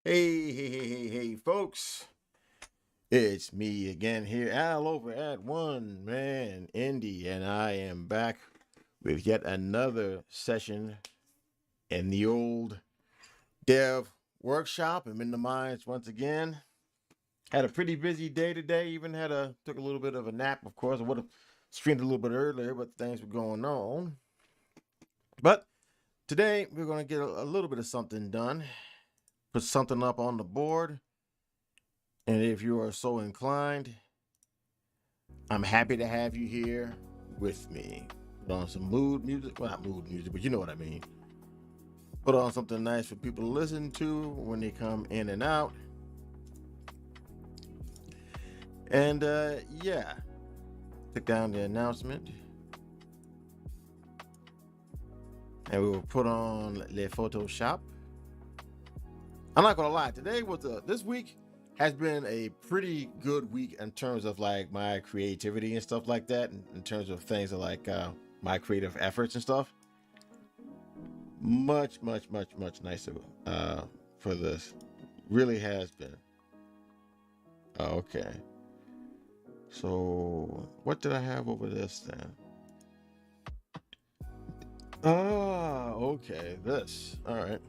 Hey, folks. It's me again here, Al, over at One Man Indie, and I am back with yet another session in the old dev workshop. I'm in the mines once again. Had a pretty busy day today, even took a little bit of a nap, of course. I would have streamed a little bit earlier, but things were going on. But today we're gonna get a little bit of something done, put something up on the board. And if you are so inclined, I'm happy to have you here with me. Put on some mood music. Well, not mood music, but you know what I mean. Put on something nice for people to listen to when they come in and out. And yeah, took down the announcement. And we will put on Le Photoshop. I'm not gonna lie, this week has been a pretty good week in terms of like my creativity and stuff like that, in terms of things like my creative efforts and stuff. Much nicer for this. Really has been. Okay. So what did I have over this then? Okay. This. All right.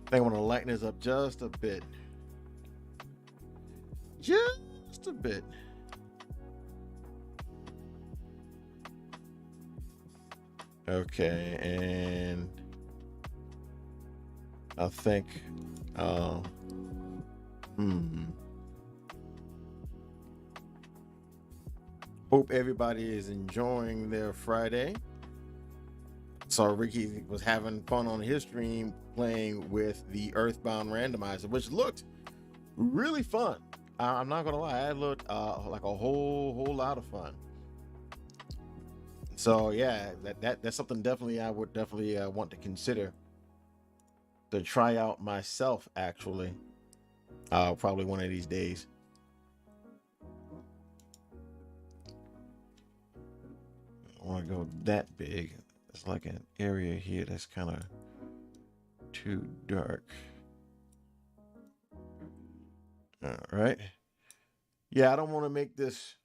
I think I want to lighten this up just a bit. Just a bit. Okay, and I think uh hmm. Hope everybody is enjoying their Friday. So Ricky was having fun on his stream playing with the Earthbound randomizer, which looked really fun. I'm not gonna lie, it looked like a whole lot of fun. So yeah, that's something definitely I would definitely want to consider to try out myself. Actually, probably one of these days. I want to go that big. It's like an area here that's kind of too dark. All right. Yeah, I don't want to make this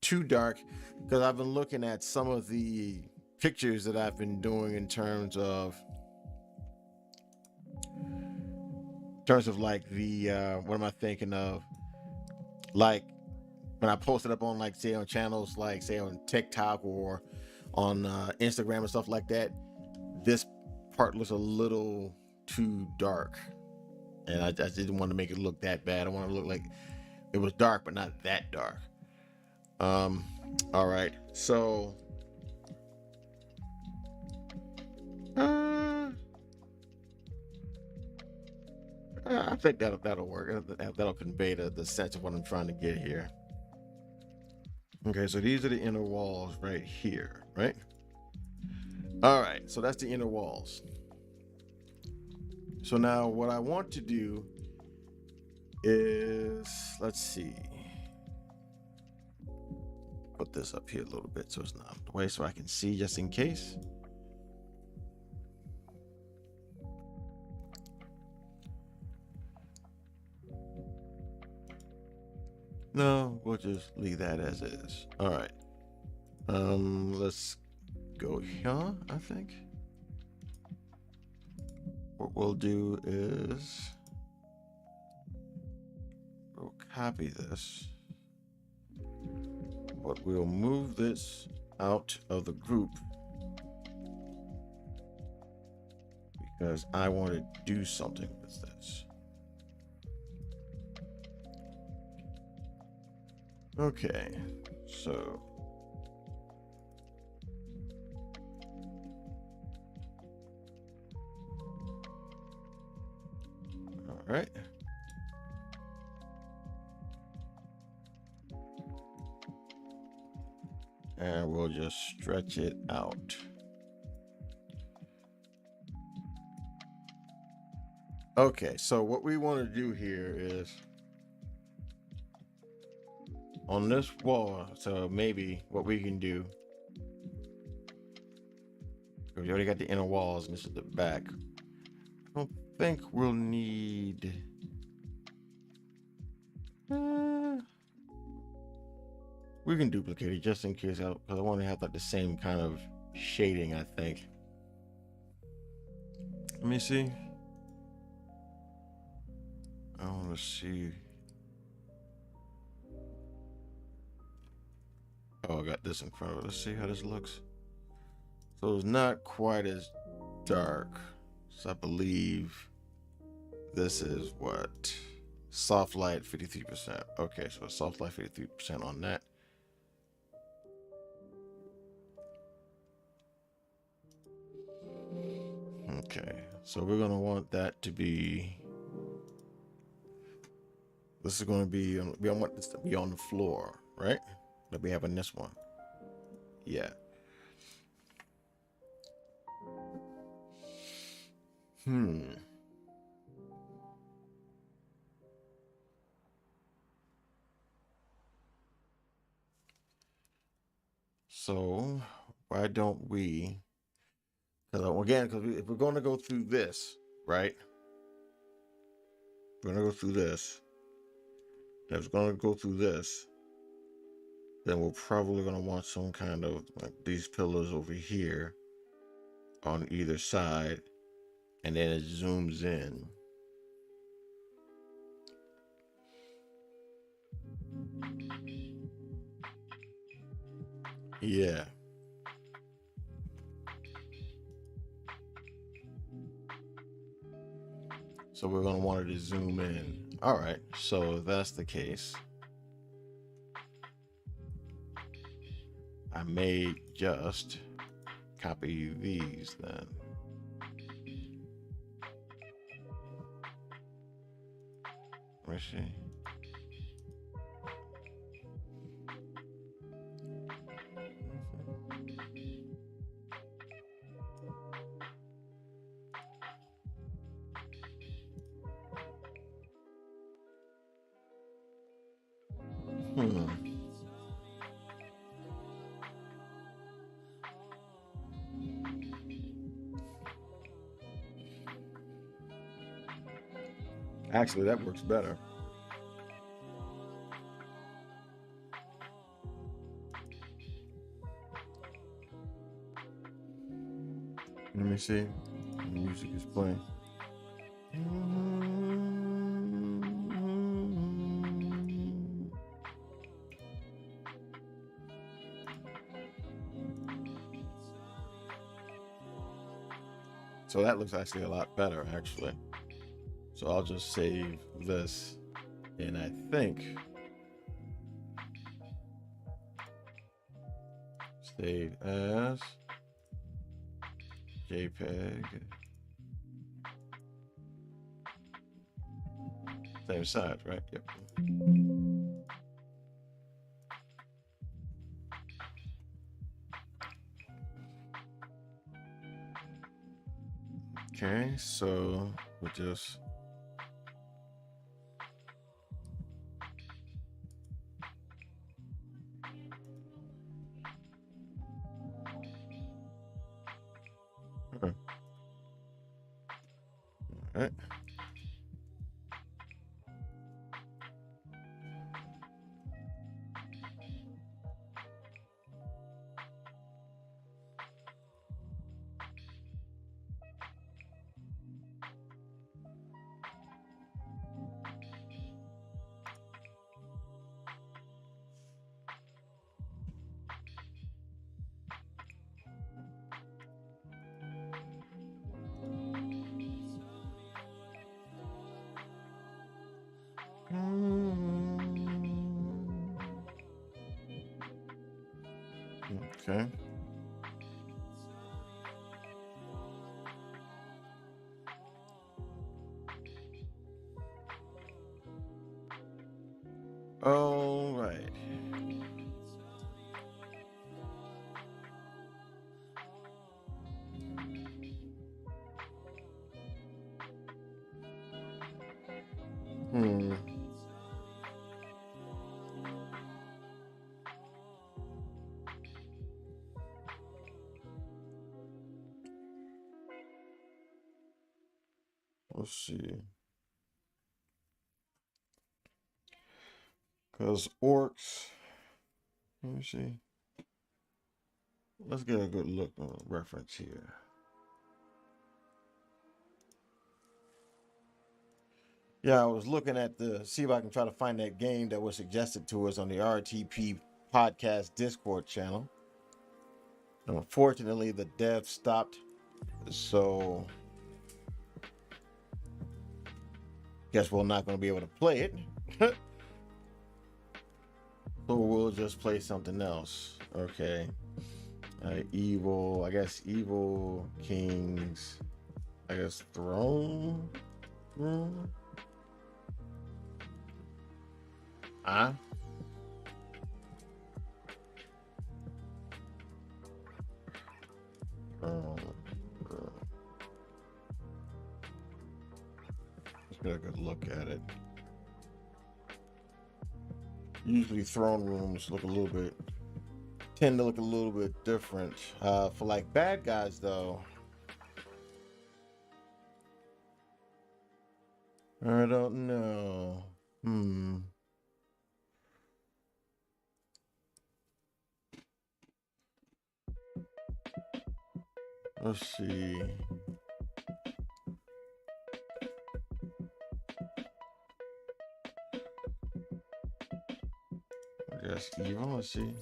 too dark because I've been looking at some of the pictures that I've been doing in terms of like the what am I thinking of? Like when I posted up on like say on channels like say on TikTok or on Instagram and stuff like that, this part looks a little too dark, and I just didn't want to make it look that bad. I want to look like it was dark, but not that dark. Um, all right, so uh, I think that'll work. That'll convey the sense of what I'm trying to get here. Okay, so these are the inner walls right here, right? All right, so that's the inner walls. So now what I want to do is, let's see, put this up here a little bit so it's not the way so I can see just in case. No, we'll just leave that as is. All right. Let's go here, I think. What we'll do is we'll copy this, but we'll move this out of the group because I want to do something with this. Okay, so all right. And we'll just stretch it out. Okay, so what we want to do here is on this wall, so maybe what we can do, we already got the inner walls and this is the back. I think we'll need. We can duplicate it just in case, because I want to have like the same kind of shading, I think. Let me see. I want to see. Oh, I got this in front of it. Let's see how this looks. So it's not quite as dark. So I believe this is what? Soft light 53%. Okay, so soft light 53% on that. Okay, so we're gonna want that to be. This is gonna be. We want this to be on the floor, right? That we have in this one. Yeah. So why don't we? Because again, if we're going to go through this, right? We're going to go through this. If it's going to go through this, then we're probably going to want some kind of like these pillars over here on either side, and then it zooms in. Yeah. So we're going to want it to zoom in. All right. So if that's the case, I may just copy these then. Let's see. Actually, that works better. Let me see. The music is playing. So that looks actually a lot better, actually. So I'll just save this, and I think save as JPEG. Same size, right? Yep. Okay, so we'll just all right. Okay. All right. Let's see. Because orcs, let me see. Let's get a good look on reference here. Yeah, I was looking at see if I can try to find that game that was suggested to us on the RTP podcast Discord channel. Unfortunately, the dev stopped, so guess we're not going to be able to play it. So we'll just play something else. Okay. Evil, I guess Evil Kings, I guess Throne Room. Huh? Let's get a good look at it. Usually throne rooms tend to look a little bit different. For like bad guys though, I don't know. Let's see. I guess evil. Let's see.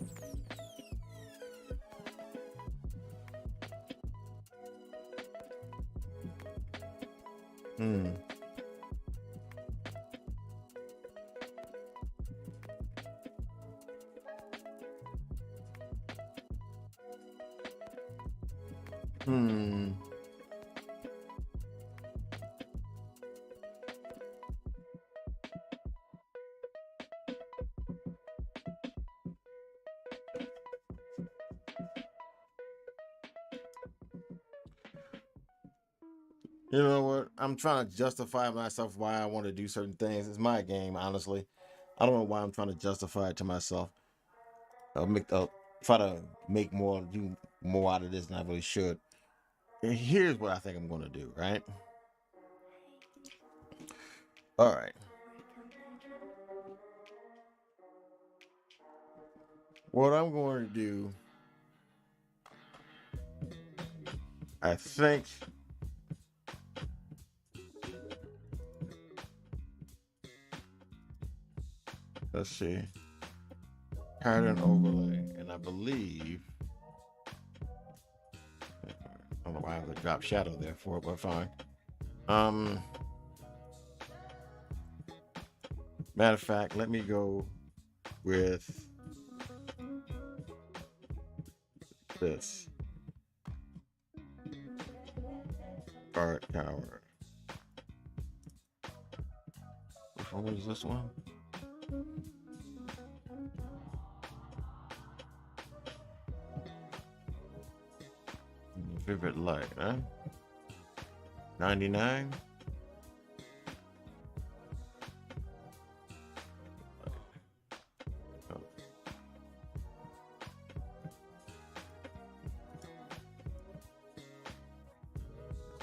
You know what? I'm trying to justify myself why I want to do certain things. It's my game, honestly. I don't know why I'm trying to justify it to myself. Try to do more out of this than I really should. And here's what I think I'm going to do, right? All right. What I'm going to do, I think, let's see, pattern overlay, and I believe, I don't know why I have to drop shadow there for it, but fine. Matter of fact, let me go with this. Art Tower. Which one was this one? Vivid light, huh? 99.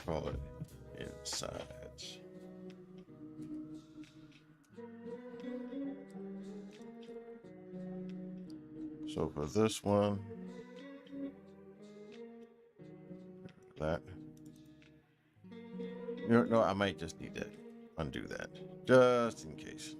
Call it inside. So for this one, that. No, I might just need to undo that just in case.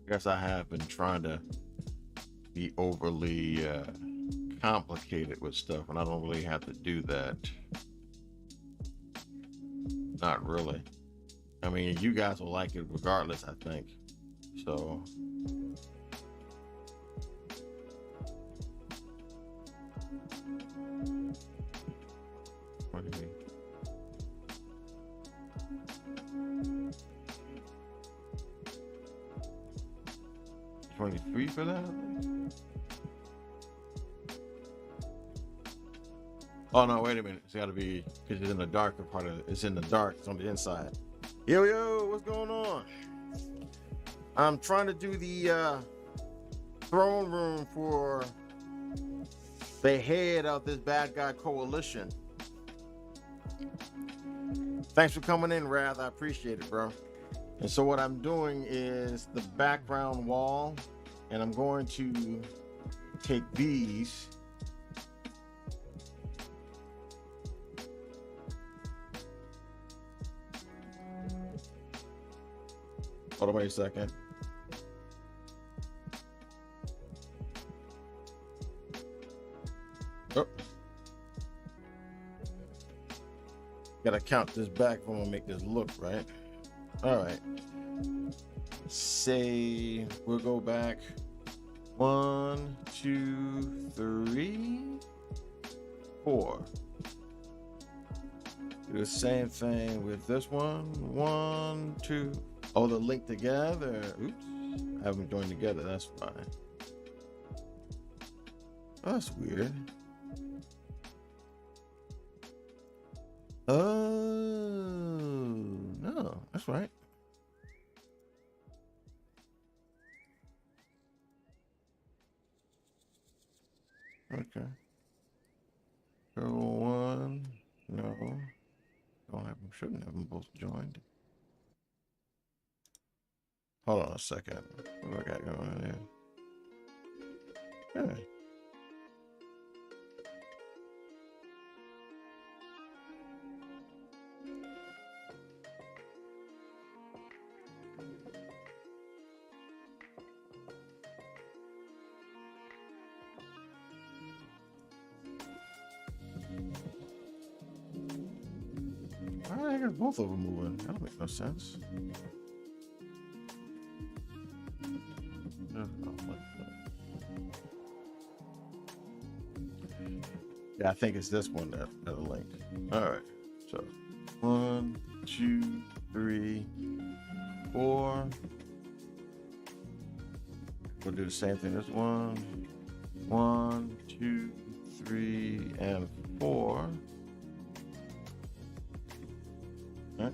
I guess I have been trying to be overly complicated with stuff, and I don't really have to do that. Not really. I mean, you guys will like it regardless, I think. So. What do you mean? 23 for that. Oh no, wait a minute. It's got to be because it's in the darker part of it. It's in the dark. It's on the inside. Yo, what's going on? I'm trying to do the throne room for the head of this bad guy coalition. Thanks for coming in, Wrath. I appreciate it, bro. And so what I'm doing is the background wall, and I'm going to take these. Hold on, wait a second. Oh. Gotta count this back if I'm gonna make this look right. All right. Say we'll go back 1, 2, 3, 4. Do the same thing with this one. 1, 2. Oh, they're linked together. Oops. I have them joined together. That's fine. Oh, that's weird. Oh, no. That's right. Okay. So 1. No. Don't have them. Shouldn't have them both joined. Hold on a second. What do I got going on there? Okay. I got both of them moving. That don't make no sense. Yeah, I think it's this one that are linked. All right. So 1, 2, 3, 4. We'll do the same thing. This one. 1, 2, 3, and 4. Right.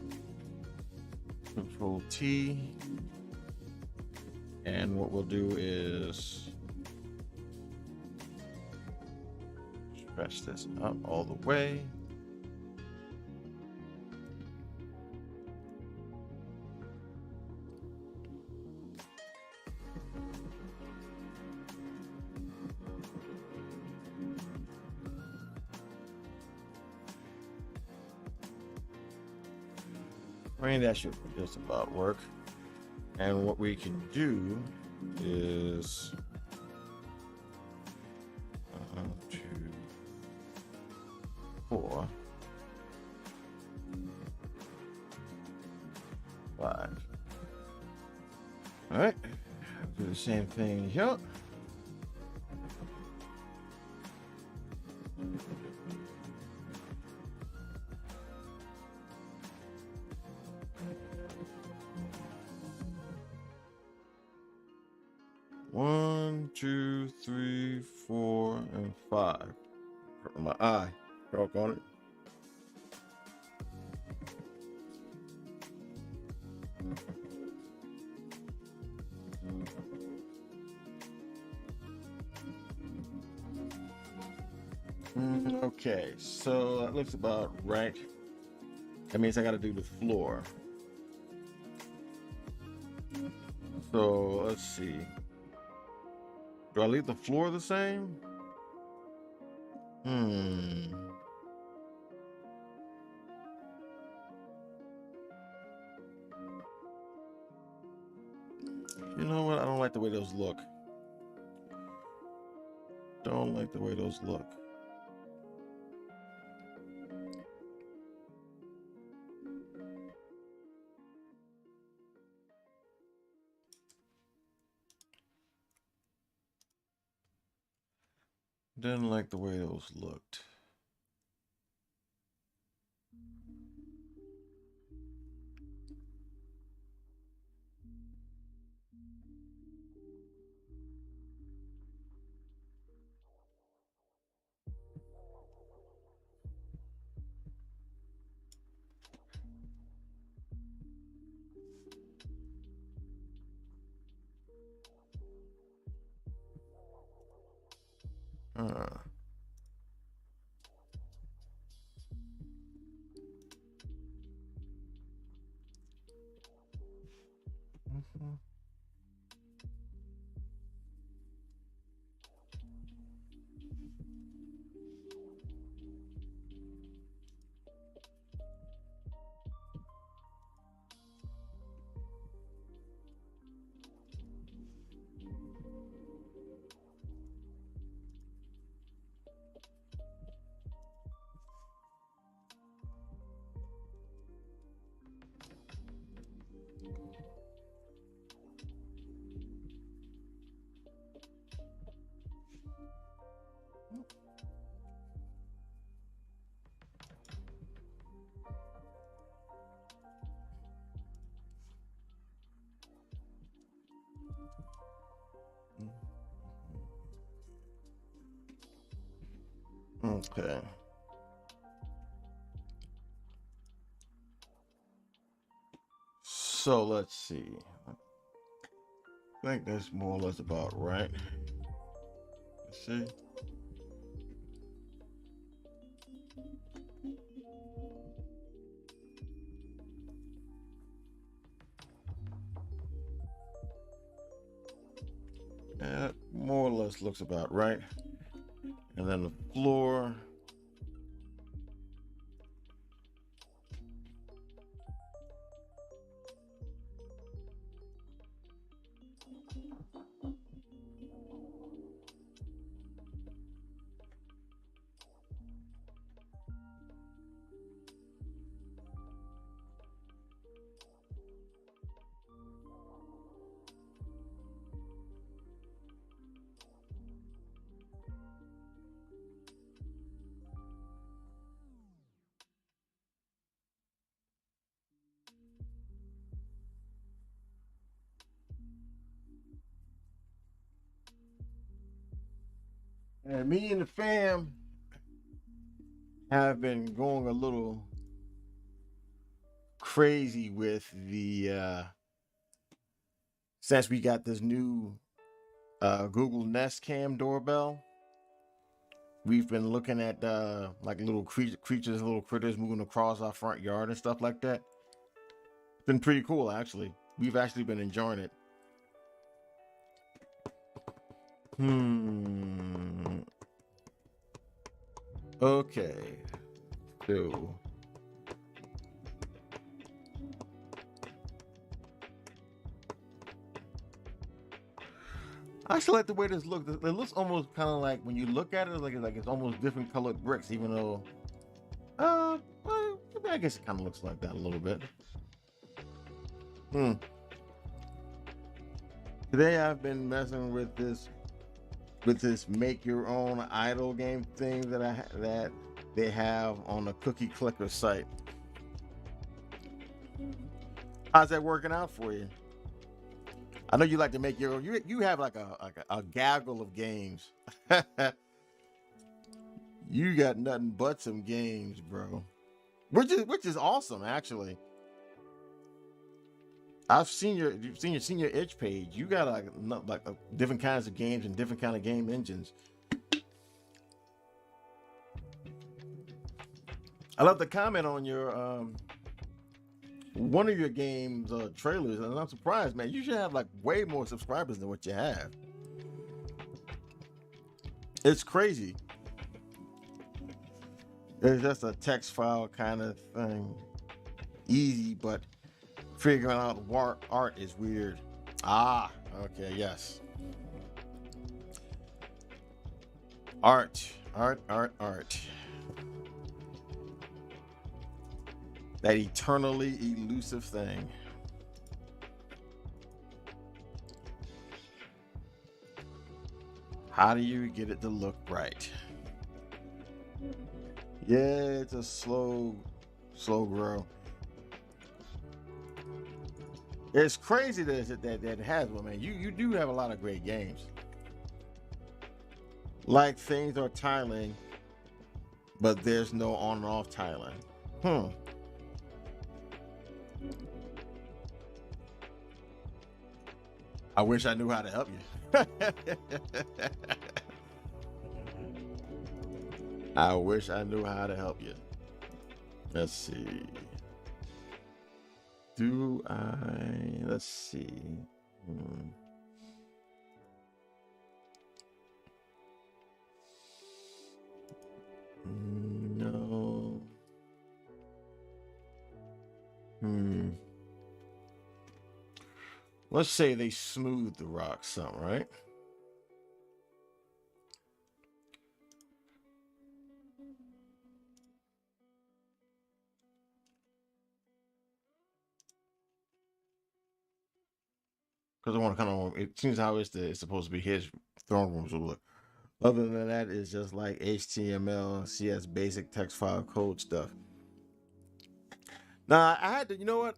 Control T. And what we'll do is stretch this up all the way. I mean, that should just about work. And what we can do is 2, 4, 5. All right, do the same thing here. One, 2, 3, 4, and 5. My eye, chalk on it. Okay, so that looks about right. That means I got to do the floor. So let's see. Do I leave the floor the same? You know what? I don't like the way those look. Don't like the way those look. Didn't like the way those looked. Okay. So let's see. I think that's more or less about right. Let's see. That more or less looks about right. And then the floor. And me and the fam have been going a little crazy with the since we got this new Google Nest Cam doorbell. We've been looking at like little creatures, little critters moving across our front yard and stuff like that. It's been pretty cool, actually. We've actually been enjoying it. Okay. So I actually like the way this looks. It looks almost kind of like when you look at it, like it's almost different colored bricks, even though well, I guess it kind of looks like that a little bit. Today I've been messing with this make your own idol game thing that they have on the Cookie Clicker site. How's that working out for you? I know you like to make your own. You have like a gaggle of games. You got nothing but some games, bro. Which is awesome, actually. I've seen your itch page. You got like different kinds of games and different kind of game engines. I love the comment on your one of your games trailers, and I'm surprised, man. You should have like way more subscribers than what you have. It's crazy. It's just a text file kind of thing. Easy, but figuring out art is weird. Ah, okay, yes. Art. That eternally elusive thing. How do you get it to look right? Yeah, it's a slow grow. It's crazy that it has one, man. You do have a lot of great games. Like things are tiling, but there's no on and off tiling. I wish I knew how to help you. I wish I knew how to help you. Let's see. Do I? Let's see. Hmm. No. Hmm. Let's say they smooth the rock some, right? Because I want to kind of. It seems how it's supposed to be his throne rooms will look. Other than that, it's just like HTML, CS basic text file code stuff. Now I had to, you know what?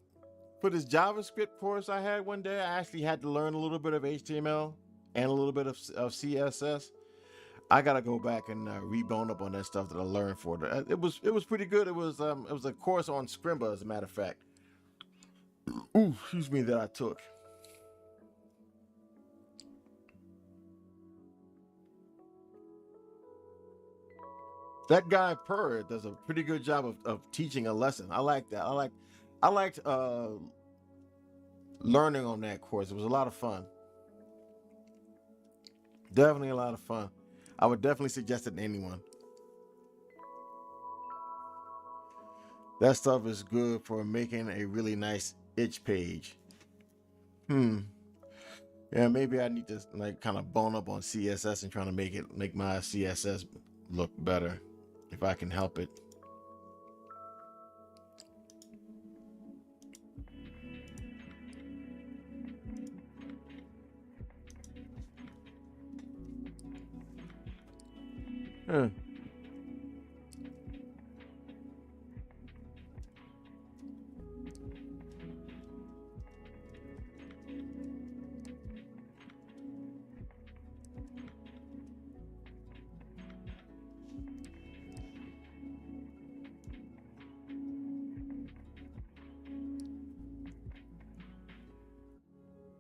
For this JavaScript course I had one day, I actually had to learn a little bit of HTML and a little bit of CSS. I gotta go back and rebone up on that stuff that I learned for it. It was pretty good. It was a course on Scrimba, as a matter of fact. Ooh, excuse me, that I took. That guy Purr does a pretty good job of teaching a lesson. I like that. I liked learning on that course. It was a lot of fun. Definitely a lot of fun. I would definitely suggest it to anyone. That stuff is good for making a really nice itch page. Hmm. Yeah, maybe I need to like kind of bone up on CSS and trying to make my CSS look better if I can help it. Huh.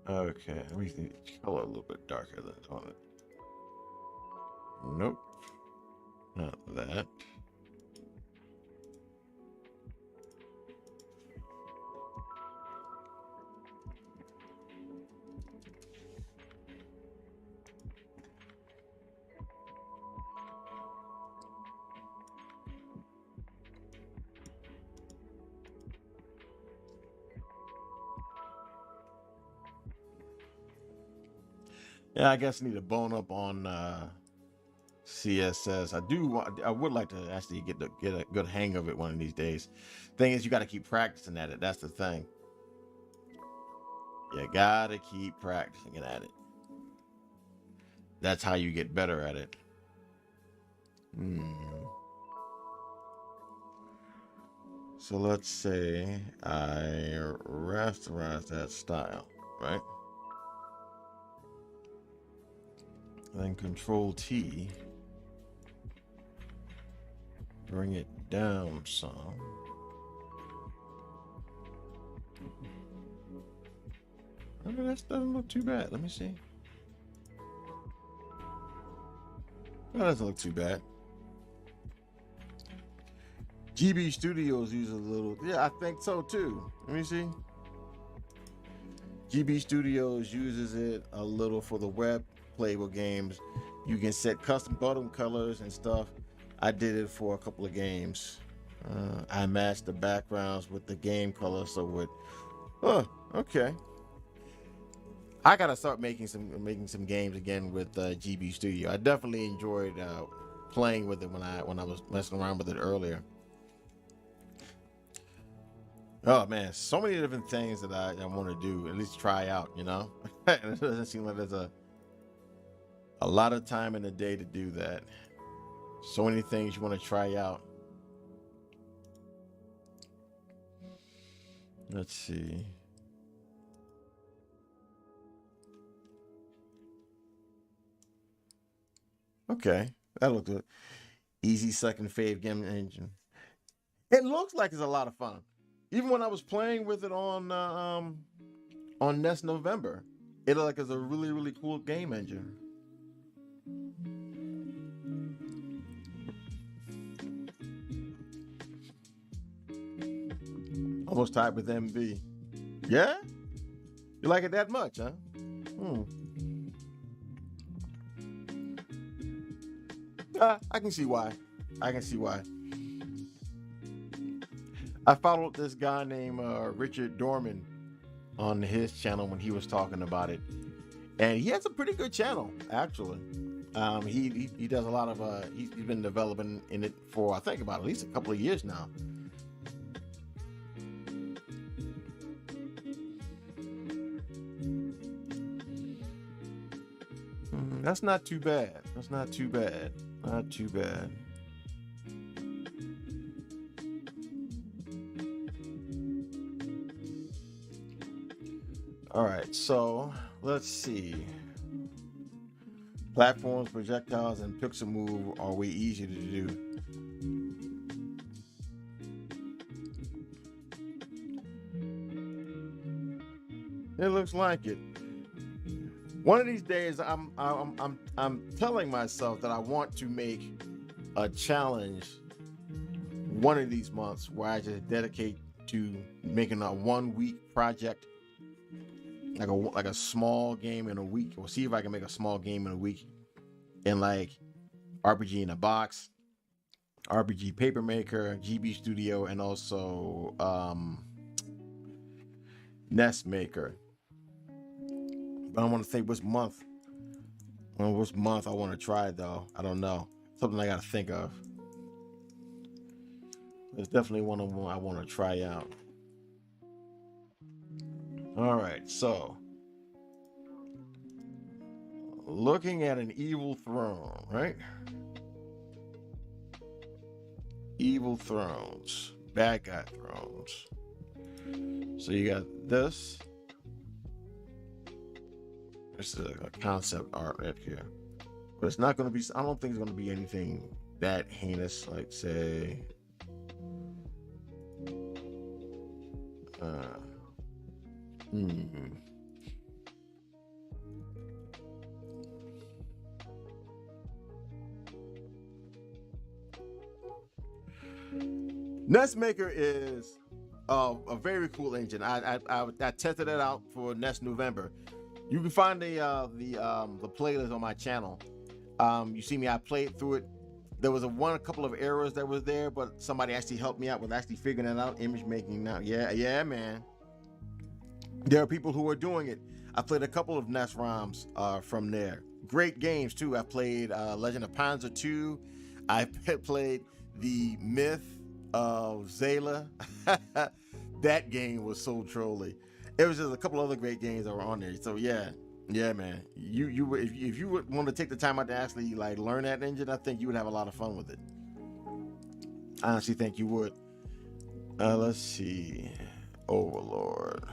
Okay, let me see. Color a little bit darker than on it. Nope, not that. Yeah, I guess I need to bone up on CSS. I would like to actually get a good hang of it one of these days. Thing is, you got to keep practicing at it. That's the thing. You gotta keep practicing at it. That's how you get better at it. Hmm. So let's say I rasterize that style, right? Then Control T, bring it down some. I mean, that doesn't look too bad. Let me see. That doesn't look too bad. GB Studios uses a little. Yeah, I think so too. Let me see. GB Studios uses it a little for the web playable games. You can set custom bottom colors and stuff. I did it for a couple of games. I matched the backgrounds with the game color, so it. Oh, okay. I gotta start making some games again with GB Studio. I definitely enjoyed playing with it when I was messing around with it earlier. Oh man, so many different things that I want to do, at least try out. It doesn't seem like there's a lot of time in the day to do that. So many things you want to try out. Let's see. Okay, that looks good. Easy second fave game engine. It looks like it's a lot of fun. Even when I was playing with it on Nest November, it looked like it's a really really cool game engine. Almost tied with MB. Yeah? You like it that much, huh? Hmm. I can see why. I can see why. I followed this guy named Richard Dorman on his channel when he was talking about it, and he has a pretty good channel actually. He does a lot of he's been developing in it for I think about at least a couple of years now. That's not too bad. That's not too bad. Not too bad. All right, so let's see. Platforms, projectiles, and pixel move are way easier to do. It looks like it. One of these days, I'm telling myself that I want to make a challenge one of these months where I just dedicate to making a 1 week project, like a small game in a week, or see if I can make a small game in a week, in like RPG in a Box, RPG Paper Maker, GB Studio, and also Nest Maker. But I want to think which month. Well, which month I want to try it though. I don't know. Something I got to think of. There's definitely one of them I want to try out. All right, so looking at an evil throne, right? Evil thrones, bad guy thrones. So you got this. This is a concept art right here, but it's not going to be. I don't think it's going to be anything that heinous, like say. Hmm. Nest Maker is a very cool engine. I tested it out for Nest November. You can find the playlist on my channel. You see me, I played through it. There was a couple of errors that was there, but somebody actually helped me out with actually figuring it out. Image making now, yeah, man. There are people who are doing it. I played a couple of Nest ROMs from there. Great games too. I played Legend of Panzer 2. I played the Myth of Zayla. That game was so trolly. It was just a couple other great games that were on there. So yeah, man. If you would want to take the time out to actually like learn that engine, I think you would have a lot of fun with it. I honestly think you would. Let's see, Overlord.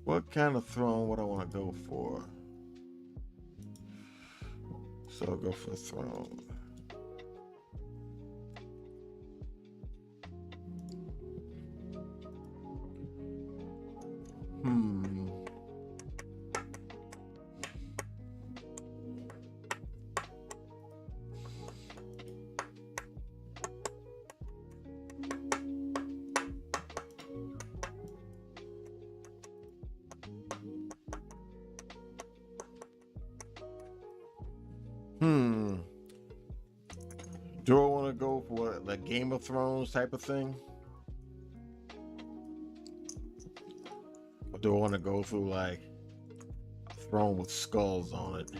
What kind of throne would I want to go for? So I'll go for the throne. Do I want to go for the Game of Thrones type of thing? Or do I want to go through like a throne with skulls on it?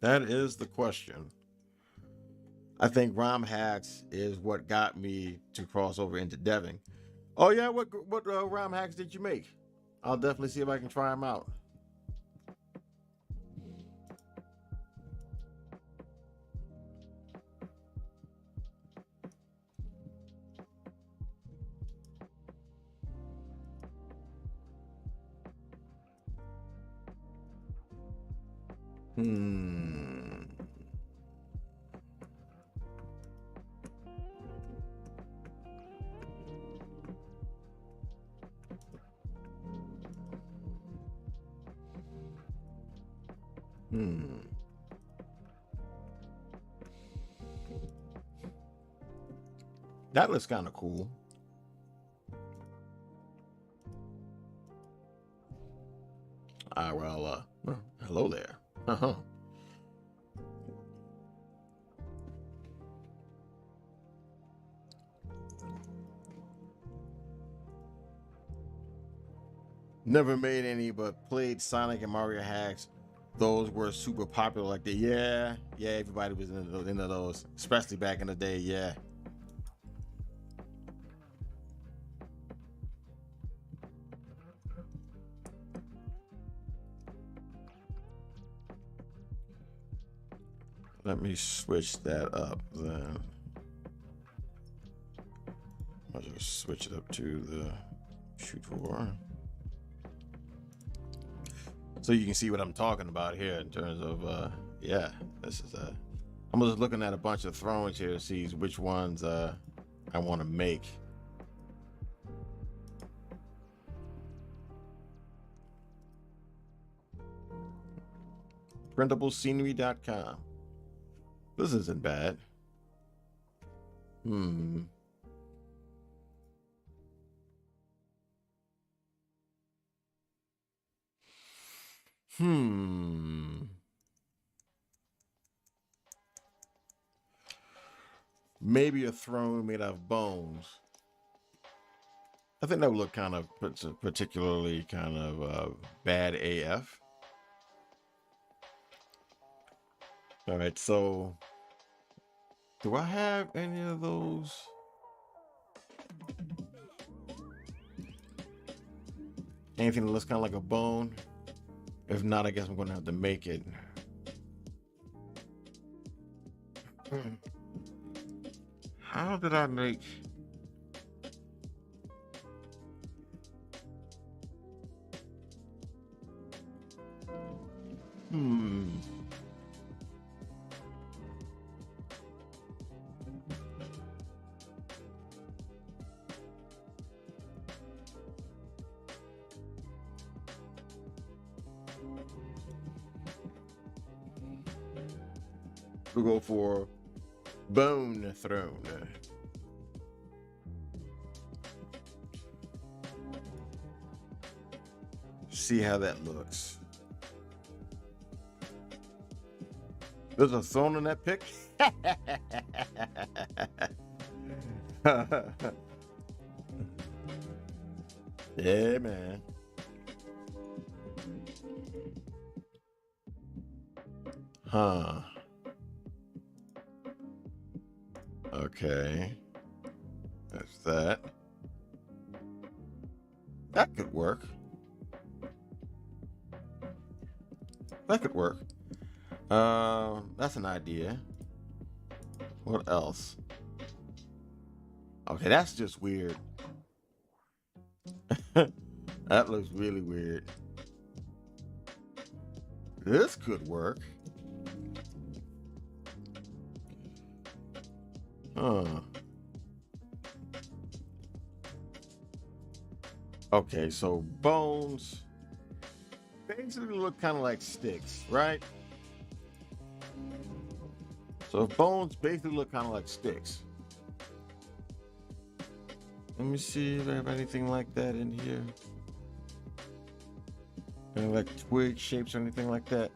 That is the question. I think ROM hacks is what got me to cross over into deving. Oh yeah, what ROM hacks did you make? I'll definitely see if I can try them out. That looks kind of cool. Well, hello there. Uh-huh. Never made any, but played Sonic and Mario hacks. Those were super popular. Like yeah, everybody was into those, especially back in the day. Yeah. Let me switch that up then. I'll just switch it up to the shoot for. So you can see what I'm talking about here in terms of, yeah, this is I'm just looking at a bunch of thrones here to see which ones I want to make. PrintableScenery.com. This isn't bad. Hmm. Maybe a throne made out of bones. I think that would look kind of particularly kind of bad AF. All right, so do I have any of those? Anything that looks kind of like a bone? If not, I guess I'm going to have to make it. How did I make... We'll go for Bone Throne. See how that looks. There's a throne in that pic? Yeah, man. Huh. Okay. That's that. That could work. That could work. That's an idea. What else? Okay, that's just weird. That looks really weird. This could work. Huh. Okay, so bones basically look kind of like sticks, right? So bones basically look kind of like sticks. Let me see if I have anything like that in here. Any like twig shapes or anything like that.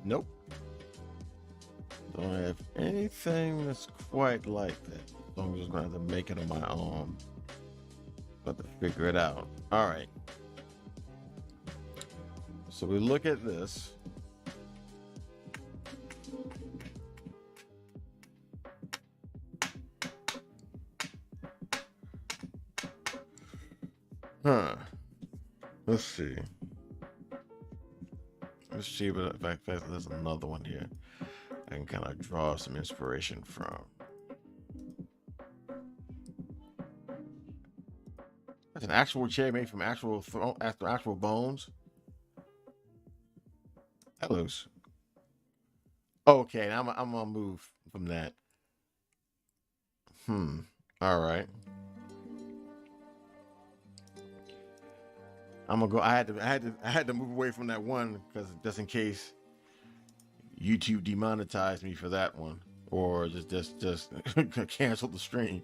Nope. Don't have anything that's quite like that. So I'm just gonna have to make it on my own. Got to figure it out. All right. So we look at this. Huh. Let's see. Let's see if in fact there's another one here I can kind of draw some inspiration from. That's an actual chair made from actual bones. That looks okay. I'm gonna move from that. All right. I'm gonna go. I had to move away from that one because just in case YouTube demonetized me for that one, or just cancel the stream.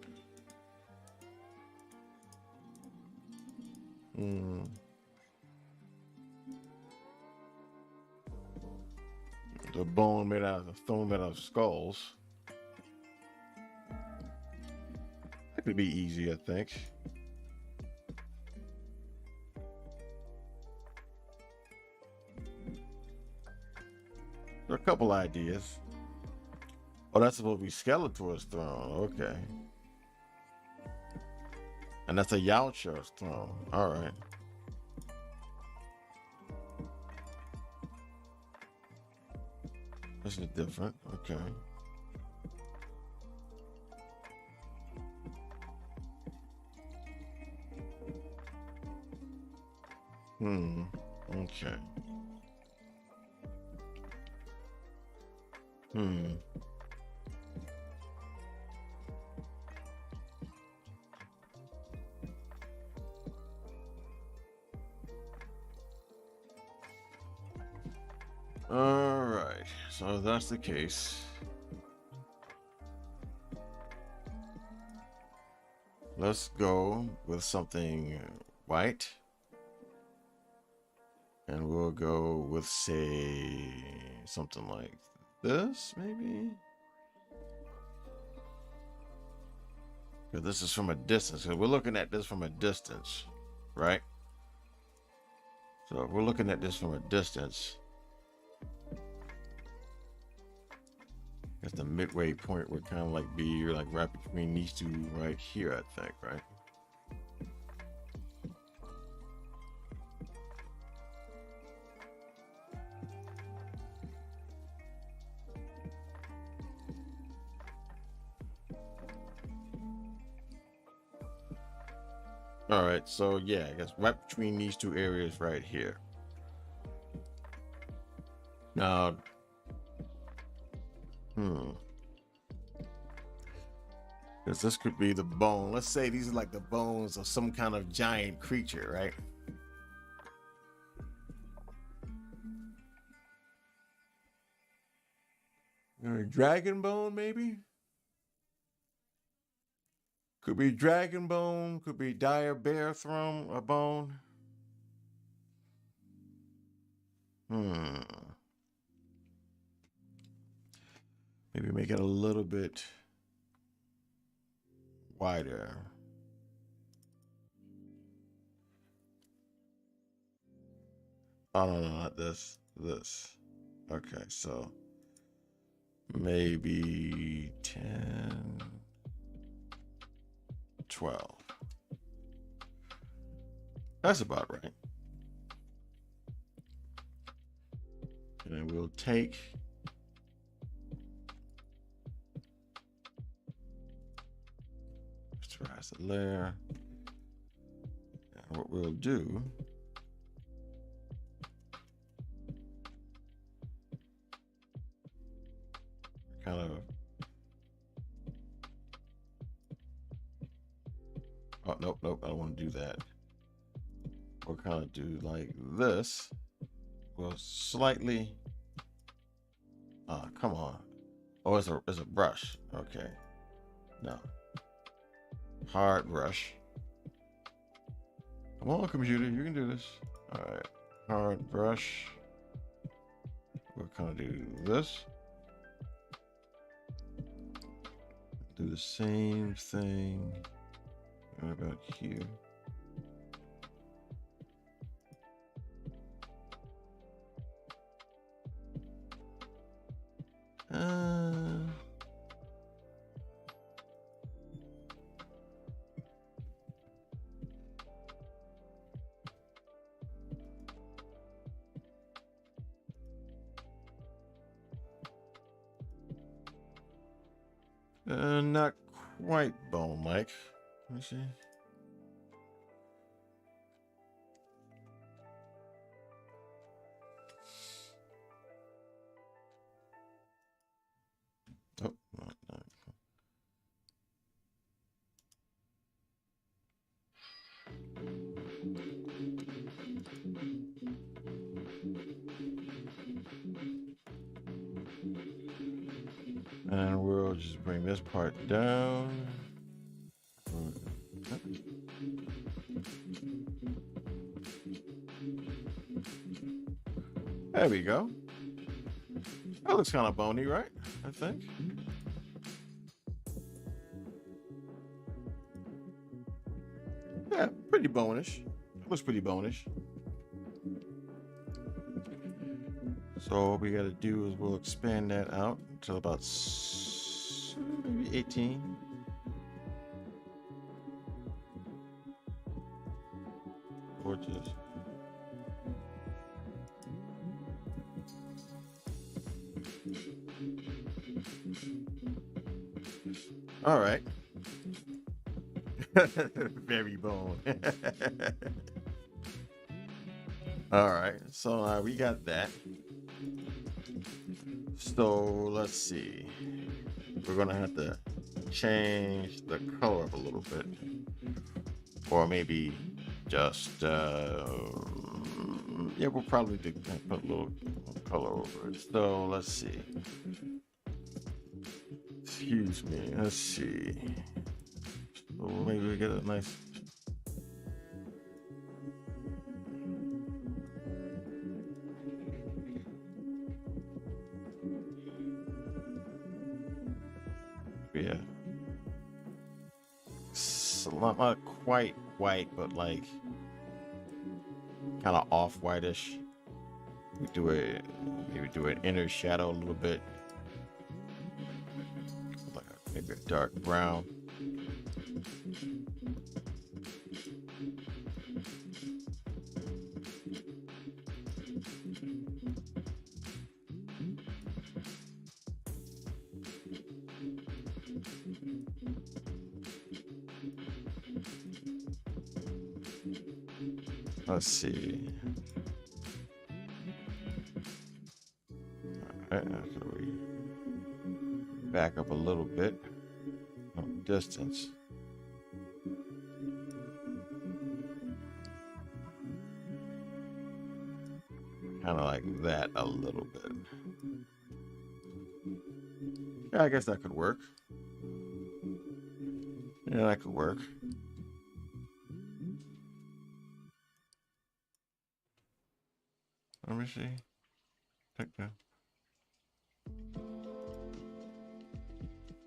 Hmm. The bone made out of the stone made out of skulls. That could be easy, I think. There are a couple ideas. Oh, that's supposed to be Skeletor's throne. Okay. And that's a Yaocha's throne. All right. This is different. Okay. Hmm. Okay. Hmm. All right. So if that's the case, let's go with something white. And we'll go with, say, something like this, maybe? Because this is from a distance. Because we're looking at this from a distance, right? So if we're looking at this from a distance, that's the midway point would kind of like be like right between these two right here, I think, right? All right, so yeah, I guess right between these two areas right here. Now, because this could be the bone. Let's say these are like the bones of some kind of giant creature, right? Dragon bone, maybe? Could be dragon bone, could be dire bear throne, a bone. Maybe make it a little bit wider. Oh, no, not this. This. Okay, so maybe 10, 12. That's about right. And then we'll take rise the layer. And what we'll do kind of nope, I don't want to do that. We'll kind of do like this. We'll slightly come on. Oh, it's a brush. Okay. No. Hard brush. Come on, computer, you can do this. All right. Hard brush. We'll kind of do this. Do the same thing. What about here? Not quite bone-like. Let me see. Oh, not. just bring this part down. There we go. That looks kind of bony, right? I think. Yeah, pretty bonish. It looks pretty bonish. So what we got to do is we'll expand that out to about maybe 18. Gorgeous. All right. Very bone. All right. So we got that. So let's see. We're gonna have to change the color up a little bit, or maybe just yeah, we'll probably put a little color over it. So let's see. Excuse me. Let's see. So maybe we get a nice. Yeah. It's not quite white, but like kind of off whitish. We do it. Maybe do an inner shadow a little bit, like maybe a dark brown. Let's see. All right, so we back up a little bit. Distance. Kind of like that a little bit. Yeah, I guess that could work. Yeah, that could work. Let me see. Take that.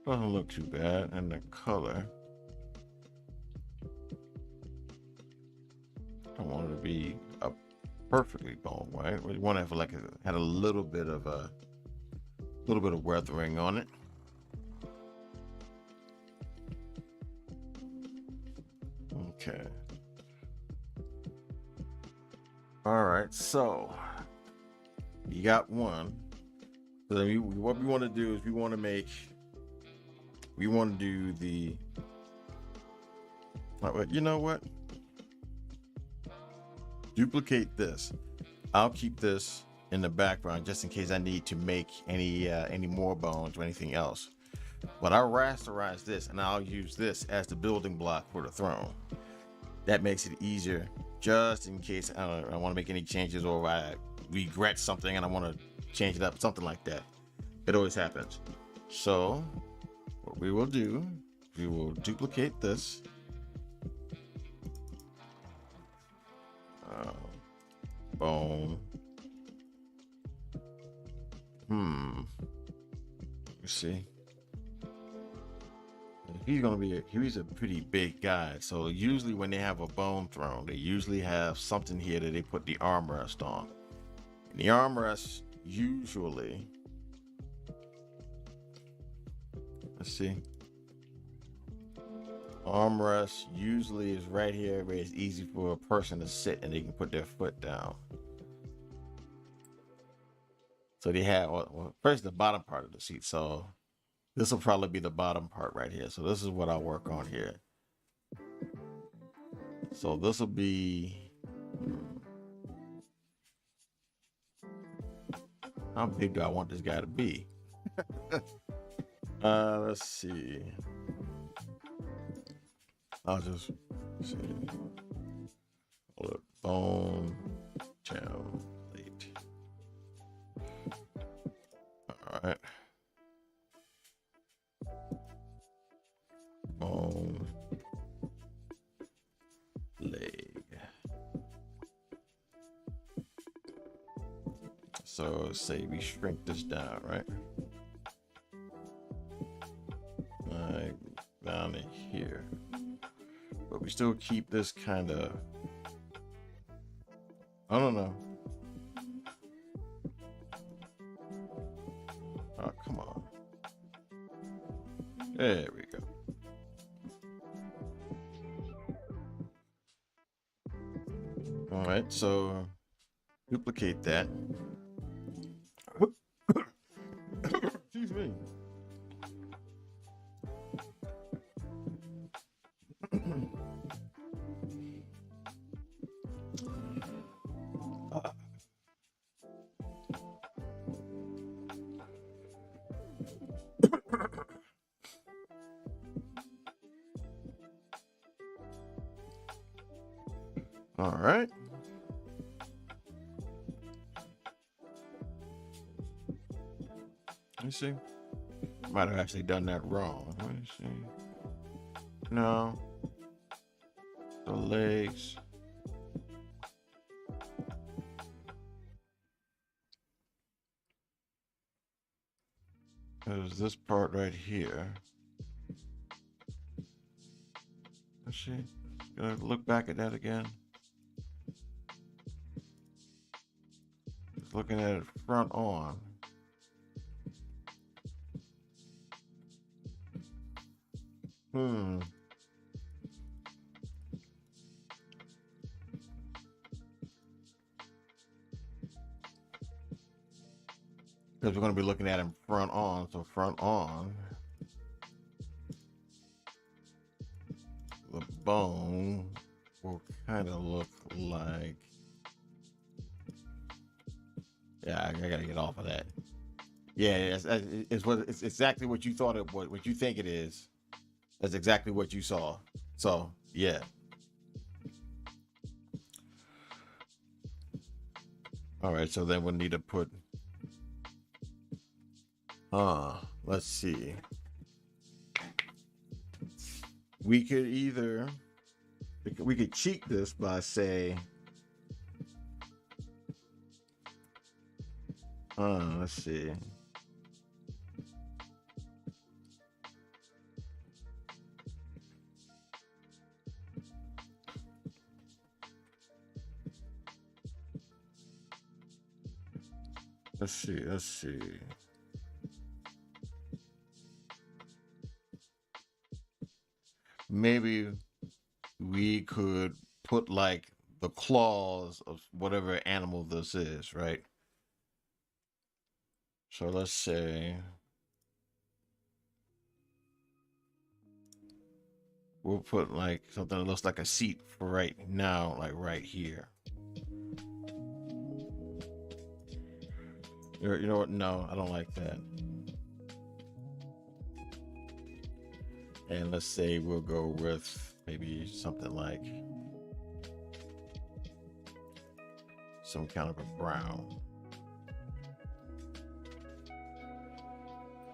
Doesn't look too bad, and the color. I want it to be a perfectly bone white. We want to have like had a little bit of weathering on it. Okay. All right. So you got one. So then what we want to do is we want to do the. You know what? Duplicate this. I'll keep this in the background just in case I need to make any more bones or anything else. But I'll rasterize this and I'll use this as the building block for the throne. That makes it easier just in case I want to make any changes or I regret something and I want to change it up, something like that. It always happens. So what we will do, we will duplicate this. Bone. You see, he's a pretty big guy. So usually when they have a bone throne, they usually have something here that they put the armrest on. And the armrest usually, let's see, armrest usually is right here where it's easy for a person to sit and they can put their foot down. So they have, well, first the bottom part of the seat. So this will probably be the bottom part right here. So this is what I'll work on here. So this will be, how big do I want this guy to be? Let's see. I'll just see. Look, bone template. All right. bone leg. So say we shrink this down, right? Like down in here. But we still keep this kind of, I don't know. Oh, come on. There we go. All right, so duplicate that. Excuse me. All right. Let me see. Might have actually done that wrong. Let me see. No. The legs. There's this part right here. Let's see. Gonna look back at that again. Just looking at it front on. Because we're going to be looking at him front on. So front on. The bone will kind of look like. Yeah, I got to get off of that. Yeah, it's exactly what you thought it was, what you think it is. That's exactly what you saw. So, yeah. All right, so then we'll need to put, let's see. We could either, we could cheat this by say, let's see. Let's see. Maybe we could put like the claws of whatever animal this is, right? So let's say we'll put like something that looks like a seat for right now, like right here. You know what? No, I don't like that. And let's say we'll go with maybe something like some kind of a brown.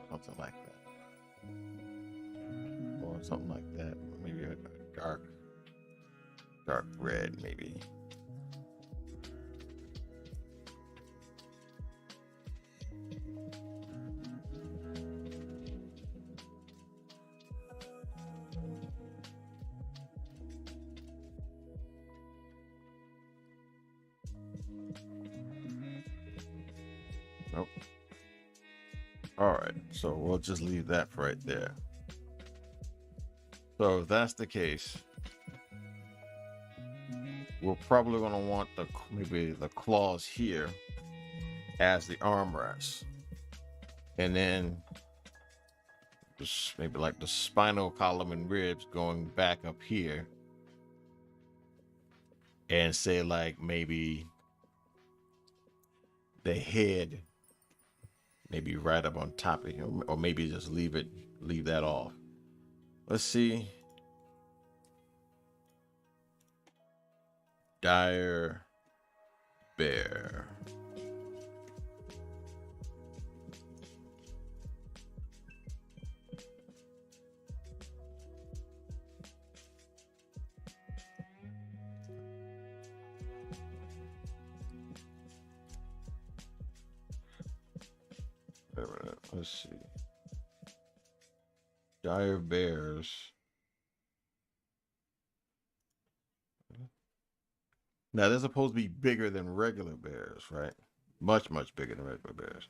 Something like that. Or something like that. Maybe a dark red, maybe. Nope. All right, so we'll just leave that right there. So if that's the case, we're probably going to want maybe the claws here as the armrest, and then just maybe like the spinal column and ribs going back up here, and say like maybe the head maybe right up on top of him, or maybe just leave that off. Let's see. Dire Bear. Let's see. Dire bears. Now they're supposed to be bigger than regular bears, right? Much, much bigger than regular bears.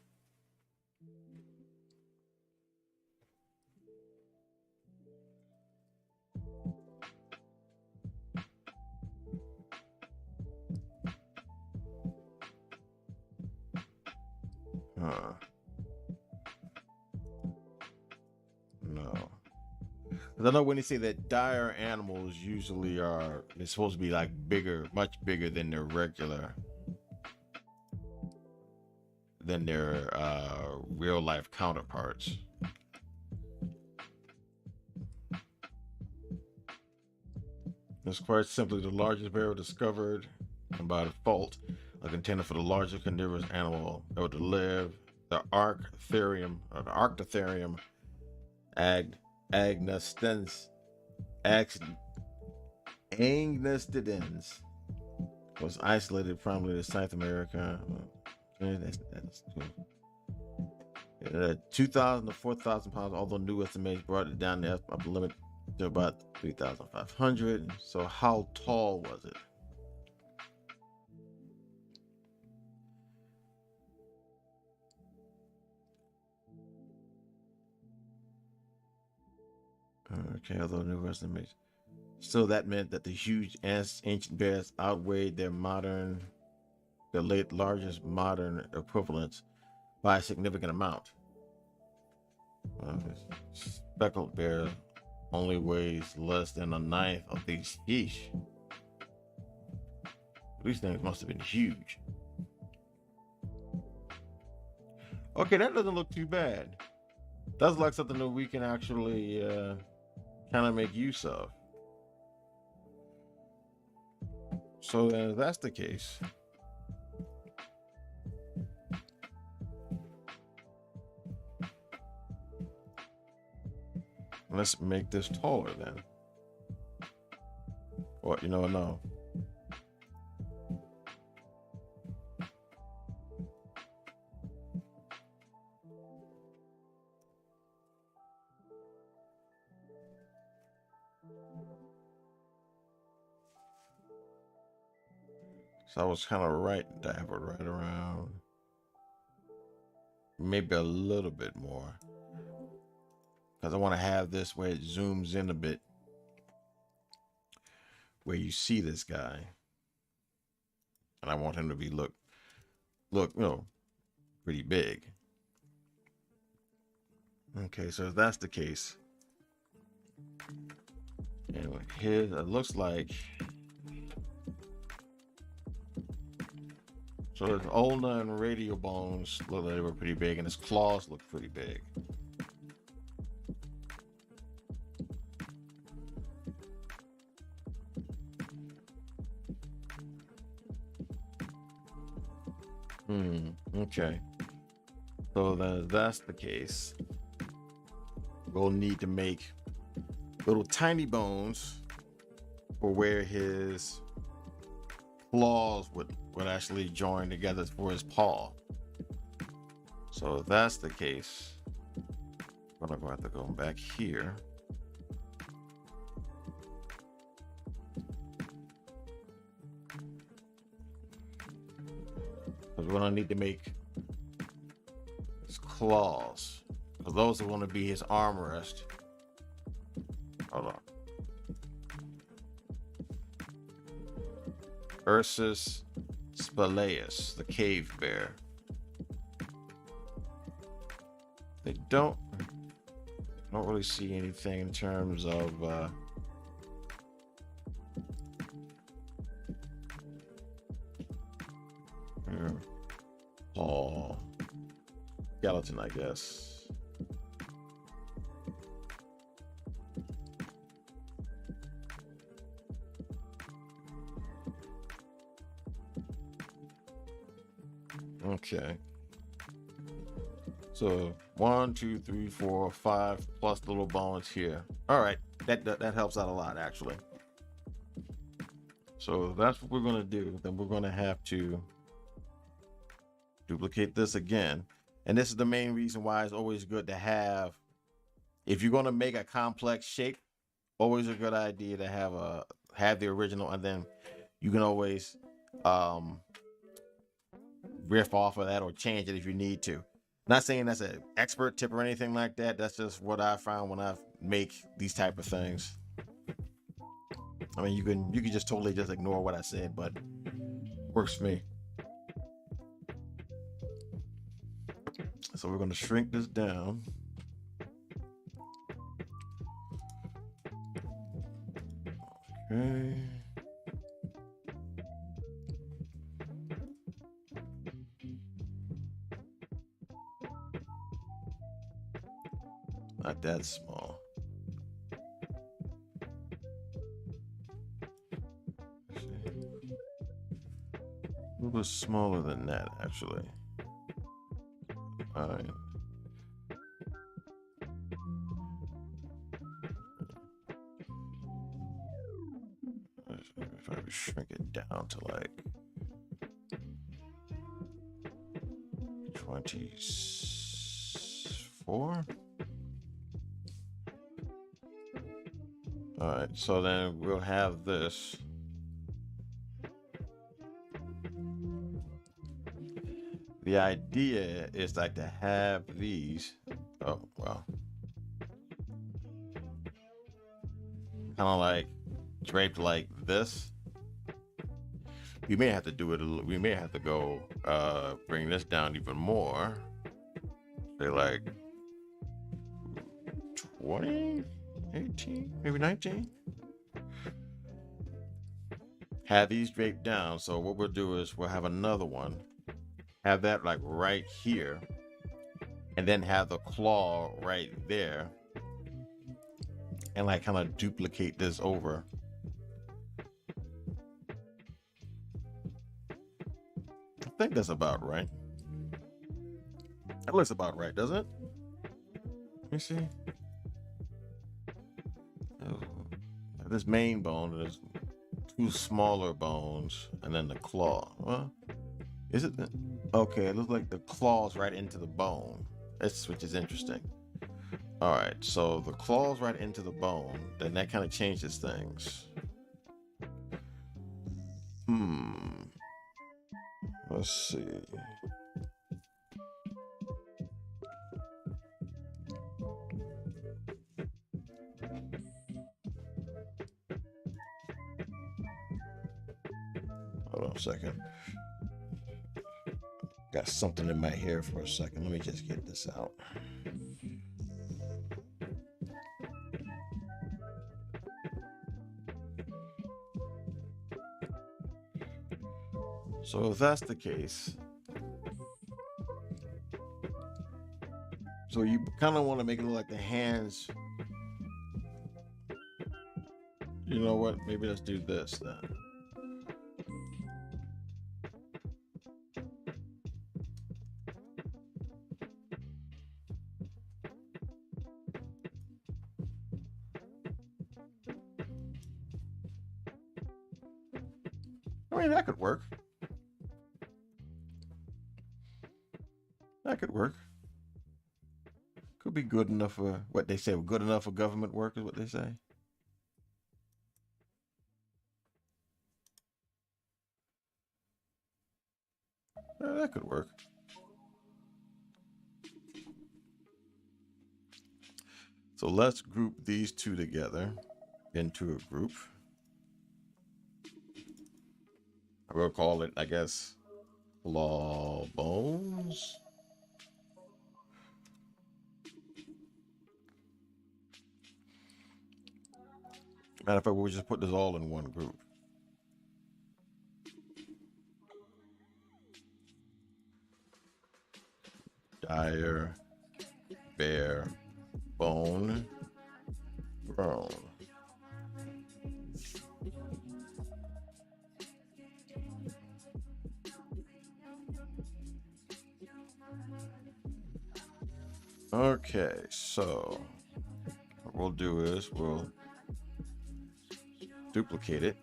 Huh. No. Because I know when they say that dire animals usually are, they're supposed to be like bigger, much bigger than their regular, than their real life counterparts. It's quite simply the largest bear discovered, and by default, a contender for the largest carnivorous animal ever to live, the Arctotherium, or the Arctotherium agnostens, agnostidens, was isolated primarily to South America. That's cool. 2,000 to 4,000 pounds, although new estimates brought it down the upper limit to about 3,500. So how tall was it? Okay, although new estimates. So that meant that the huge ancient bears outweighed their largest modern equivalents by a significant amount. Speckled bear only weighs less than a ninth of these. Yeesh. These things must have been huge. Okay, that doesn't look too bad. That's like something that we can actually kind of make use of. So if that's the case, let's make this taller then. What, no. So I was kind of right to have it right around, maybe a little bit more, because I want to have this where it zooms in a bit, where you see this guy, and I want him to be look, pretty big. Okay, so if that's the case, and his, it looks like, so his ulna and radial bones look like they were pretty big, and his claws look pretty big. Okay. So then if that's the case, we'll need to make little tiny bones for where his claws would actually join together for his paw. So if that's the case, I'm gonna have to go back here. Because we're gonna need to make his claws, because those are going to be his armrest. Hold on. Ursus spelaeus, the cave bear. They don't really see anything in terms of skeleton, I guess. Okay. So 1, 2, 3, 4, 5 plus little bones here. All right, that helps out a lot actually. So that's what we're gonna do. Then we're gonna have to duplicate this again, And this is the main reason why it's always good to have, if you're going to make a complex shape, always a good idea to have the original, and then you can always riff off of that or change it if you need to. Not saying that's an expert tip or anything like that. That's just what I found when I make these type of things. I mean, you can just totally just ignore what I said, but works for me. So we're going to shrink this down. Okay. Not that small. A little bit smaller than that, actually. All right. If I shrink it down to like 24. All right, so then we'll have this. The idea is like to have these. Oh, well. Kind of like draped like this. We may have to do it. We may have to go bring this down even more. Say like 20, 18, maybe 19. Have these draped down. So what we'll do is we'll have another one. Have that like right here. And then have the claw right there. And like kind of duplicate this over. I think that's about right. That looks about right, doesn't it? Let me see. This main bone, there's two smaller bones, and then the claw. Well, is it? Okay, it looks like the claw's right into the bone. That's which is interesting. All right, so the claw's right into the bone. Then that kind of changes things. Let's see. Hold on a second. Got something in my hair for a second. Let me just get this out. So if that's the case, so you kind of want to make it look like the hands. You know what? Maybe let's do this then. I mean, that could work. That could work. Could be good enough for what they say. Good enough for government work is what they say. That could work. So let's group these two together into a group. We'll call it, I guess, claw bones. Matter of fact, we'll just put this all in one group. Dire, bear, bone, grown. Okay, so what we'll do is we'll duplicate it,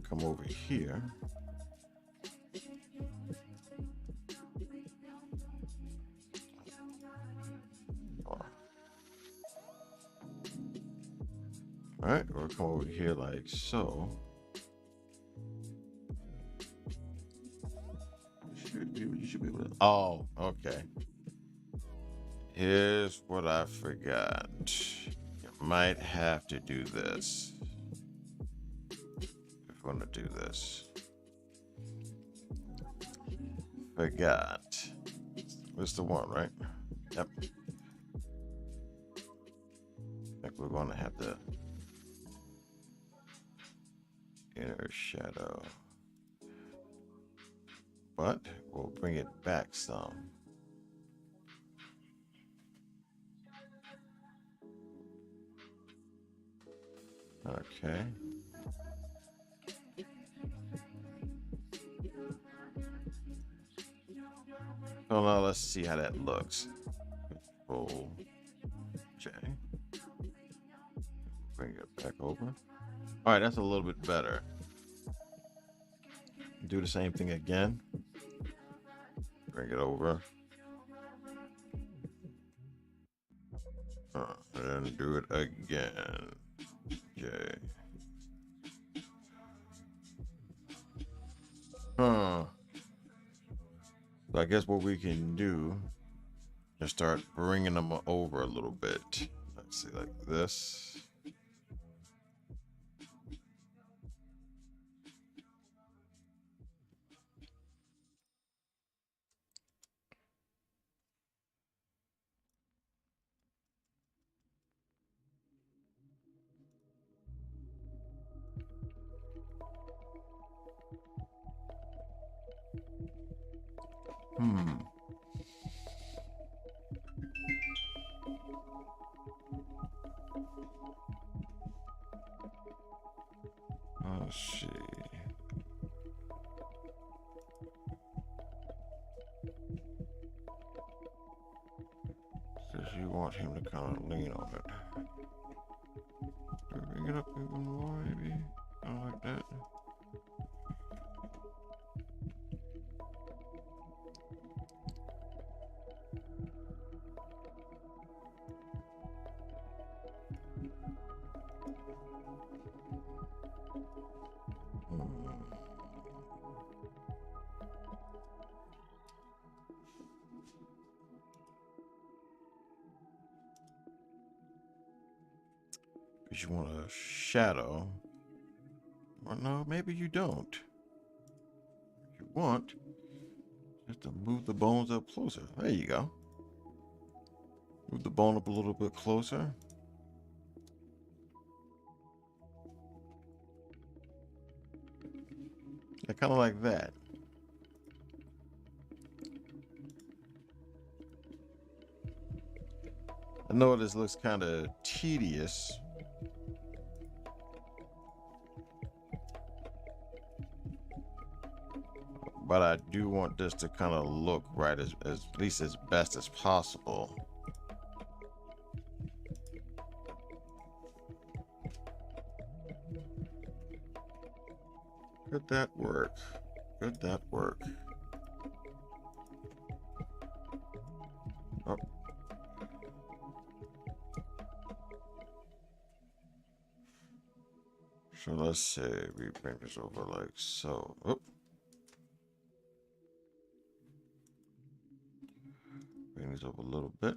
come over here. right, we'll come over here like so. You should be able to. Oh, okay. Here's what I forgot. You might have to do this if you want to do this. Forgot. What's the one, right? Yep. I think we're going to have the inner shadow, but we'll bring it back some. Okay. So now let's see how that looks. Control J. Bring it back over. All right, that's a little bit better. Do the same thing again. Bring it over. And then do it again. J. So I guess what we can do is start bringing them over a little bit. Let's see, like this. Let's see. Because you want him to kind of lean on it. Bring it up even more, maybe. Kind of like that. Because you want a shadow. Or no, maybe you don't. You want just to move the bones up closer. There you go. Move the bone up a little bit closer. Yeah, kind of like that. I know this looks kind of tedious. But I do want this to kind of look right as least as best as possible. Could that work? Could that work? Oh. So let's say we bring this over like so. Oh. Bring this up a little bit.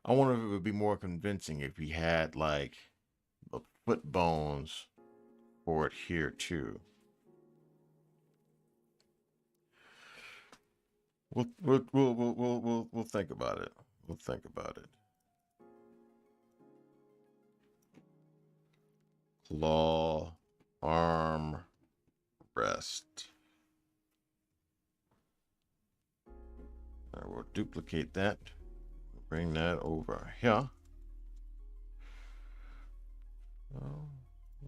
I wonder if it would be more convincing if we had like the foot bones for it here too. We'll think about it. We'll think about it. Claw, arm, rest. I will duplicate that. Bring that over here. Oh,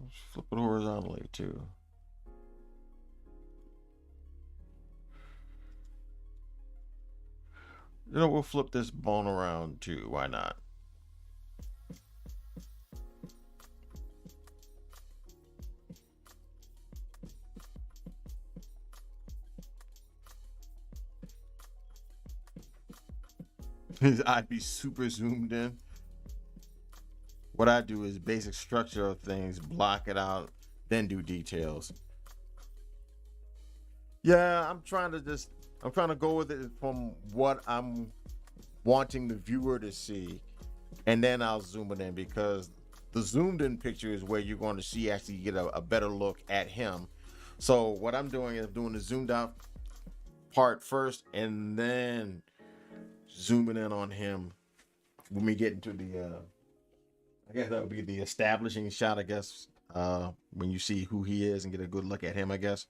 let's flip it horizontally too. You know, we'll flip this bone around too. Why not? I'd be super zoomed in. What I do is basic structure of things, block it out, then do details. Yeah, I'm trying to go with it from what I'm wanting the viewer to see, and then I'll zoom it in because the zoomed in picture is where you're going to see actually get a better look at him. So what I'm doing is doing the zoomed out part first, and then zooming in on him when we get into the. I guess that would be the establishing shot. I guess when you see who he is and get a good look at him. I guess.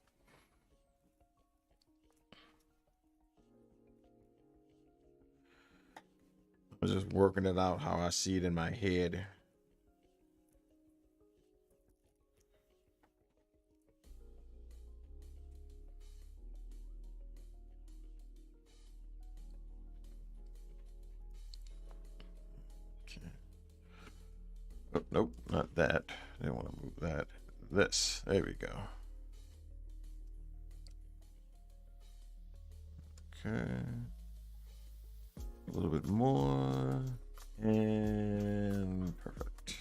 I'm just working it out how I see it in my head. Okay. Oh, nope, not that. I didn't want to move that. This. There we go. Okay. A little bit more. And perfect.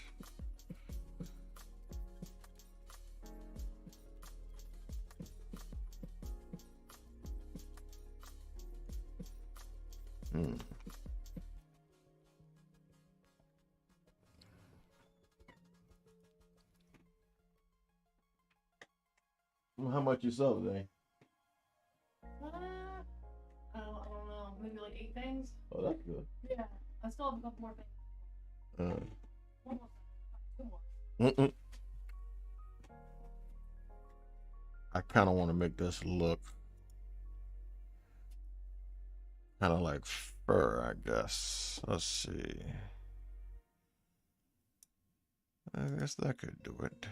Hmm. How much you sell today? I don't know, maybe like 8 things. Oh, that's good. Yeah, I still have a couple more things. One more, two more. I kind of want to make this look kind of like fur, I guess. Let's see. I guess that could do it.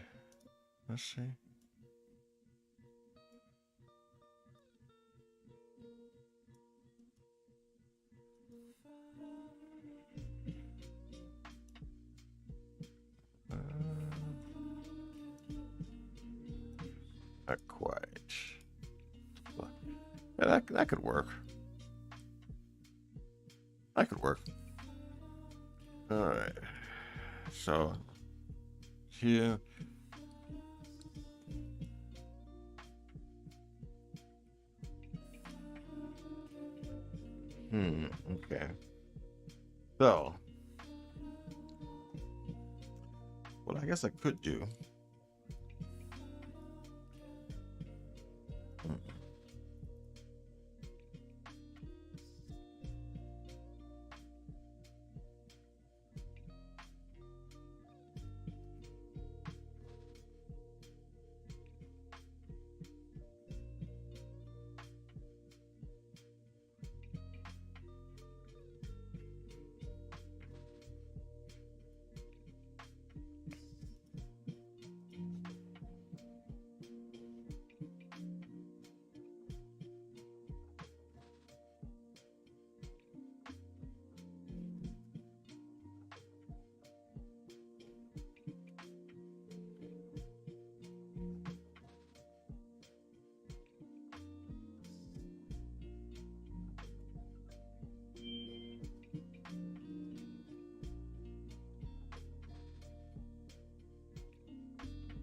Let's see. Uh, not quite. Yeah, that could work. That could work. All right. So here. Okay. So, what I guess I could do. Hmm.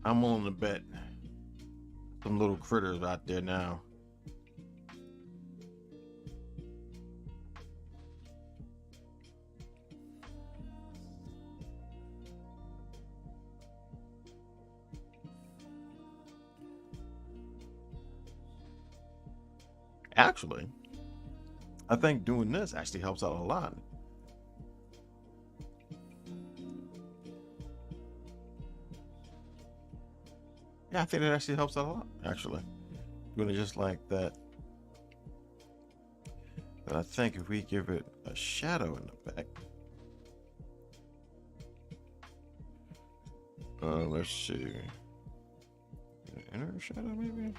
I'm on the bet some little critters out there now. Actually, I think doing this actually helps out a lot. Yeah, I think it actually helps out a lot. Actually, doing it just like that. But I think if we give it a shadow in the back, let's see, inner shadow maybe.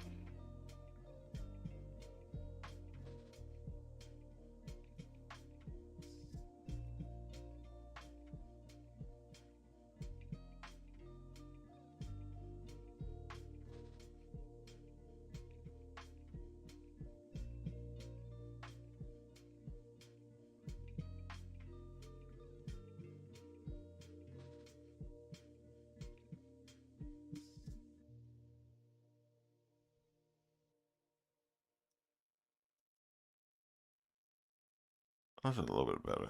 That's a little bit better.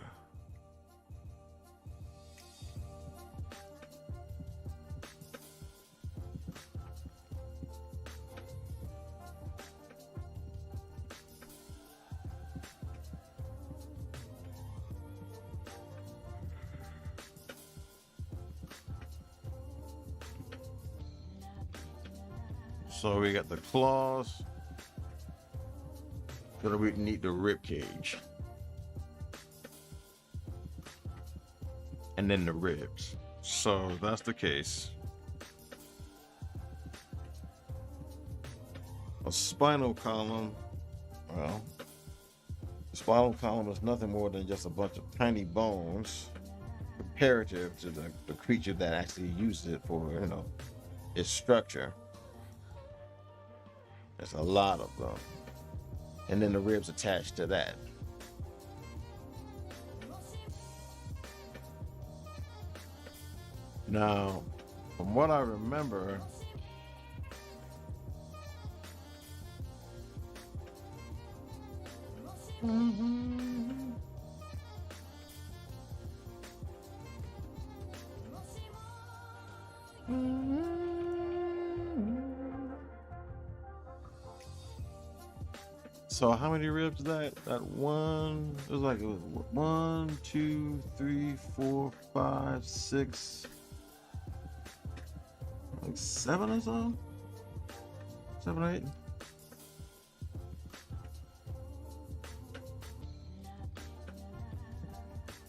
So we got the claws. Then we need the rib cage. And then the ribs. So if that's the case. A spinal column, well, spinal column is nothing more than just a bunch of tiny bones comparative to the creature that actually used it for, its structure. There's a lot of them. And then the ribs attached to that. Now, from what I remember, so how many ribs is that? That one, it was like 1, 2, 3, 4, 5, 6, like 7 or so? 7 or 8?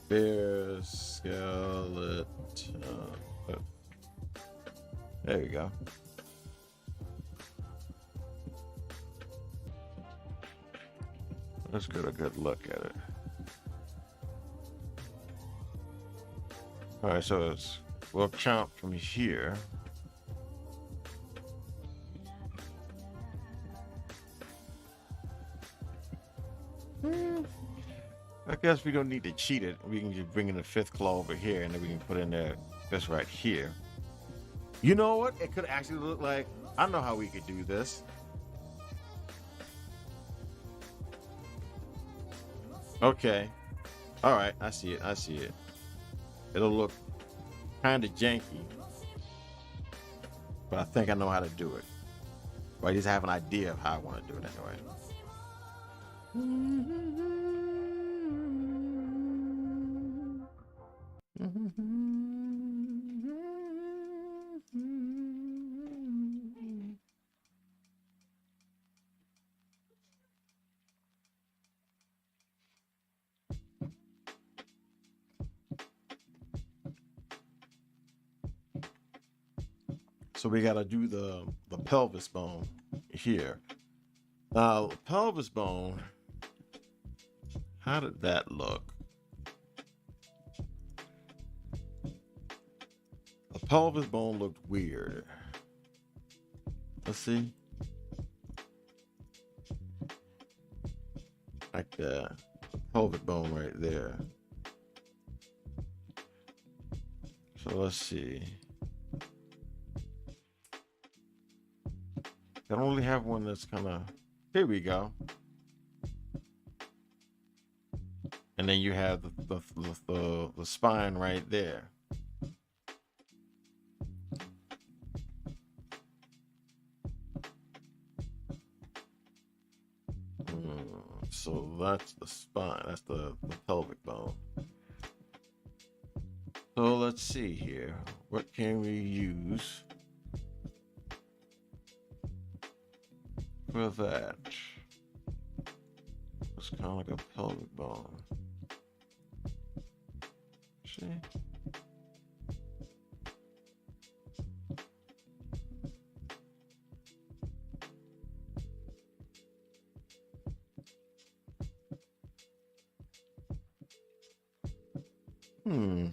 Bear skeleton. There we go. Let's get a good look at it. All right, so we'll count from here. I guess we don't need to cheat it. We can just bring in the 5th claw over here, and then we can put in this right here. You know what? It could actually look like, I know how we could do this. Okay. All right, I see it. It'll look kind of janky, but I think I know how to do it. Or I just have an idea of how I want to do it anyway. So we got to do the pelvis bone here. Now, pelvis bone, how did that look? The pelvis bone looked weird. Let's see. Like the pelvic bone right there. So let's see. I only have one that's kind of, here we go. And then you have the spine right there. So that's the spine, that's the pelvic bone. So let's see here. What can we use for that? It's kind of like a pelvic bone. See? Hmm.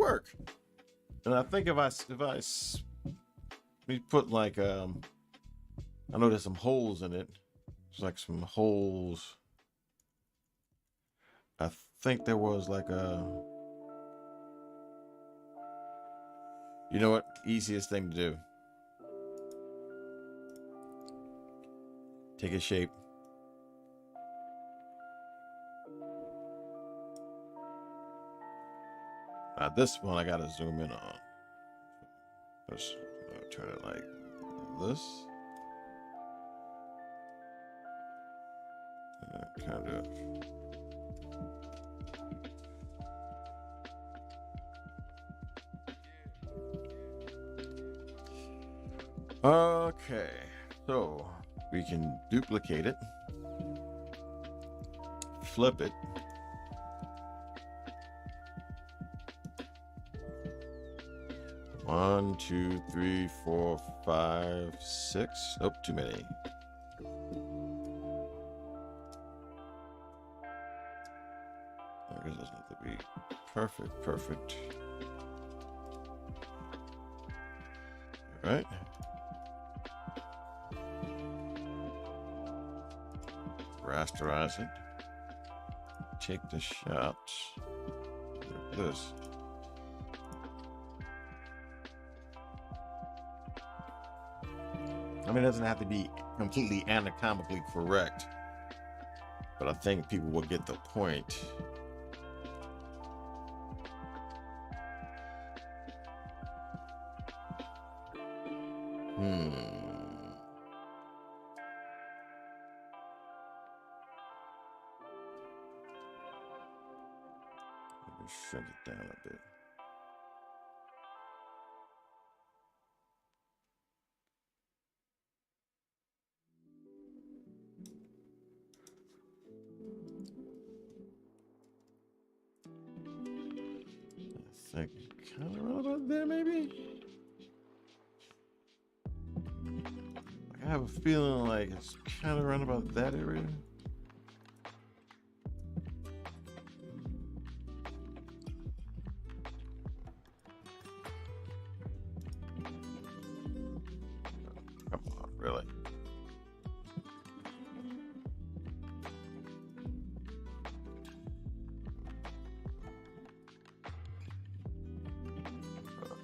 work. And I think if I we put like I know there's some holes in it. It's like some holes. I think there was like a, you know what? Easiest thing to do. Take a shape. Now this one I gotta zoom in on. Let's turn it like this. Kind of. Okay, so we can duplicate it, flip it, one, two, three, four, five, six. Nope, too many. I guess doesn't have to be perfect. All right. Rasterize it. Take the shots. Like this. I mean, it doesn't have to be completely anatomically correct, but I think people will get the point. Let me shrink it down a bit. I think kind of right about there, maybe. I have a feeling like it's kind of around about that area. Come on, really?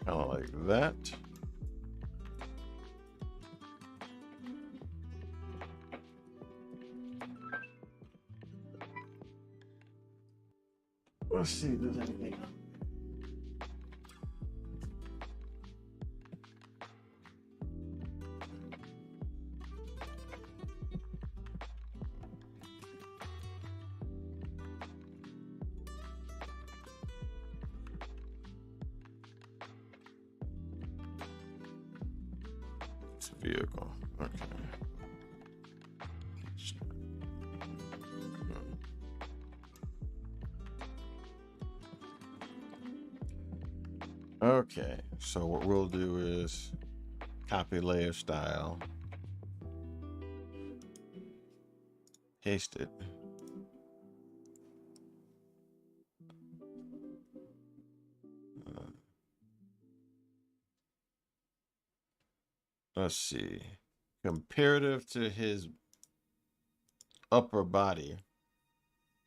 Kind of like that. Let's see if there's anything. It's a vehicle. Okay. Okay, so what we'll do is copy layer style, paste it. Let's see. Comparative to his upper body,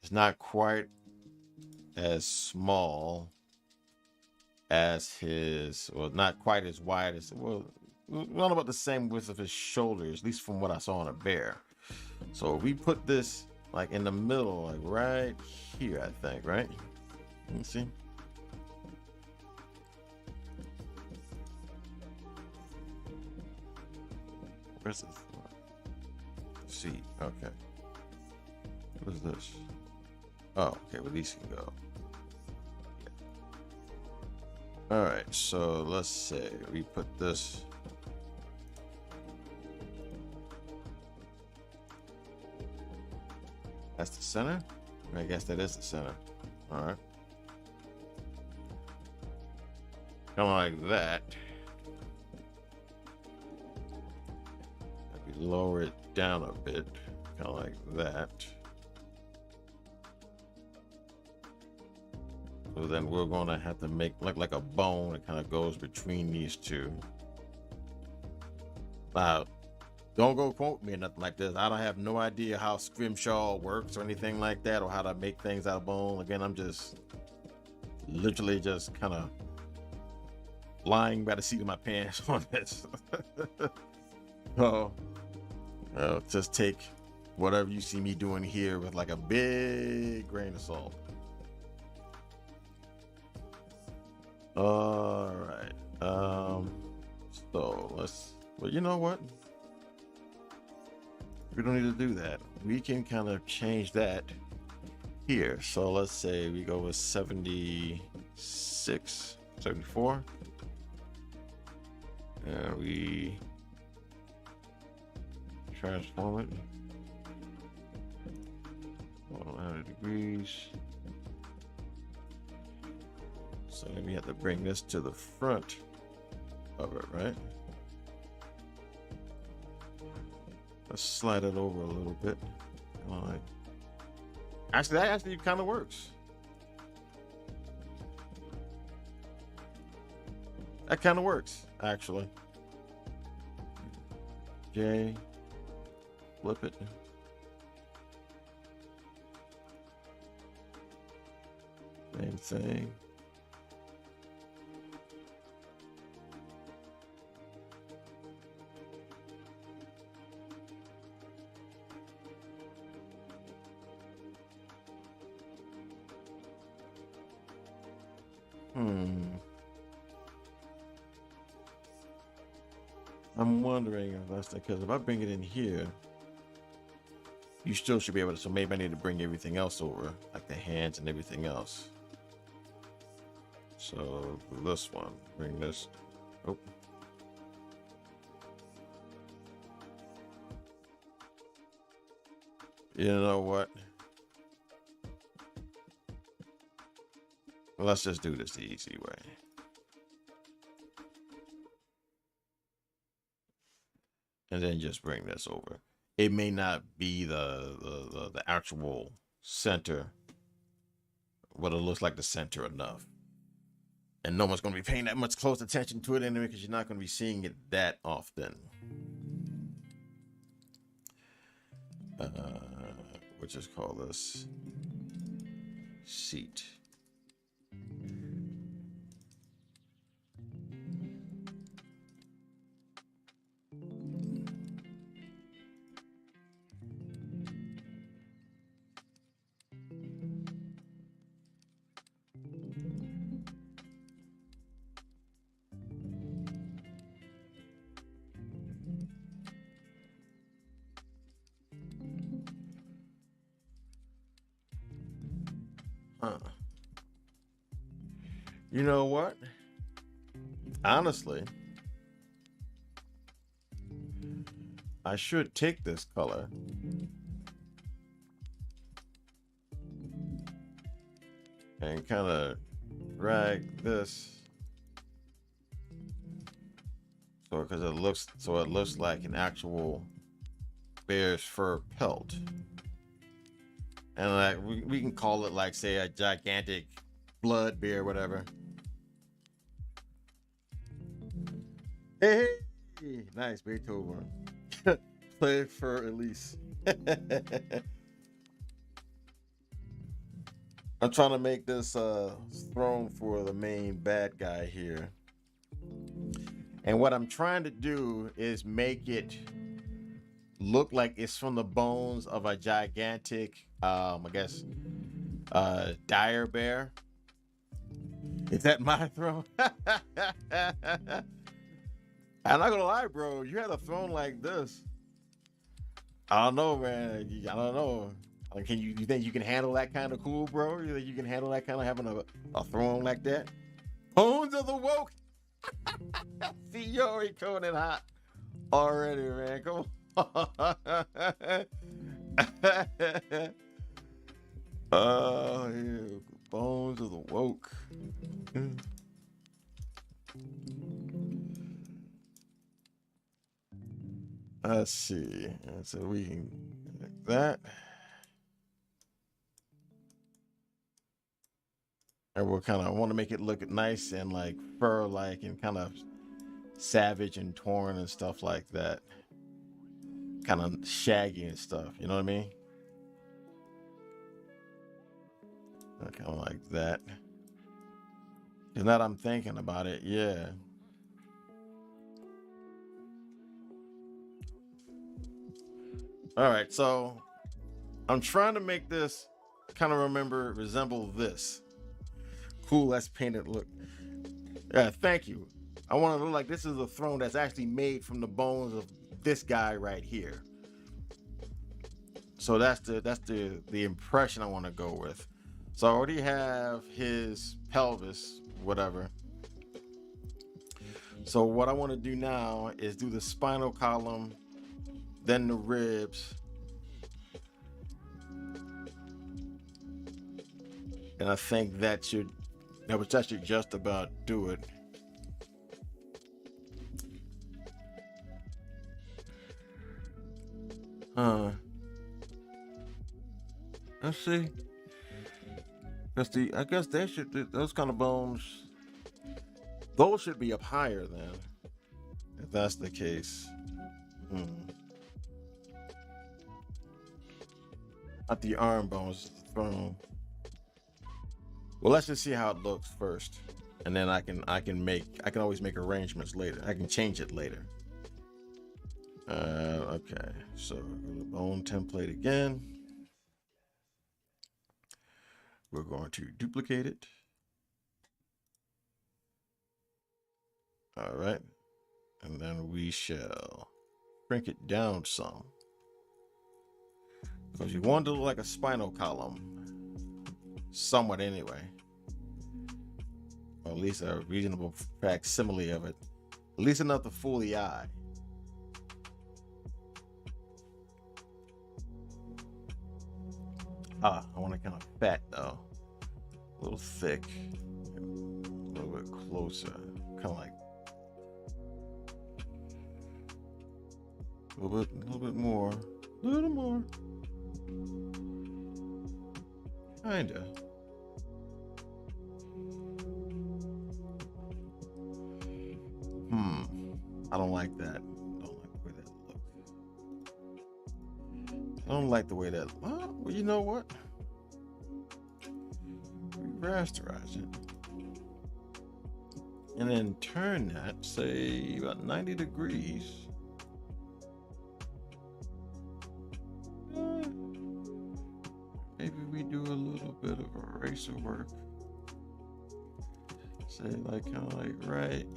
it's not quite as small as his, well, not quite as wide as, well, around about the same width of his shoulders, at least from what I saw on a bear. So we put this like in the middle, like right here, I think, right? Let me see. Where's this? C. Okay. What is this? Oh, okay. Well, these can go. Yeah. All right. So let's say we put this. That's the center. I guess that is the center. All right. Kind of like that. Maybe lower it down a bit. Kind of like that. So So then we're gonna have to make like a bone that kind of goes between these two. Now, don't go quote me or nothing like this. I don't have no idea how scrimshaw works or anything like that, or how to make things out of bone. Again, I'm just literally just kind of lying by the seat of my pants on this. So, just take whatever you see me doing here with like a big grain of salt. All right. So well, you know what? We don't need to do that. We can kind of change that here. So let's say we go with 76, 74. And we transform it. 100 degrees. So then we have to bring this to the front of it, right? Let's slide it over a little bit. All right. Actually, that actually kind of works. That kind of works, actually. J, flip it. Same thing. I'm wondering if that's because if I bring it in here, you still should be able to. So maybe I need to bring everything else over, like the hands and everything else. So this one, bring this. Oh. You know what? Let's just do this the easy way. And then just bring this over. It may not be the actual center, but it looks like the center enough. And no one's going to be paying that much close attention to it anyway, because you're not going to be seeing it that often. We'll just call this seat. You know what? Honestly, I should take this color and kind of drag this so because it looks like an actual bear's fur pelt. And like we can call it like, say, a gigantic blood bear, whatever. Hey, nice, Beethoven. Play for Elise. I'm trying to make this throne for the main bad guy here. And what I'm trying to do is make it look like it's from the bones of a gigantic, I guess, dire bear. Is that my throne? I'm not gonna lie, bro. You had a throne like this. I don't know, man. I don't know. Like, you think you can handle that kind of cool, bro? You think you can handle that kind of having a throne like that? Bones of the woke. See, you already coming in hot already, man. Come on. Oh, yeah. Bones of the woke. Let's see. So we can like that. And we'll kind of want to make it look nice and like fur like and kind of savage and torn and stuff like that. Kind of shaggy and stuff. You know what I mean? Kind of like that. Because now that I'm thinking about it, yeah. All right, so I'm trying to make this kind of resemble this. Cool, let's paint it look. Yeah, thank you. I want to look like this is a throne that's actually made from the bones of this guy right here. So that's the impression I want to go with. So I already have his pelvis, whatever. So what I want to do now is do the spinal column, then the ribs. And I think that should just about do it. Let's see. I guess those kind of bones, those should be up higher then, if that's the case. Not the arm bones, the throne. Well, let's just see how it looks first, and then I can always make arrangements later. I can change it later. Okay, so the bone template again. We're going to duplicate it. All right, and then we shall shrink it down some, because you want it to look like a spinal column, somewhat anyway, or at least a reasonable facsimile of it, at least enough to fool the eye. I want it kind of fat though, a little thick, a little bit closer, kind of like a little bit more, kinda. I don't like that. I don't like the way that. Well, you know what? We rasterize it, and then turn that, say about 90 degrees. Maybe we do a little bit of eraser work. Say like kind of like right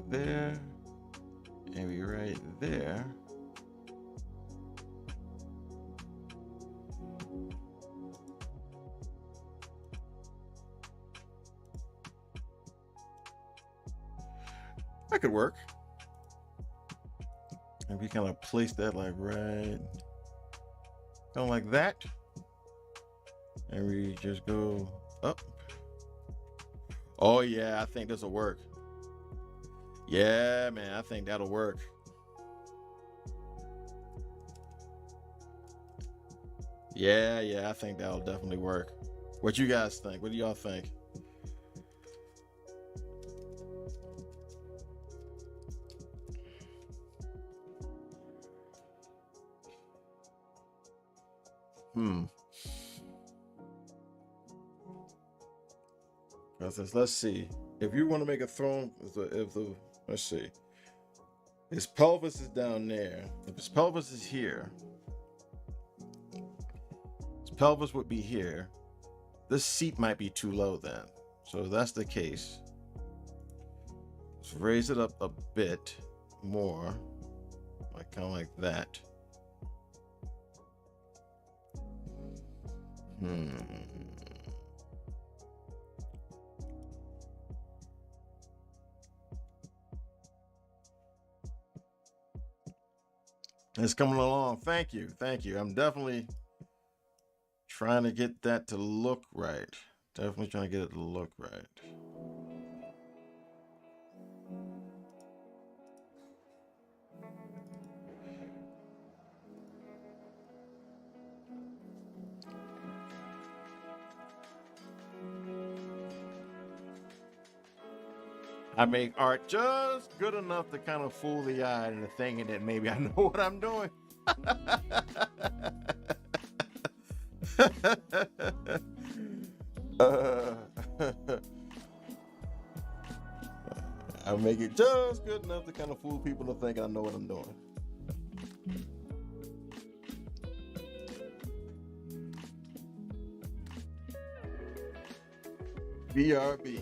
there, maybe right there. That could work. And we kind of place that like right, kind of like that. And we just go up. Oh yeah, I think this will work. Yeah, man, I think that'll work. Yeah, I think that'll definitely work. What you guys think? What do y'all think? Let's see. If you want to make a throne, let's see. His pelvis is down there. If his pelvis is here, his pelvis would be here. This seat might be too low then. So if that's the case, let's raise it up a bit more, like kind of like that. It's coming along. Thank you. I'm definitely trying to get that to look right. Definitely trying to get it to look right. I make art just good enough to kind of fool the eye into thinking that maybe I know what I'm doing. uh, I make it just good enough to kind of fool people to think I know what I'm doing. BRB.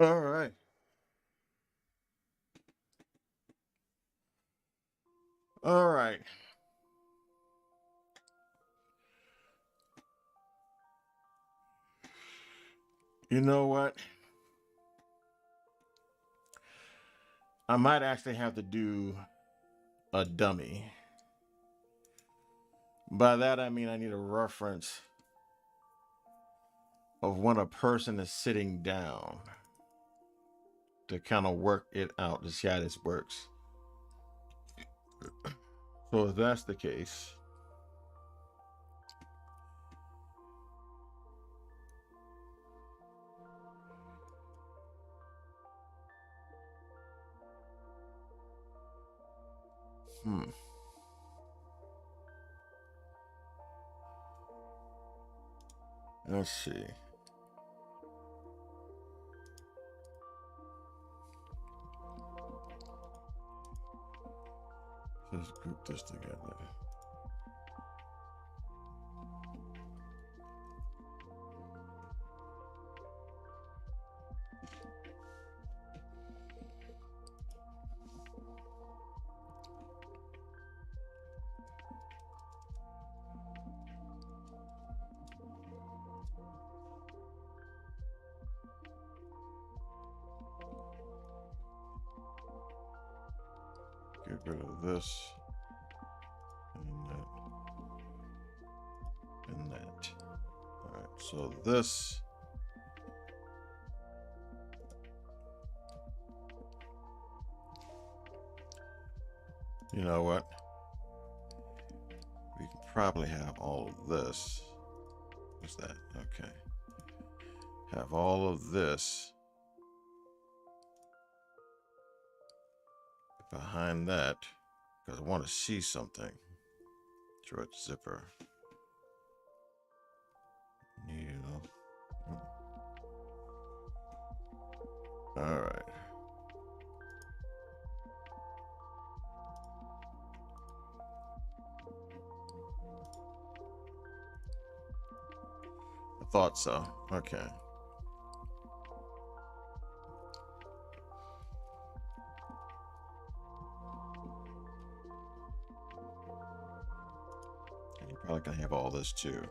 All right. All right. You know what? I might actually have to do a dummy. By that I mean I need a reference of when a person is sitting down to kind of work it out to see how this works. So if that's the case, let's see. Let's group this together. Get rid of this and that and that. All right, so this you know what? We can probably have all of this. What's that? Okay. Have all of this behind that because I want to see something. George Zipper. All right. I thought so. Okay. And you're probably gonna have all this too.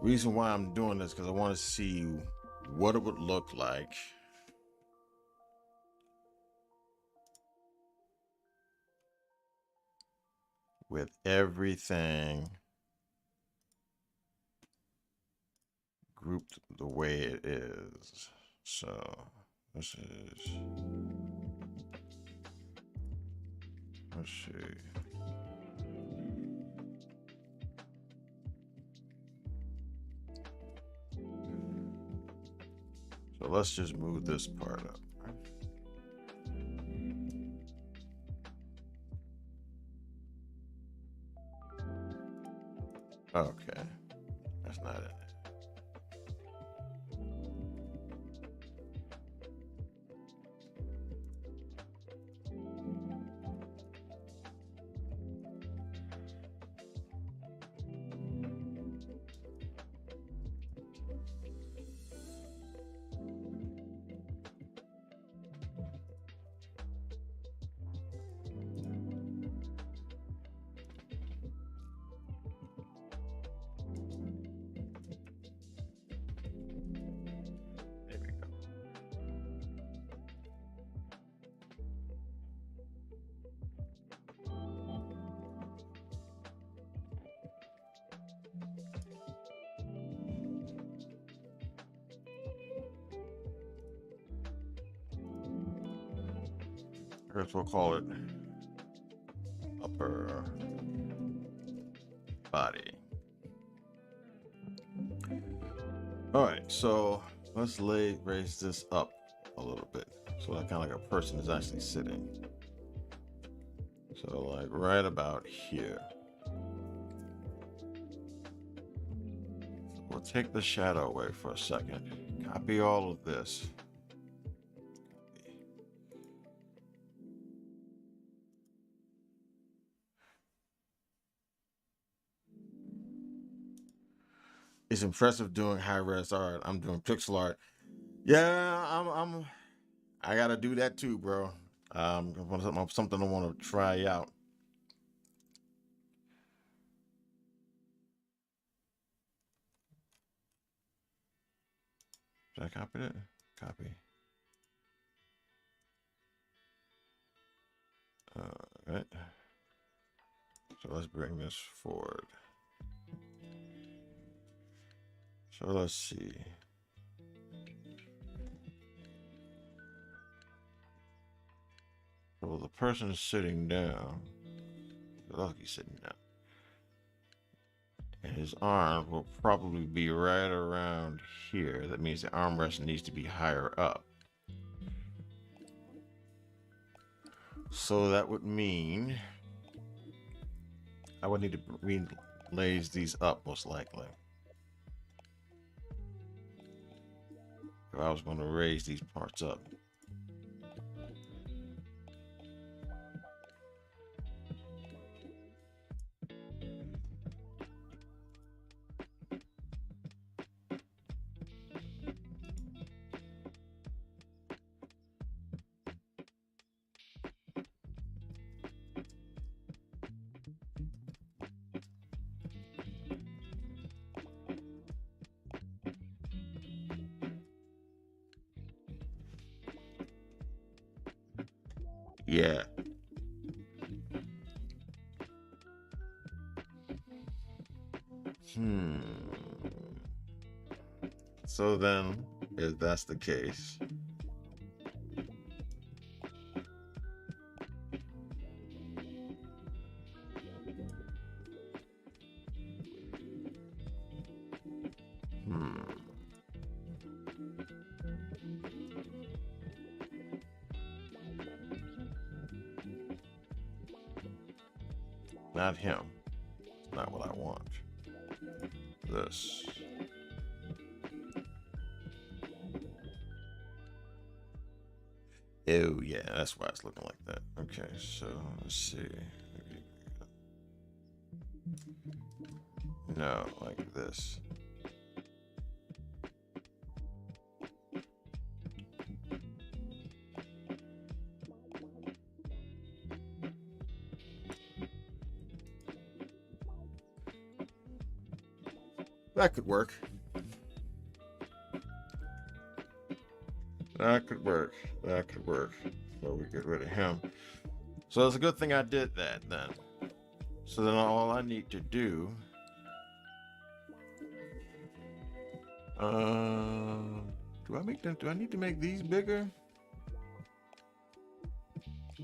Reason why I'm doing this because I want to see what it would look like with everything grouped the way it is. So this is, let's see. So let's just move this part up. Okay, that's not it. There we go. I guess we'll call it upper body. All right, so let's raise this up a little bit, so that kind of like a person is actually sitting. So like right about here. We'll take the shadow away for a second. Copy all of this. It's impressive doing high res art. I'm doing pixel art. Yeah, I gotta do that too, bro. Something I want to try out. Should I copy it? Copy. All right. So let's bring this forward. So let's see. So the person is sitting down. Look, he's sitting down. And his arm will probably be right around here. That means the armrest needs to be higher up. So that would mean I would need to relays these up most likely. If I was going to raise these parts up. Yeah. So then, if that's the case, not him. Not what I want. This. Oh, yeah, that's why it's looking like that. Okay, so let's see. No, like this. That could work. That could work. That could work. So we get rid of him. So it's a good thing I did that then. So then all I need to do, do I make them? Do I need to make these bigger? I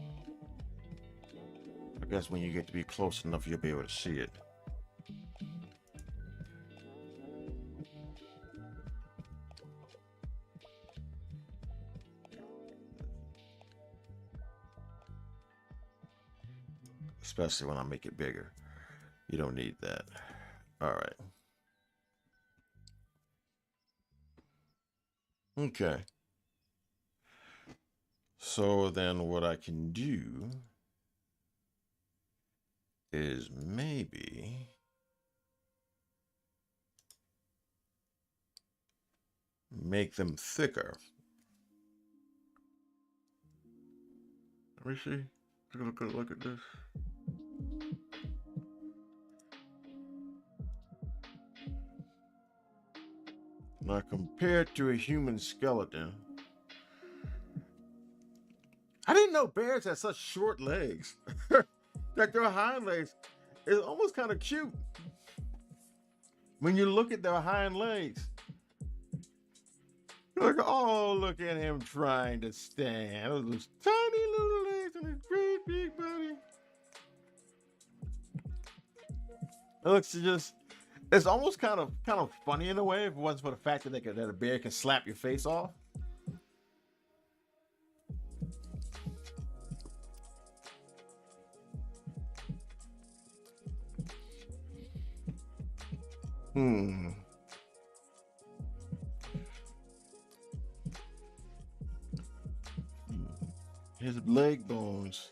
guess when you get to be close enough, you'll be able to see it. Especially when I make it bigger. You don't need that. All right. Okay. So then what I can do is maybe make them thicker. Let me see. Take a look at this. Now, compared to a human skeleton, I didn't know bears had such short legs. Like their hind legs is almost kind of cute. When you look at their hind legs, you're like, oh, look at him trying to stand. Those tiny little legs and his great big body. It looks just. It's almost kind of funny in a way if it wasn't for the fact that a bear can slap your face off. His leg bones,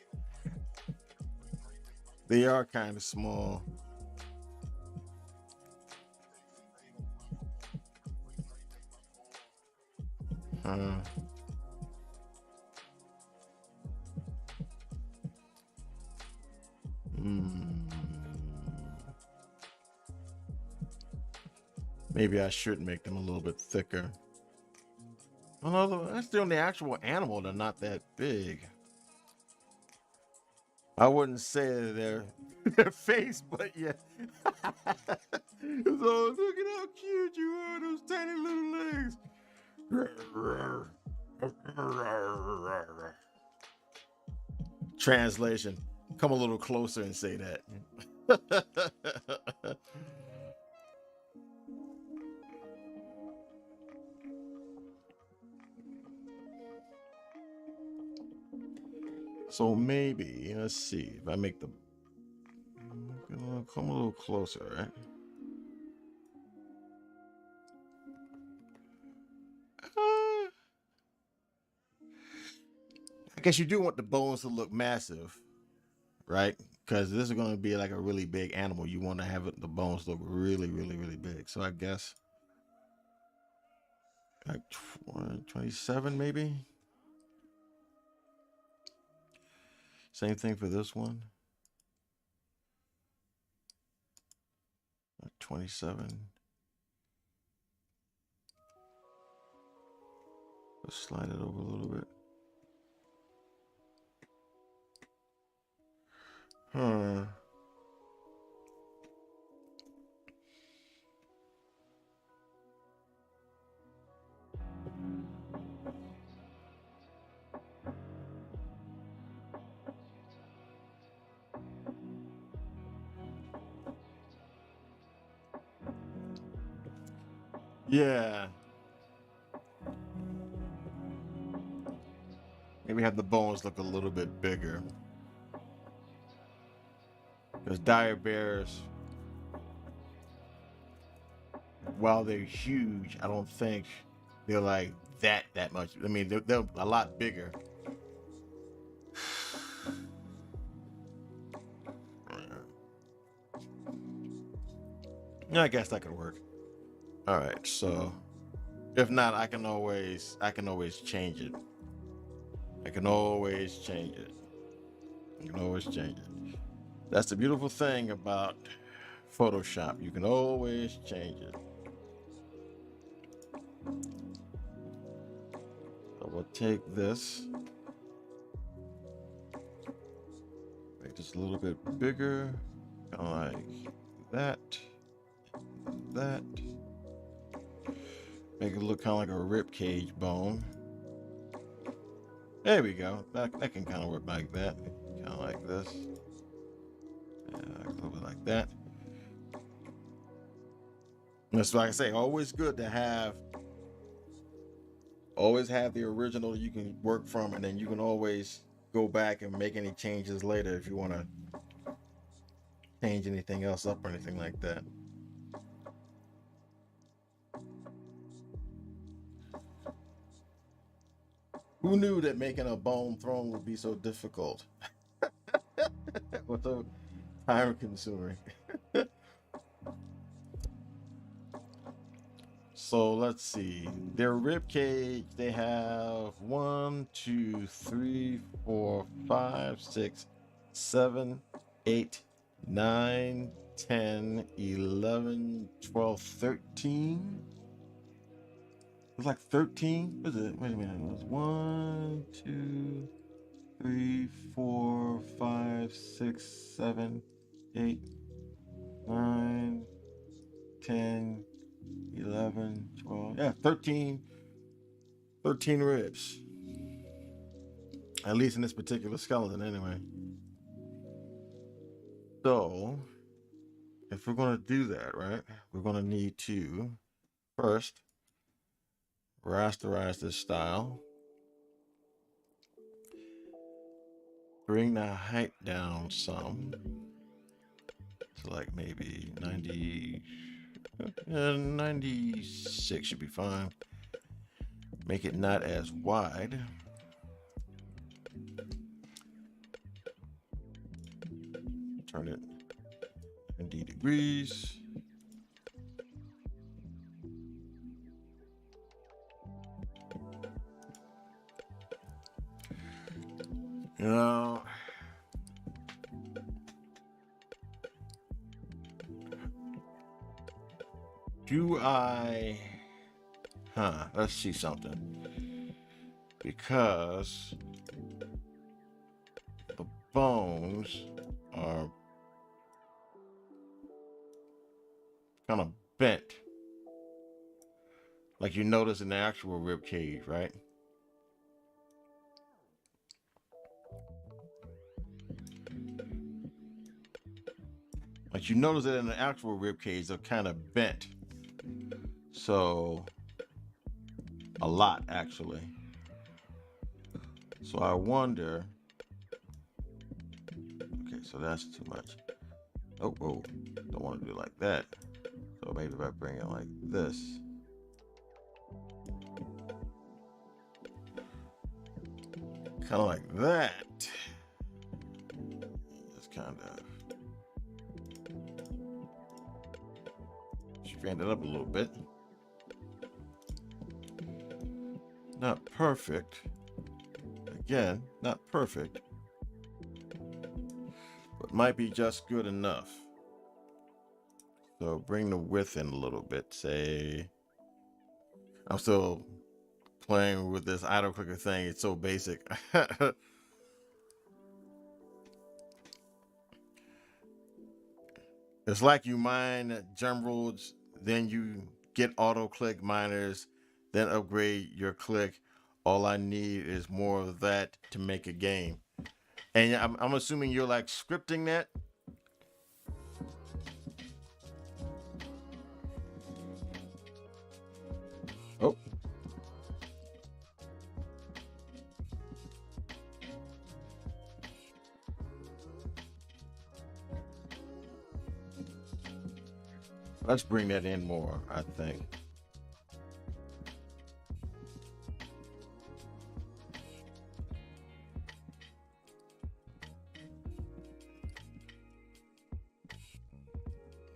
they are kind of small. Maybe I should make them a little bit thicker. Although that's still the actual animal, they're not that big. I wouldn't say their face, but yeah. So look at how cute you are, those tiny little legs. Translation: come a little closer and say that. So maybe, let's see, if I make them come a little closer, right? I guess you do want the bones to look massive, right? Because this is going to be like a really big animal. You want to have the bones look really, really, really big. So I guess like 27 maybe. Same thing for this one. 27. Let's slide it over a little bit. Yeah. Maybe have the bones look a little bit bigger. Because dire bears, while they're huge, I don't think they're like that much. I mean, they're a lot bigger. I guess that could work. All right, so if not, I can always change it. I can always change it. That's the beautiful thing about Photoshop. You can always change it. So we'll take this, make this a little bit bigger, kind of like that, that. Make it look kind of like a rib cage bone. There we go. That can kind of work like that. Kind of like this. A little bit like that. That's like I say, always good to have. Always have the original you can work from, and then you can always go back and make any changes later if you want to change anything else up or anything like that. Who knew that making a bone throne would be so difficult? Or so time consuming. So let's see. Their rib cage, they have 1, 2, 3, 4, 5, 6, 7, 8, 9, 10, 11, 12, 13. It was like 13. Was it? Wait a minute. It was 1, 2, 3, 4, 5, 6, 7, 8, 9, 10, 11, 12. Yeah, 13 ribs. At least in this particular skeleton, anyway. So, if we're going to do that, right, we're going to need to first rasterize this style. Bring the height down some to like maybe 90, 96 should be fine. Make it not as wide. Turn it 90 degrees. You know, do I, let's see something. Because the bones are kind of bent. Like you notice in the actual rib cage, right? Like you notice that in the actual rib cage, they're kind of bent. So, a lot actually. So I wonder, okay, so that's too much. Oh, don't want to do it like that. So maybe if I bring it like this. Kind of like that. Just kind of strand it up a little bit. Not perfect. Again, not perfect. But might be just good enough. So bring the width in a little bit. Say, I'm still playing with this idle clicker thing. It's so basic. It's like you mine Gemroads, then you get auto click miners, then upgrade your click. All I need is more of that to make a game. And I'm assuming you're like scripting that. Oh. Let's bring that in more, I think.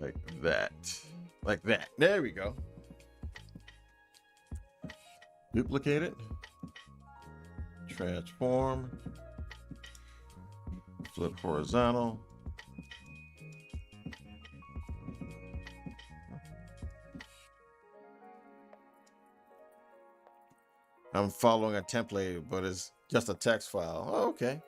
Like that. Like that. There we go. Duplicate it. Transform. Flip horizontal. I'm following a template, but it's just a text file. Oh, okay.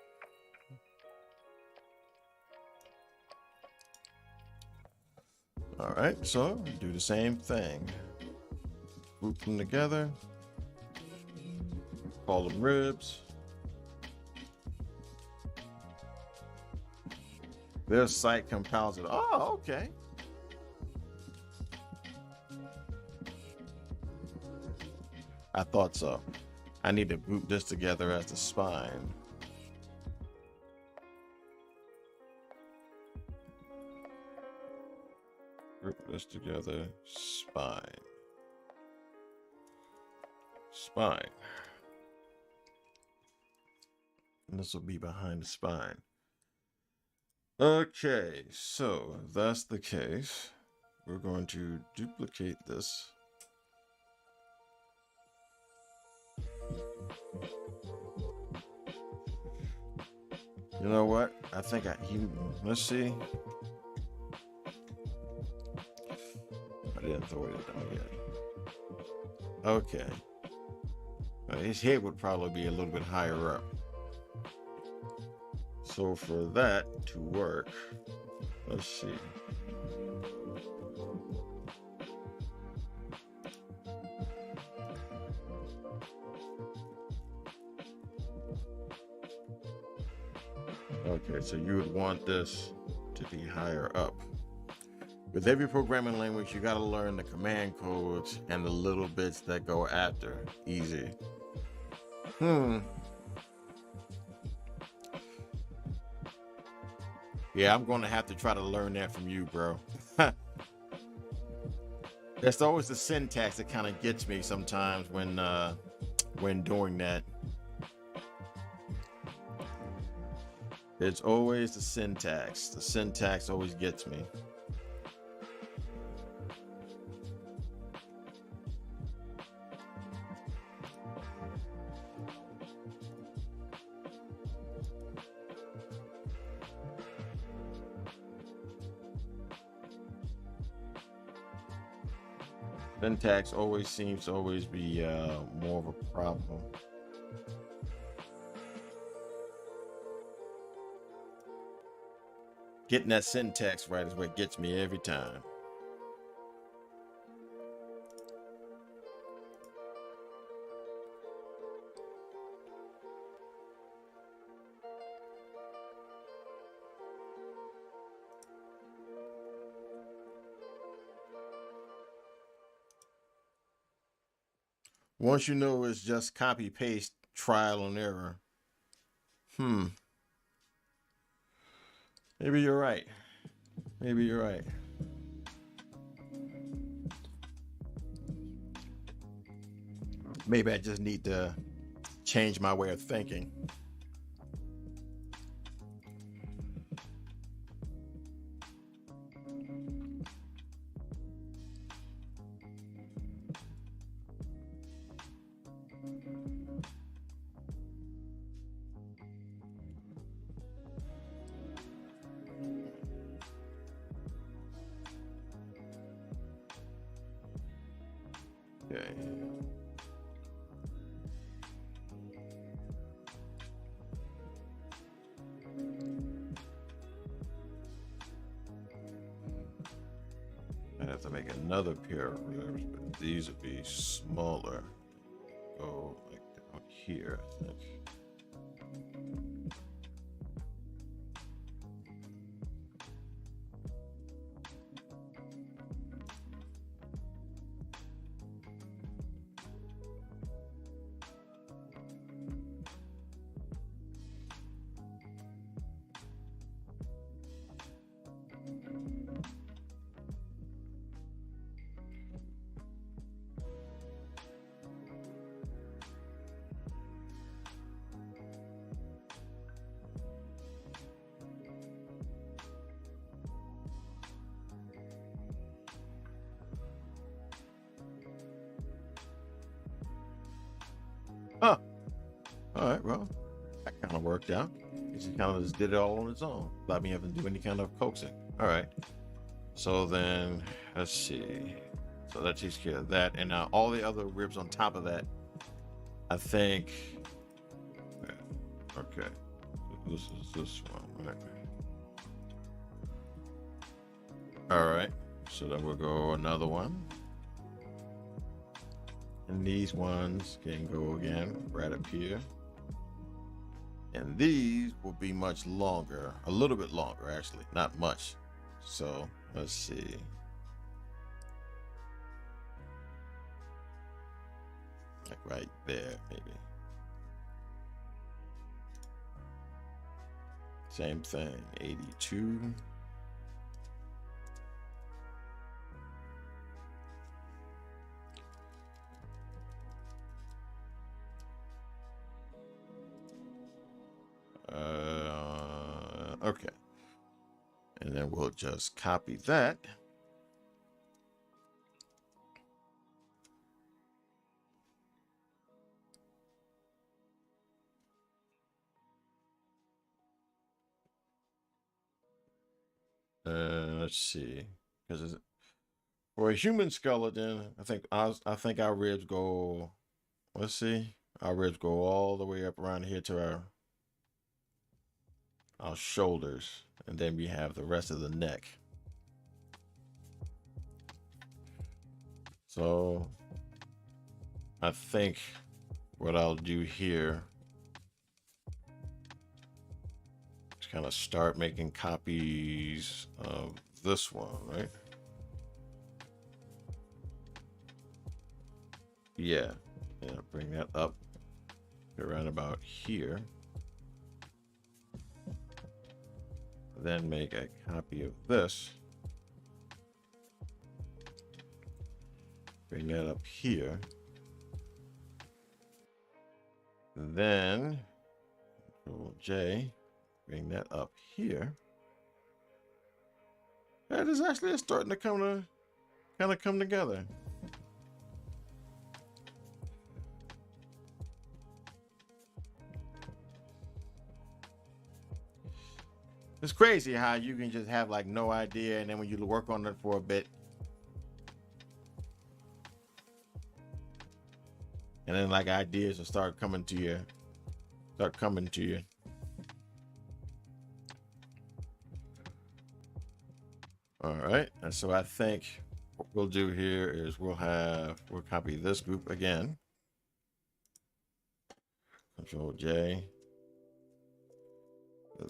All right, so do the same thing. Group them together. Call them ribs. Their site compiles it. Oh, okay. I thought so. I need to group this together as the spine. Group this together, spine. Spine. And this will be behind the spine. Okay, so if that's the case, we're going to duplicate this. You know what? I think let's see. I didn't throw it down yet. Okay. His head would probably be a little bit higher up. So for that to work, let's see. Okay, so you would want this to be higher up. With every programming language, you got to learn the command codes and the little bits that go after. Easy. Yeah, I'm going to have to try to learn that from you, bro. That's always the syntax that kind of gets me sometimes when doing that. It's always the syntax. The syntax always gets me. Syntax always seems to always be more of a problem. Getting that syntax right is what gets me every time. Once you know it's just copy paste, trial and error. Maybe you're right. Maybe you're right. Maybe I just need to change my way of thinking. Okay. I have to make another pair of ribs, but these would be smaller. Go like down here, I think. Huh. All right, well, that kind of worked out. He kind of just did it all on his own without me having to do any kind of coaxing. All right. So then, let's see. So that takes care of that. And now all the other ribs on top of that I think. Okay, this is this one, right? All right, so then we'll go another one. And these ones can go again right up here. And these will be much longer, a little bit longer actually, not much. So let's see. Like right there, maybe. Same thing, 82. Okay. And then we'll just copy that. Let's see, because for a human skeleton, I think our ribs go. Let's see, our ribs go all the way up around here to our shoulders, and then we have the rest of the neck. So I think what I'll do here is kind of start making copies of this one, right? Yeah, bring that up around about here. Then make a copy of this. Bring that up here. Then Control J, bring that up here. That is actually starting to kind of come together. It's crazy how you can just have like no idea, and then when you work on it for a bit, and then like ideas will start coming to you. All right, and so I think what we'll do here is we'll copy this group again. Control J.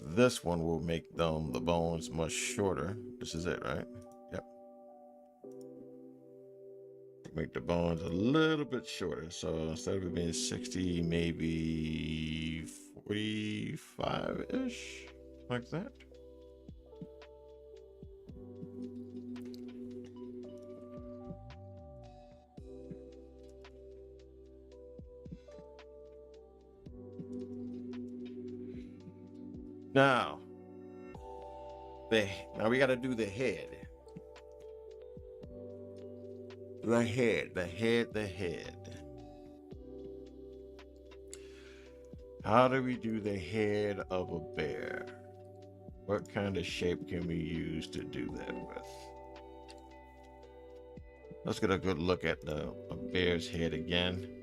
This one will make the bones much shorter. This is it, right? Yep. Make the bones a little bit shorter. So instead of it being 60, maybe 45-ish, like that. Now we got to do the head. The head. How do we do the head of a bear? What kind of shape can we use to do that with? Let's get a good look at a bear's head again.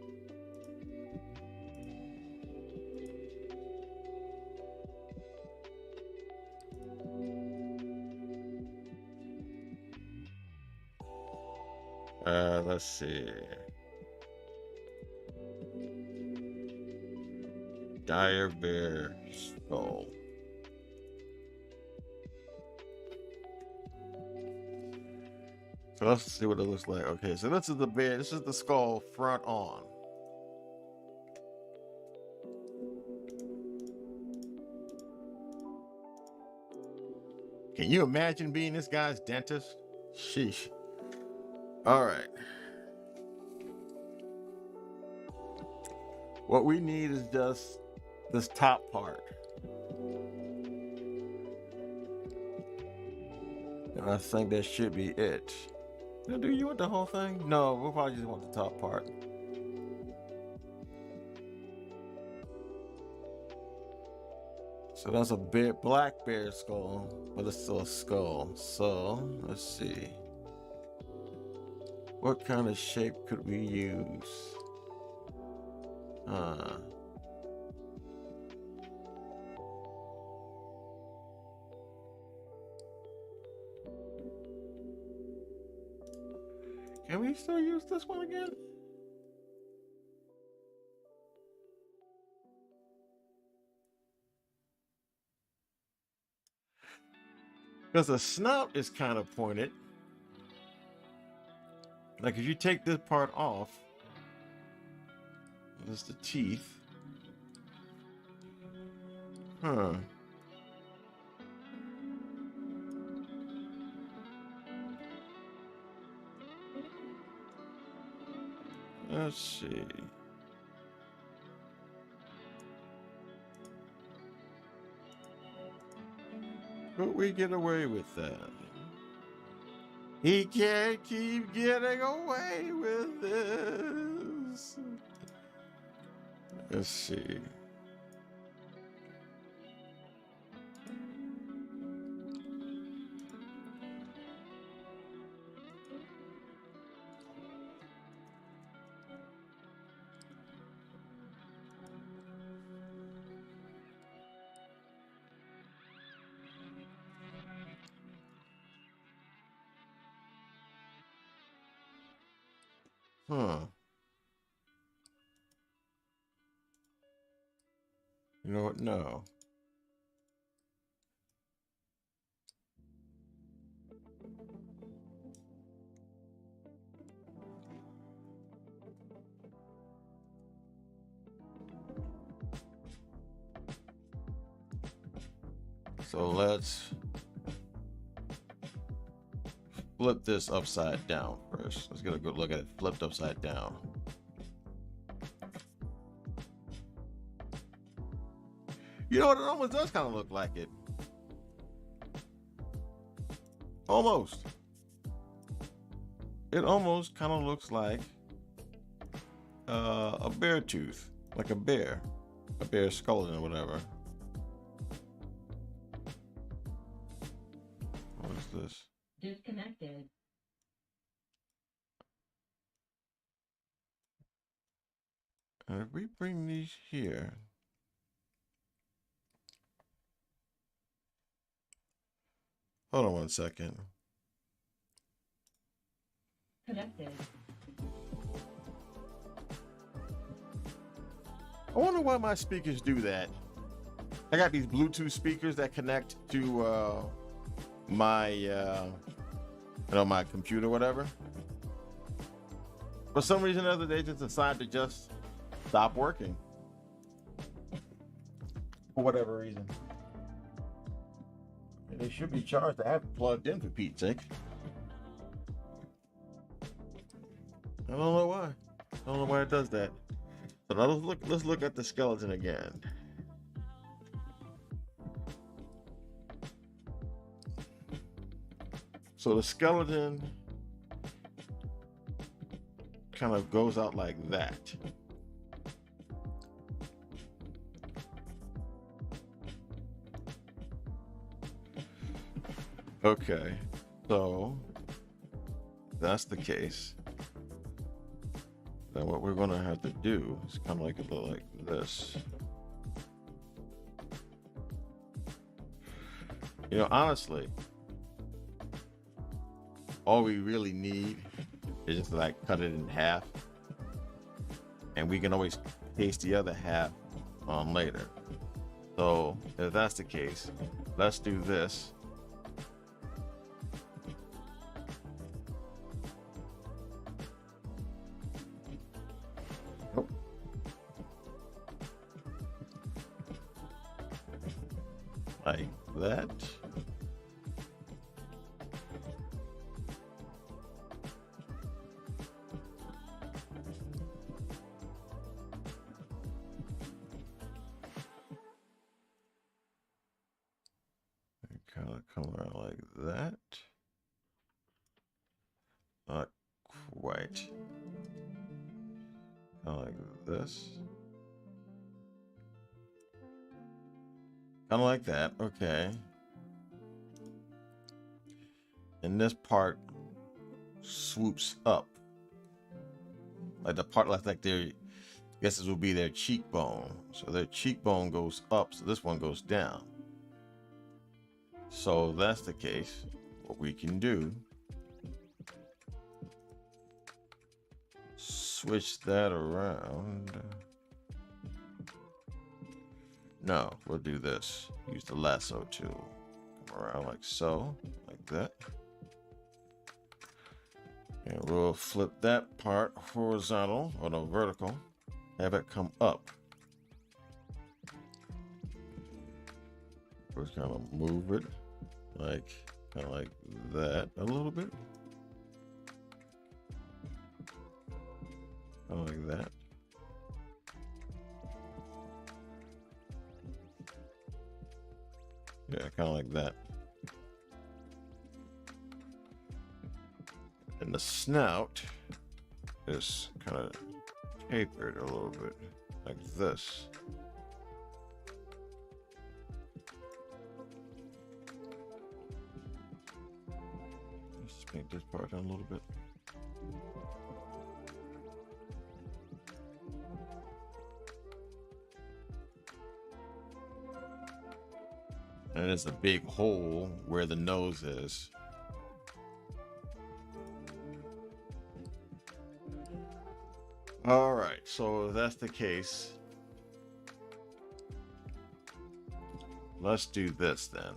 Let's see. Dire bear skull. So let's see what it looks like. Okay, so this is the bear. This is the skull front on. Can you imagine being this guy's dentist? Sheesh. All right. What we need is just this top part. And I think that should be it. Now, do you want the whole thing? No, we'll probably just want the top part. So that's a black bear skull, but it's still a skull. So let's see. What kind of shape could we use? Uh, can we still use this one again? Because the snout is kind of pointed. Like if you take this part off, this is the teeth. Huh. Let's see. Could we get away with that? He can't keep getting away with this. Let's see. Huh. You know what? No. So let's flip this upside down first. Let's get a good look at it flipped upside down. You know what? It almost does kind of look like it. Almost. It almost kind of looks like a bear tooth, like a bear skeleton or whatever. What is this? Disconnected. And if we bring these here, hold on one second. Connected. I wonder why my speakers do that. I got these Bluetooth speakers that connect to my my computer, whatever. For some reason or other, they just decide to just stop working. For whatever reason. And they should be charged to have it plugged in, for Pete's sake. I don't know why. I don't know why it does that. So now let's look at the skeleton again. So the skeleton kind of goes out like that. Okay, so that's the case. Then what we're gonna have to do is kind of like a little like this. You know, honestly, all we really need is just to like cut it in half, and we can always paste the other half on later. So if that's the case, let's do this. Like that. Kind of come around like that. Not quite. Kind of like this. Kind of like that. Okay. And this part swoops up. Like the part like they're guess this will be their cheekbone. So their cheekbone goes up, so this one goes down. So if that's the case, what we can do, switch that around. No, we'll do this. Use the lasso tool. Come around like so, like that. And we'll flip that part horizontal or no vertical. Have it come up. We'll kind of move it kind of like that a little bit. Kind of like that. Yeah, kind of like that. And the snout is kind of tapered a little bit, like this. Let's paint this part down a little bit. And there's a big hole where the nose is. All right, so if that's the case, let's do this then.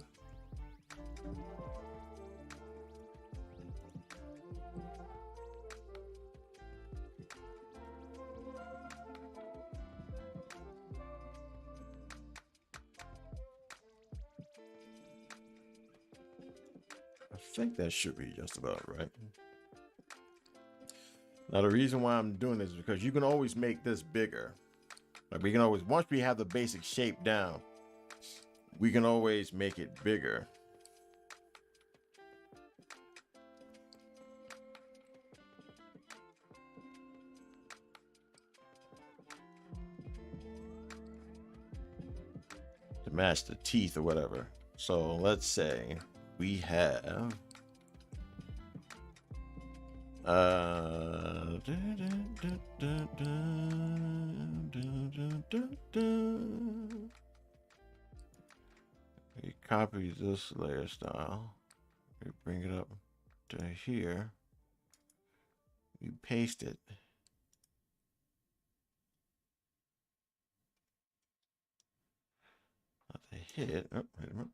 I think that should be just about right. Now, the reason why I'm doing this is because you can always make this bigger. Like we can always, once we have the basic shape down, we can always make it bigger. To match the teeth or whatever. So let's say we have we copy this layer style, we bring it up to here, we paste it, not the head. Oh, wait a minute.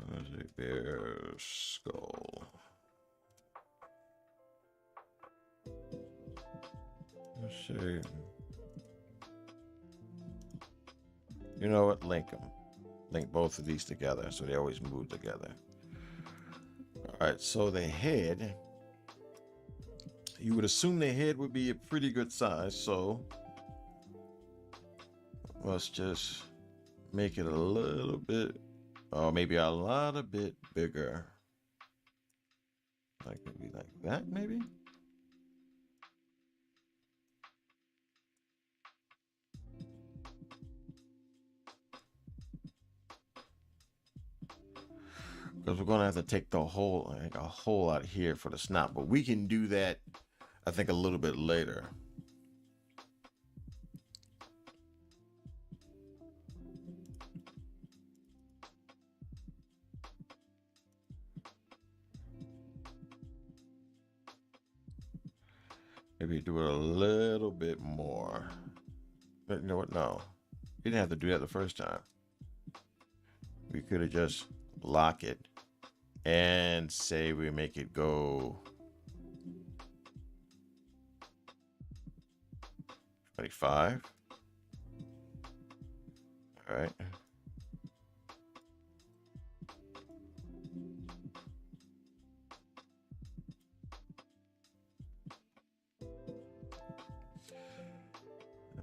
There's a bear skull. Let's see. You know what? Link them. Link both of these together so they always move together. All right, so the head, you would assume the head would be a pretty good size, so let's just make it a little bit, or maybe a lot a bit bigger. Like maybe like that, maybe? Because we're going to have to take the whole, like a hole out here for the snout. But we can do that, I think, a little bit later. Maybe do it a little bit more. But you know what? No. We didn't have to do that the first time. We could have just lock it and say we make it go 25. All right.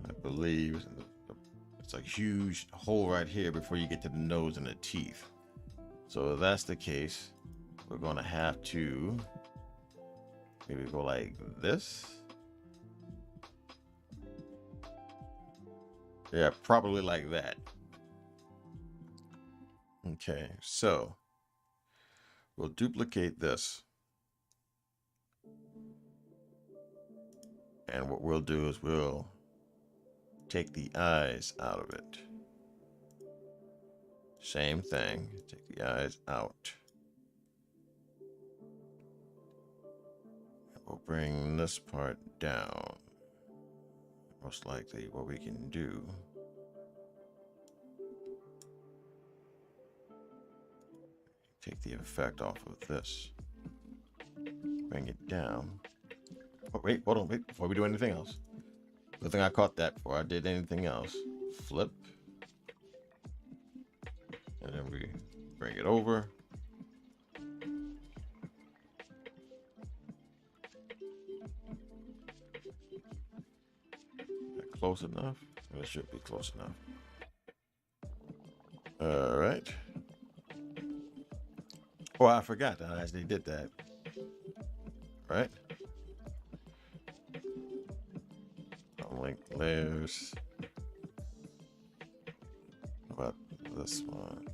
I believe it's a huge hole right here before you get to the nose and the teeth. So if that's the case, we're going to have to maybe go like this. Yeah, probably like that. Okay, so we'll duplicate this. And what we'll do is we'll take the eyes out of it. Same thing. Take the eyes out. We'll bring this part down. Most likely what we can do. Take the effect off of this. Bring it down. Oh, wait, hold on, wait, before we do anything else. Good thing I caught that before I did anything else. Flip. And then we bring it over. That close enough? That should be close enough. All right. Oh, I forgot that I actually did that. Right? Link layers. How about this one?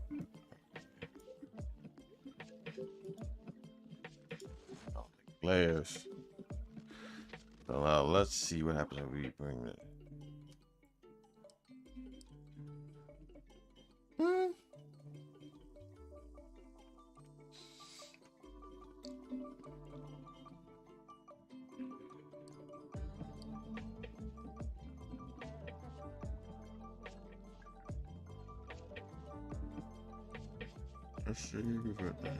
Layers. So now let's see what happens when we bring it. Let's see what that.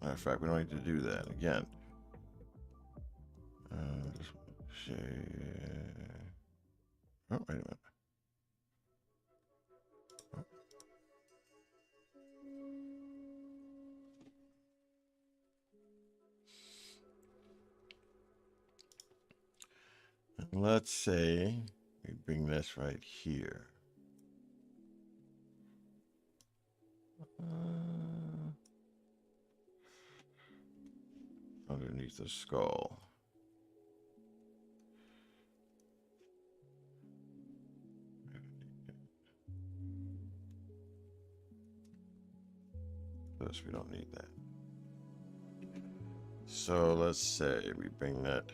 Matter of fact, we don't need to do that again. Oh, wait a minute. Let's say we bring this right here. Underneath the skull. This, we don't need that. So let's say we bring that.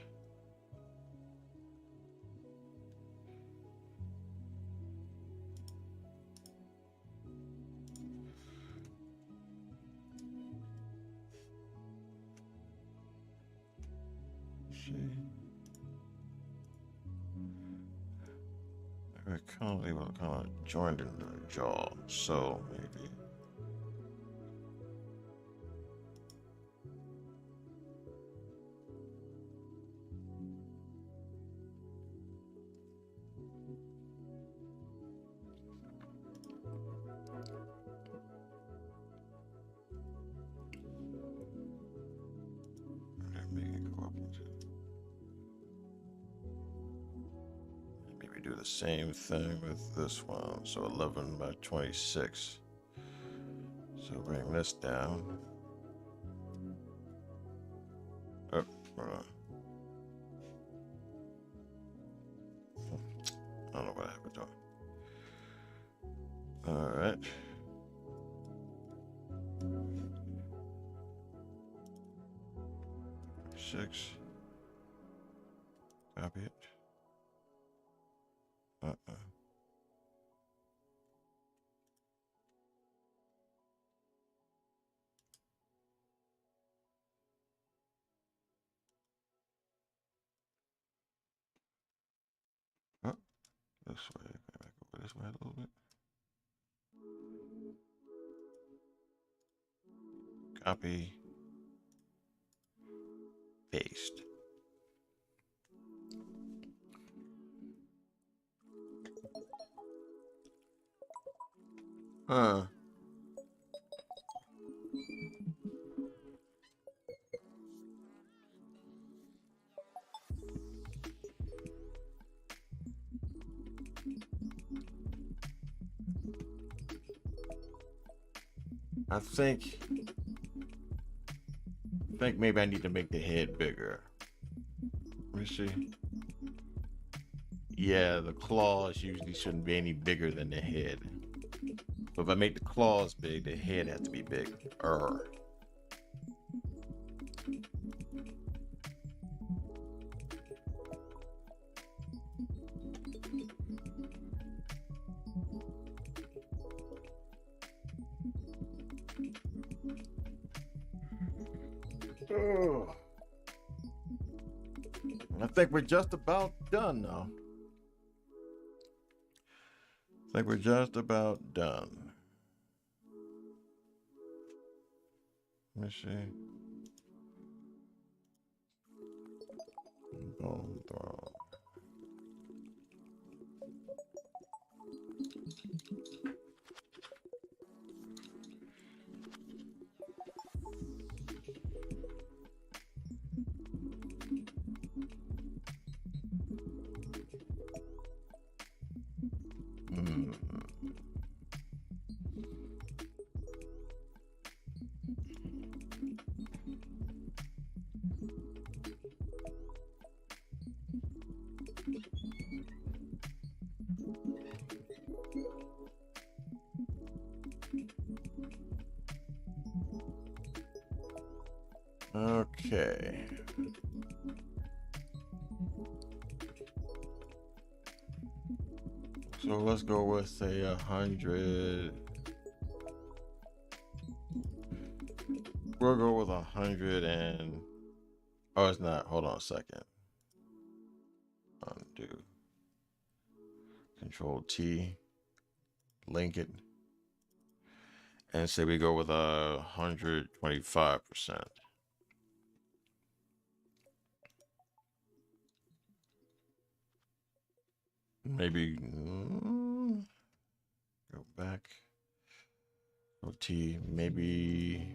We're currently kind of joined in the jaw, so maybe. Do the same thing with this one. So 11 by 26. So bring this down. Oh, hold on. I don't know what happened to it. All right. Six. Copy it. Oh, this way. Back over this way a little bit. Copy. Paste. Huh. I think maybe I need to make the head bigger. Let me see. Yeah, the claws usually shouldn't be any bigger than the head. So if I make the claws big, the head has to be big. Oh. I think we're just about done now. I think we're just about done. Let me see. Bone throne. Hmm. Okay. So let's go with say 100. We'll go with 100 and oh, it's not. Hold on a second. Undo. Control T. Link it. And say we go with 125%. Maybe go back. Go T. Maybe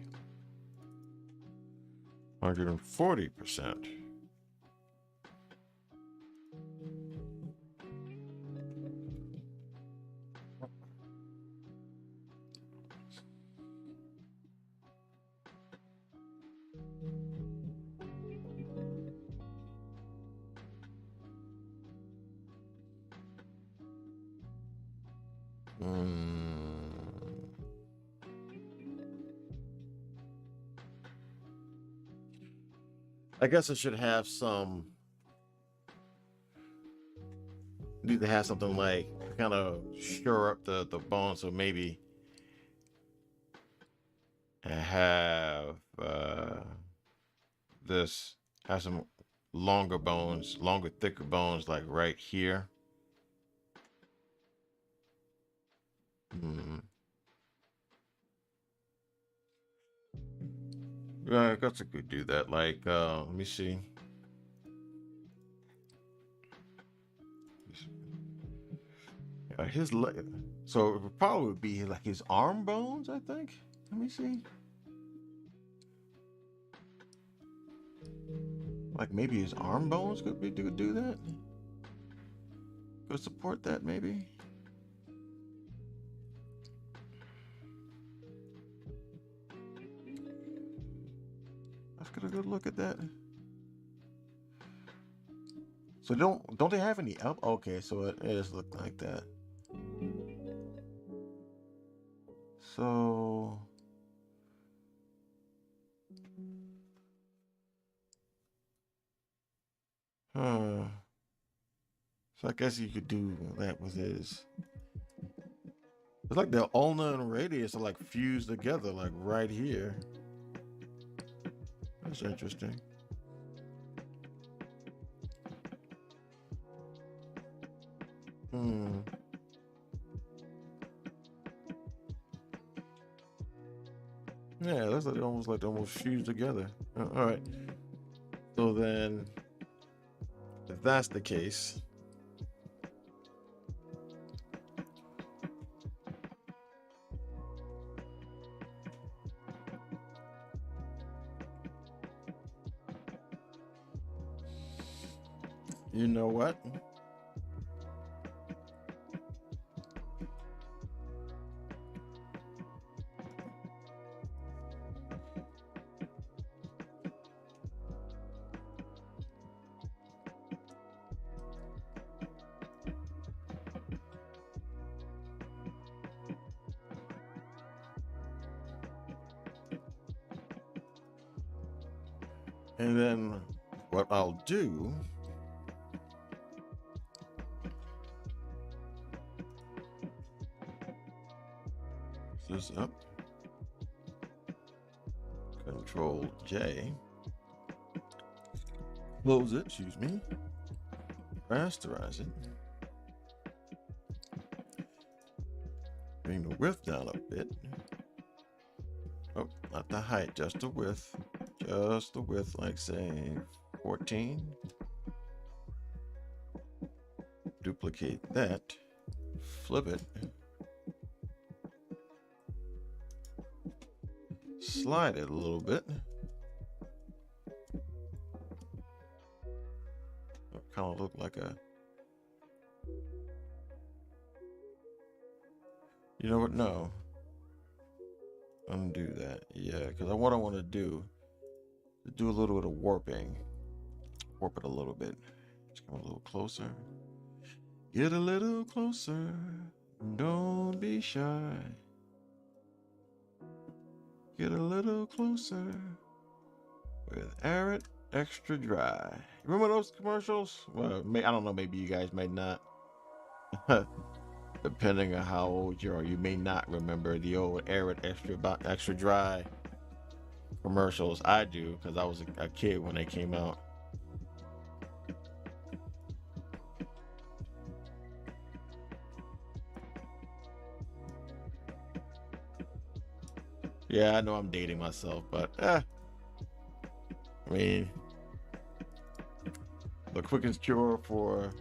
140%. I guess it should have some. Need to have something like kind of stir up the bone, so maybe have this have some longer bones, longer, thicker bones, like right here. Yeah, I guess I could do that. Like, let me see. His leg. So it probably would be like his arm bones, I think. Let me see. Like maybe his arm bones could do that. Could support that maybe. Let's get a good look at that. So don't they have any up? Okay, so it does look like that. So So I guess you could do that with his. It's like the ulna and radius are like fused together, like right here. That's interesting. Yeah, that's like almost fused together. All right. So then, if that's the case, You know what? And then what I'll do is this up, Control J, close it, excuse me, rasterize it, bring the width down a bit. Oh, not the height, just the width. Just the width, like say 14. Duplicate that, flip it, slide it a little bit. Kind of look like a, you know what? No, undo that. Yeah, because what I want to do a little bit of warping. Warp it a little bit. Just come a little closer. Get a little closer. Don't be shy. Get a little closer with Arid Extra Dry. Remember those commercials? Well, I don't know. Maybe you guys may not. Depending on how old you are, you may not remember the old Arid Extra Dry commercials. I do, because I was a kid when they came out. Yeah, I know I'm dating myself, but I mean, the quickest cure for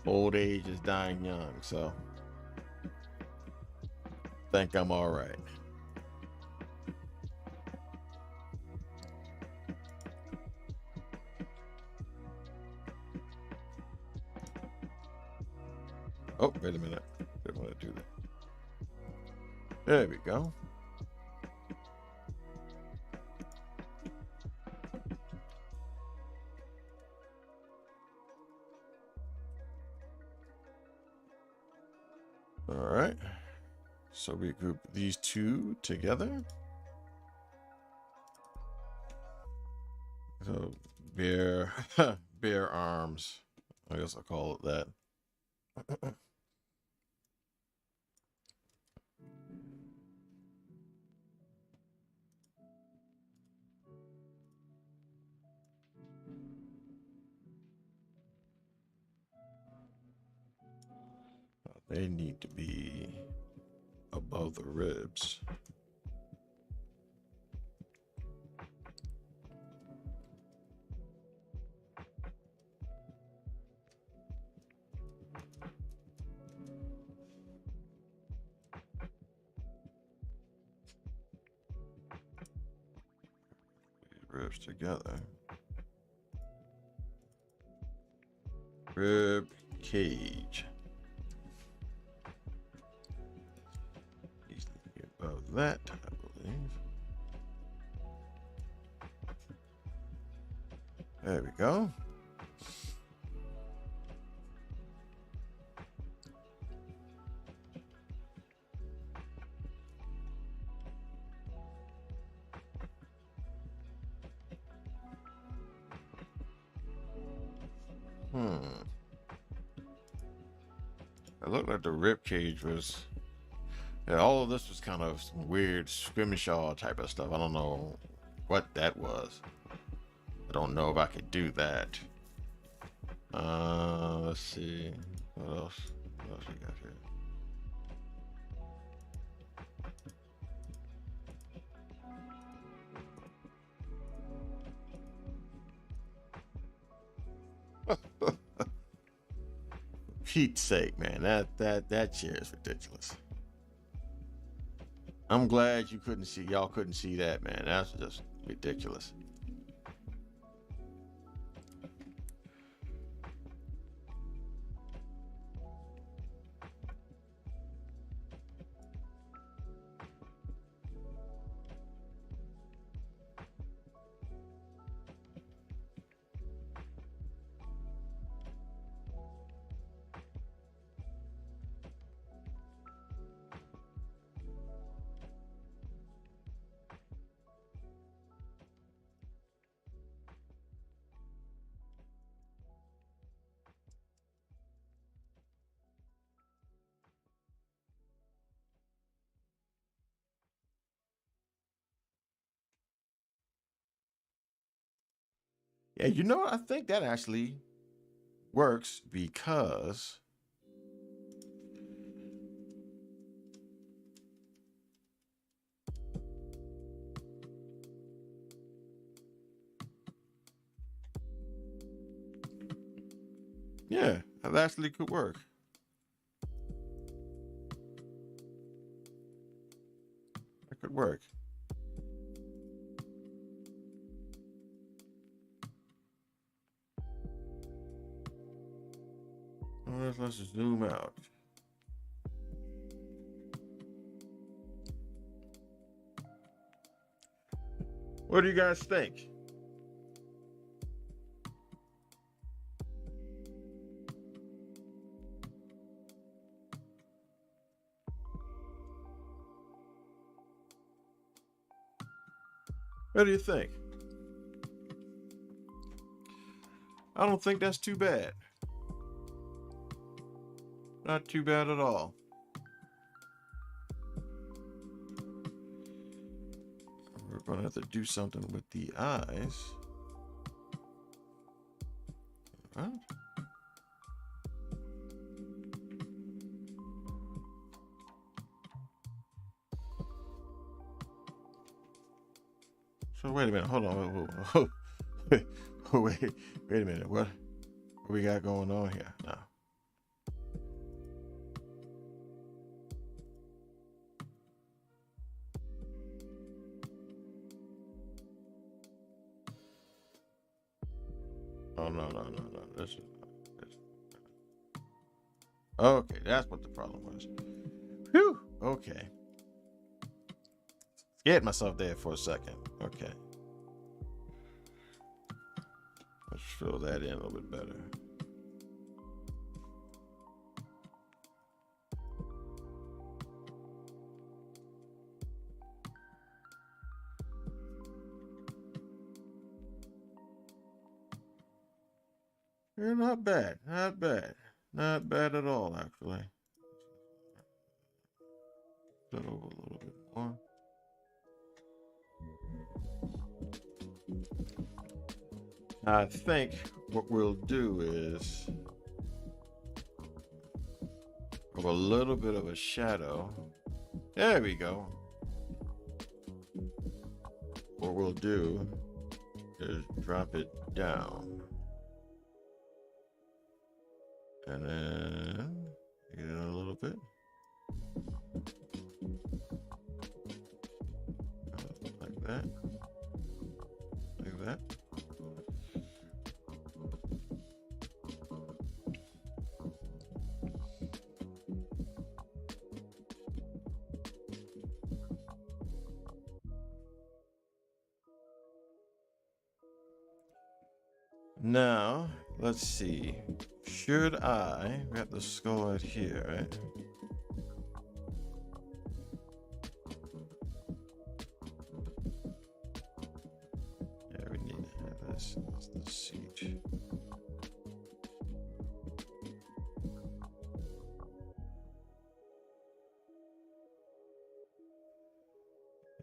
old age is dying young, so think I'm all right. Oh, wait a minute. Didn't want to do that. There we go. All right. So we group these two together. So bare arms. I guess I'll call it that. They need to be above the ribs. These ribs together. Rib cage. Above that, I believe. There we go. It looked like the rib cage was. Yeah, all of this was kind of some weird scrimshaw type of stuff. I don't know what that was. I don't know if I could do that. Let's see. What else? What else we got here? Pete's sake, man, that chair is ridiculous. I'm glad y'all couldn't see that, man. That's just ridiculous. Yeah, you know, I think that actually works because yeah, that actually could work. It could work. Let's zoom out. What do you guys think? What do you think? I don't think that's too bad. Not too bad at all. We're going to have to do something with the eyes. What? So wait a minute. Hold on. Wait a minute. What we got going on here now? Oh no. This. Okay, that's what the problem was. Whew. Okay. Scared myself there for a second. Okay. Let's fill that in a little bit better. Yeah, not bad. Not bad. Not bad at all, actually. That over a little bit more. I think what we'll do is of a little bit of a shadow. There we go. What we'll do is drop it down. And then get it a little bit. Like that. Like that. Now, let's see. Should I, we got the skull right here, right? Yeah, we need to have this. That's the seat.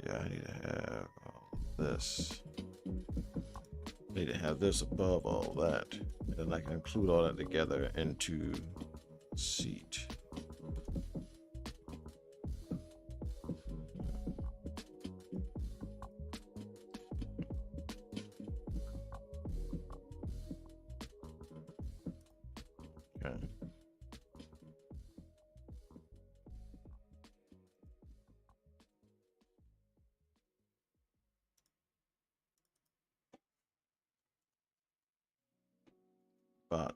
Yeah, I need to have all this. Need to have this above all that. And then I can include all that together into seat. Okay. Bottom.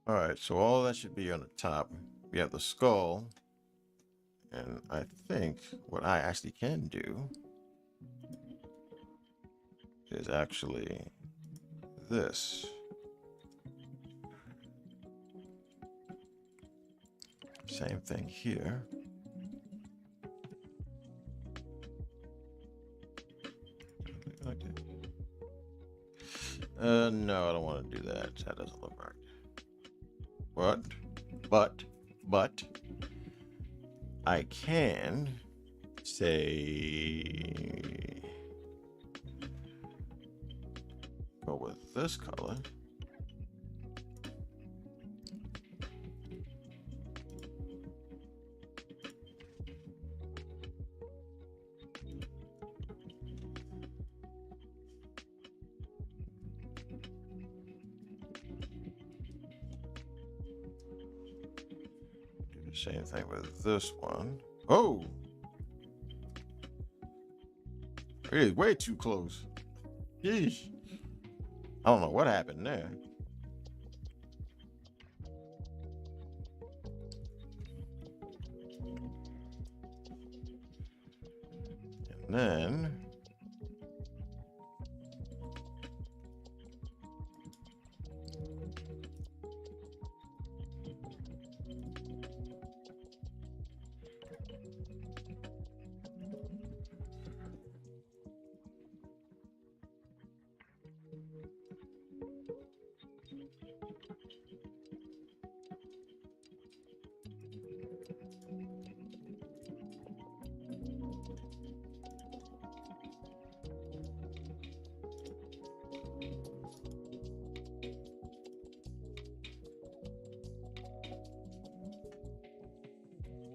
All right, so all that should be on the top. We have the skull. And I think what I actually can do is actually this. Same thing here. No, I don't want to do that. That doesn't look right. But I can say Go with this color. Do the same thing with this one. Oh, it is way too close. Yeesh. I don't know what happened there. And then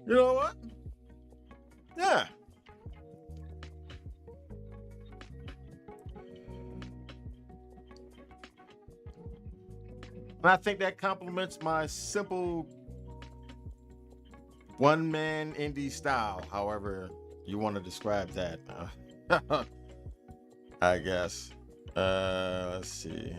you know what? Yeah. And I think that complements my simple one-man indie style, however you want to describe that. I guess. Let's see.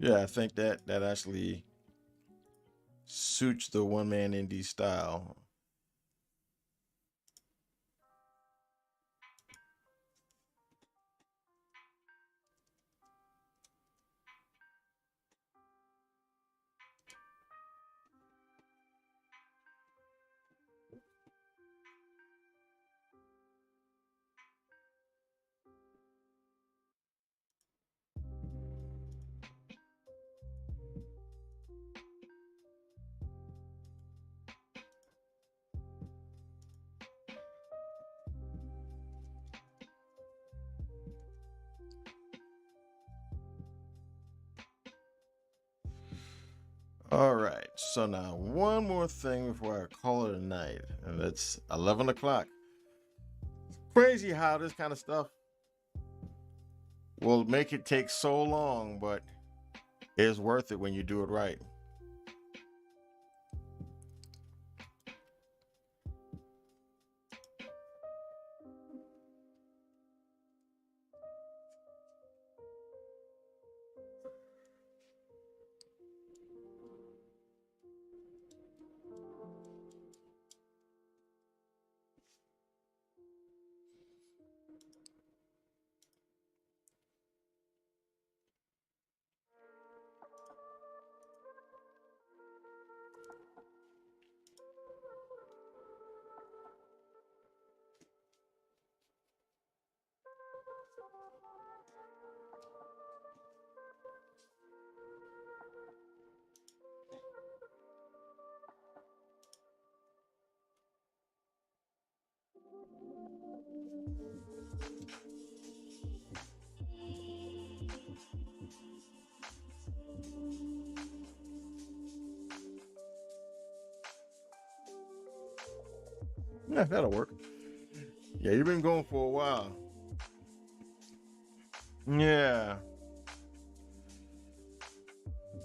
Yeah, I think that actually suits the one-man indie style. All right, so now one more thing before I call it a night, and it's 11 o'clock. Crazy how this kind of stuff will make it take so long, but it's worth it when you do it right. Yeah, that'll work. Yeah, you've been going for a while. Yeah.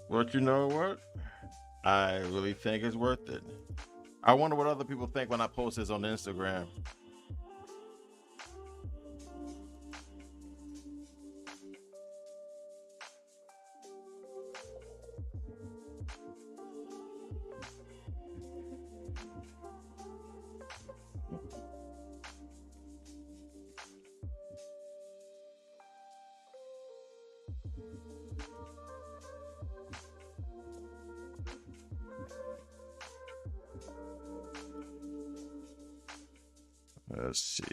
But you know what? I really think it's worth it. I wonder what other people think when I post this on Instagram. Let's see.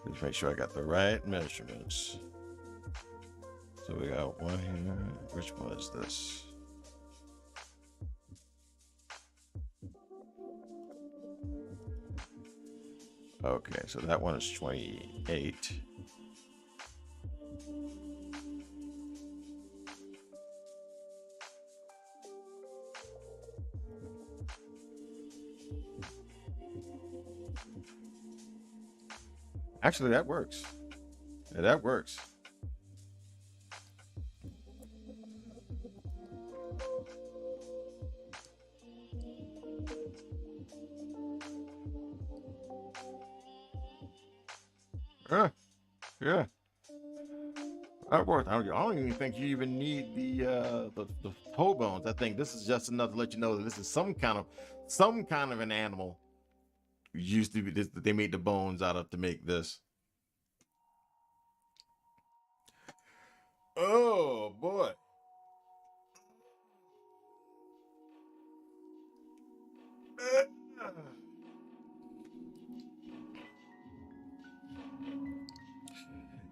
Just make sure I got the right measurements. So we got one here. Which one is this? Okay, so that one is 28. Actually, that works. Yeah, that works. Yeah, yeah, that works. I don't even think you even need the toe bones. I think this is just enough to let you know that this is some kind of an animal. Used to be this. They made the bones out of to make this. Oh boy.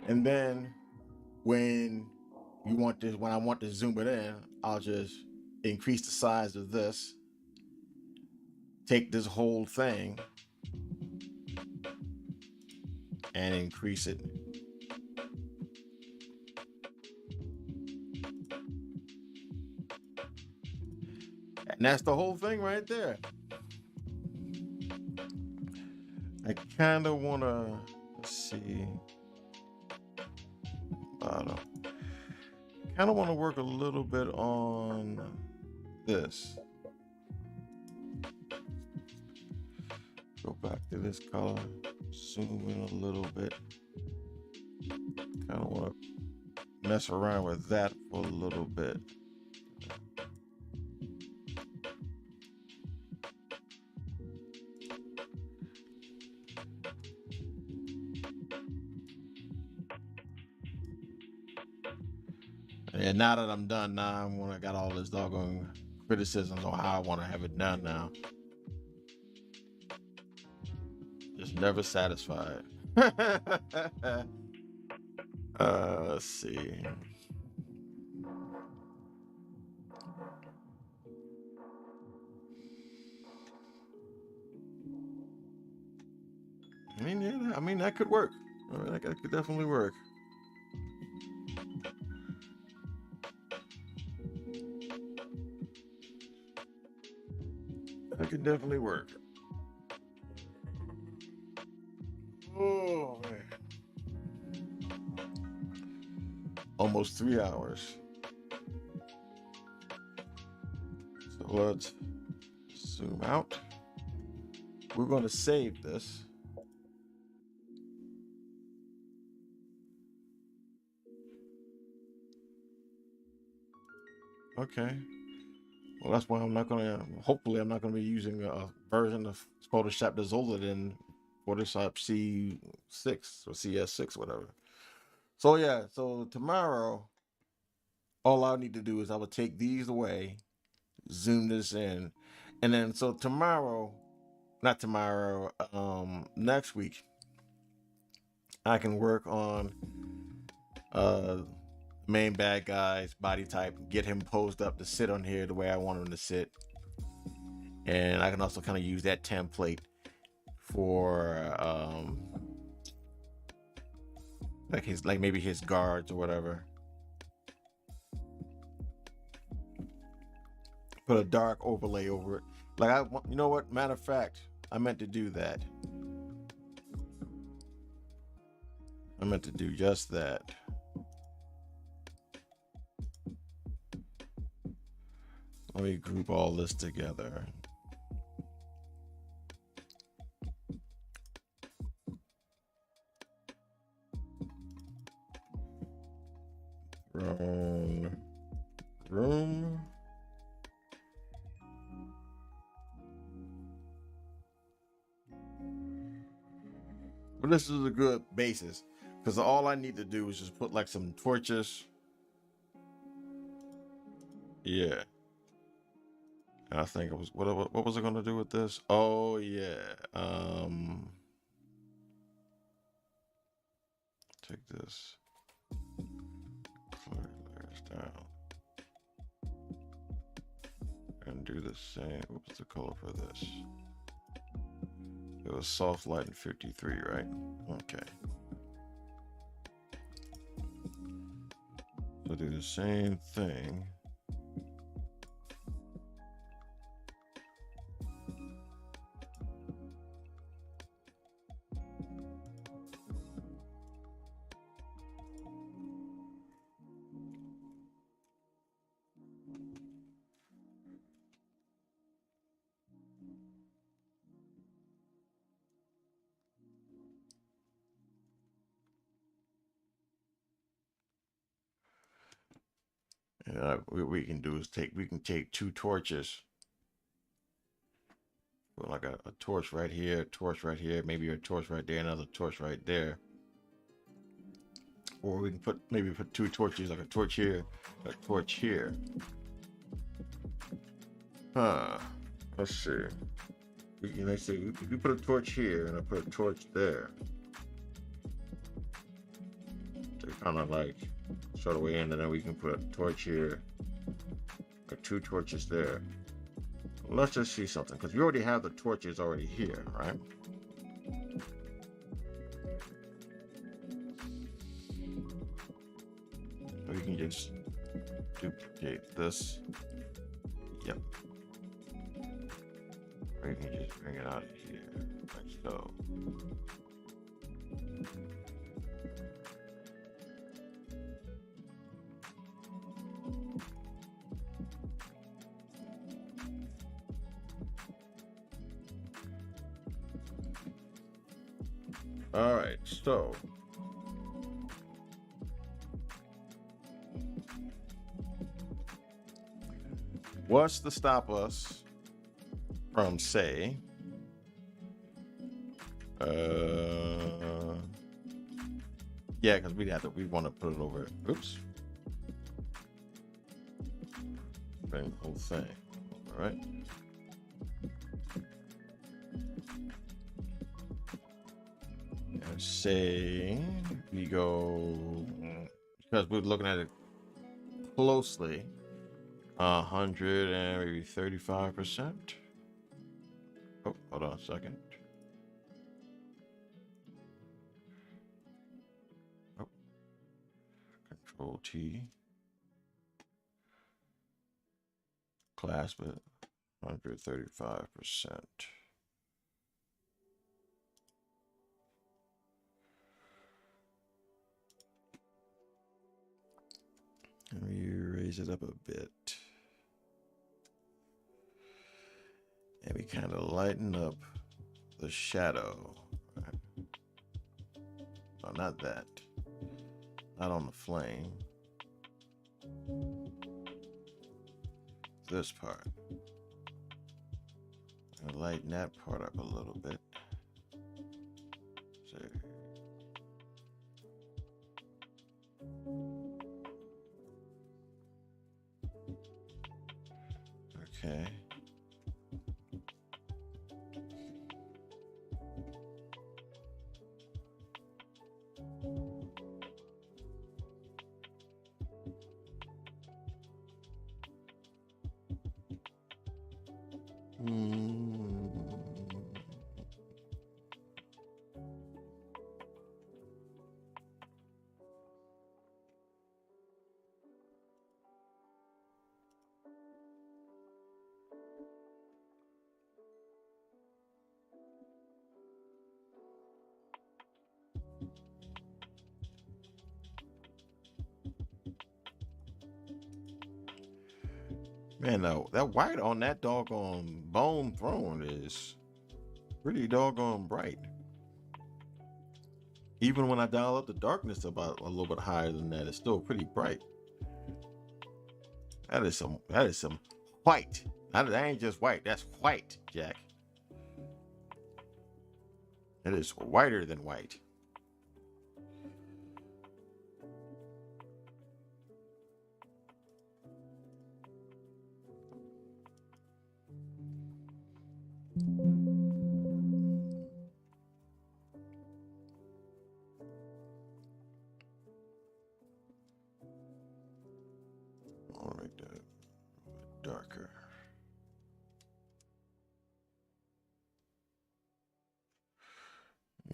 And then when when I want to zoom it in, I'll just increase the size of this, take this whole thing and increase it. And that's the whole thing right there. I kind of want to, let's see, kind of want to work a little bit on this. Go back to this color, zoom in a little bit. Kind of want to mess around with that for a little bit. And now that I'm done, now I'm when I got all this doggone criticisms on how I want to have it done now. Just never satisfied. Let's see. I mean, yeah, I mean that could work. That could definitely work. That could definitely work. Oh man. Almost 3 hours. So let's zoom out. We're going to save this. Okay. Well, that's why I'm not going to, hopefully I'm not going to be using a version of Photoshop that's older than Photoshop C6 or CS6, whatever. So yeah, so tomorrow, all I need to do is I will take these away, zoom this in, and then so tomorrow, not tomorrow, next week, I can work on main bad guy's body type, get him posed up to sit on here the way I want him to sit. And I can also kind of use that template for like maybe his guards or whatever. Put a dark overlay over it. Like you know what? Matter of fact, I meant to do that. I meant to do just that. Let me group all this together. Room. But this is a good basis because all I need to do is just put like some torches. Yeah. And I think it was what was I gonna do with this? Oh yeah. Take this. Clear And do the same. What was the color for this? It was soft light in 53, right? Okay. So do the same thing. What we can do is take two torches, put like a torch right here, a torch right here, maybe a torch right there, another torch right there. Or we can put two torches, like a torch here, a torch here. Let's see. Let's see. If we put a torch here and I put a torch there, they kind of like sort of way in, and then we can put a torch here, or two torches there. Let's just see something, because we already have the torches already here, right? We can just duplicate this. Yep. Or you can just bring it out of here, like so. All right, so what's to stop us from, say, yeah, because we want to put it over. Oops. Bring the whole thing. All right. And say we go, because we're looking at it closely, 100 and maybe 35%. Oh, hold on a second. Oh, Control T. Clasp it, 135%. Let me raise it up a bit. And we kind of lighten up the shadow. Oh, not that. Not on the flame. This part. And lighten that part up a little bit. So. Okay. Man, though, that white on that doggone bone throne is pretty doggone bright. Even when I dial up the darkness about a little bit higher than that, it's still pretty bright. That is some white. That ain't just white, that's white, Jack. It is whiter than white.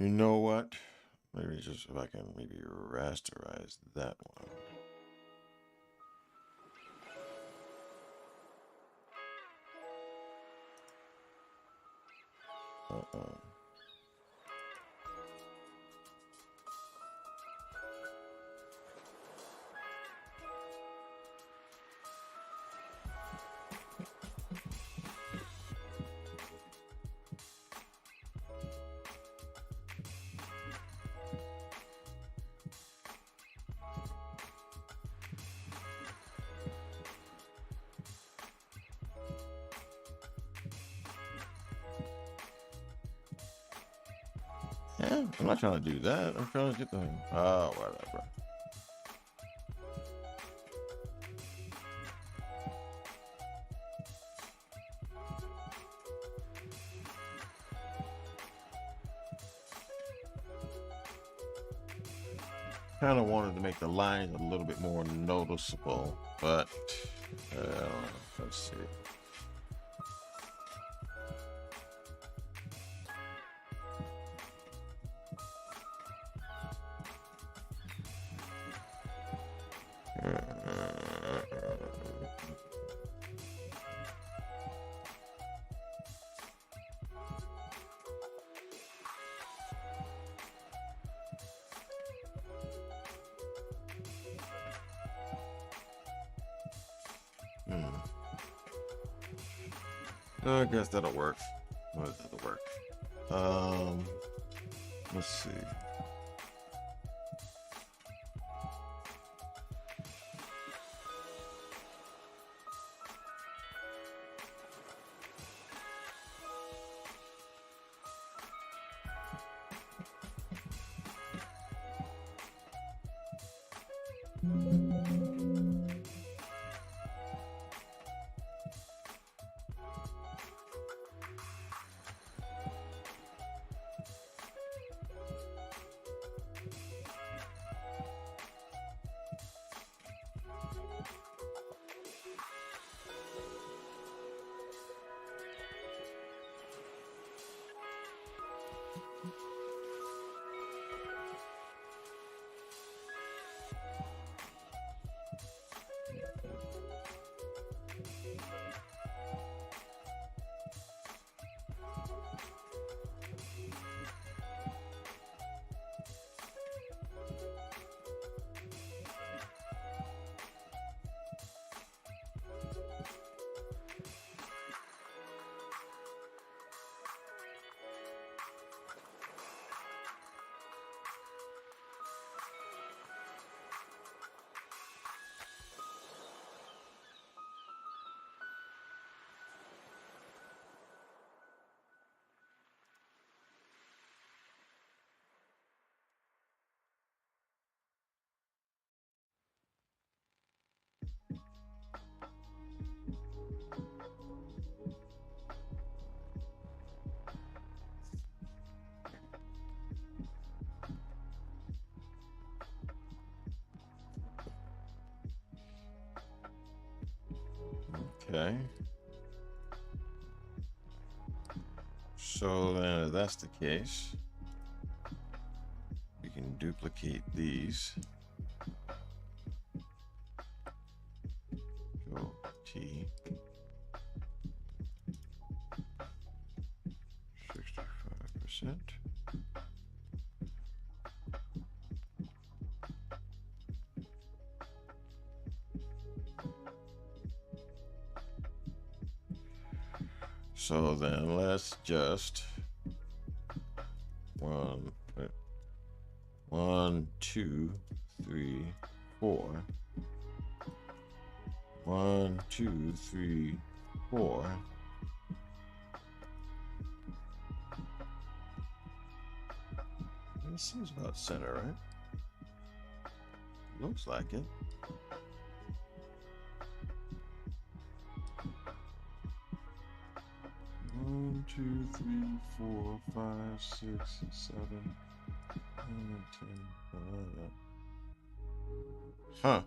You know what? Maybe just if I can maybe rasterize that one. Yeah, I'm not trying to do that. I'm trying to get the. Oh, whatever. Kind of wanted to make the lines a little bit more noticeable, but let's see. I guess that'll work. Well, that'll work. Let's see. Okay. So then if that's the case, we can duplicate these. Go T. 65%. So then let's just one, 2, 3, 4. 1, 2, 3, 4. This seems about center, right? Looks like it. One, 2, 3, 4, 5, 6, 7, 9, 10. Huh.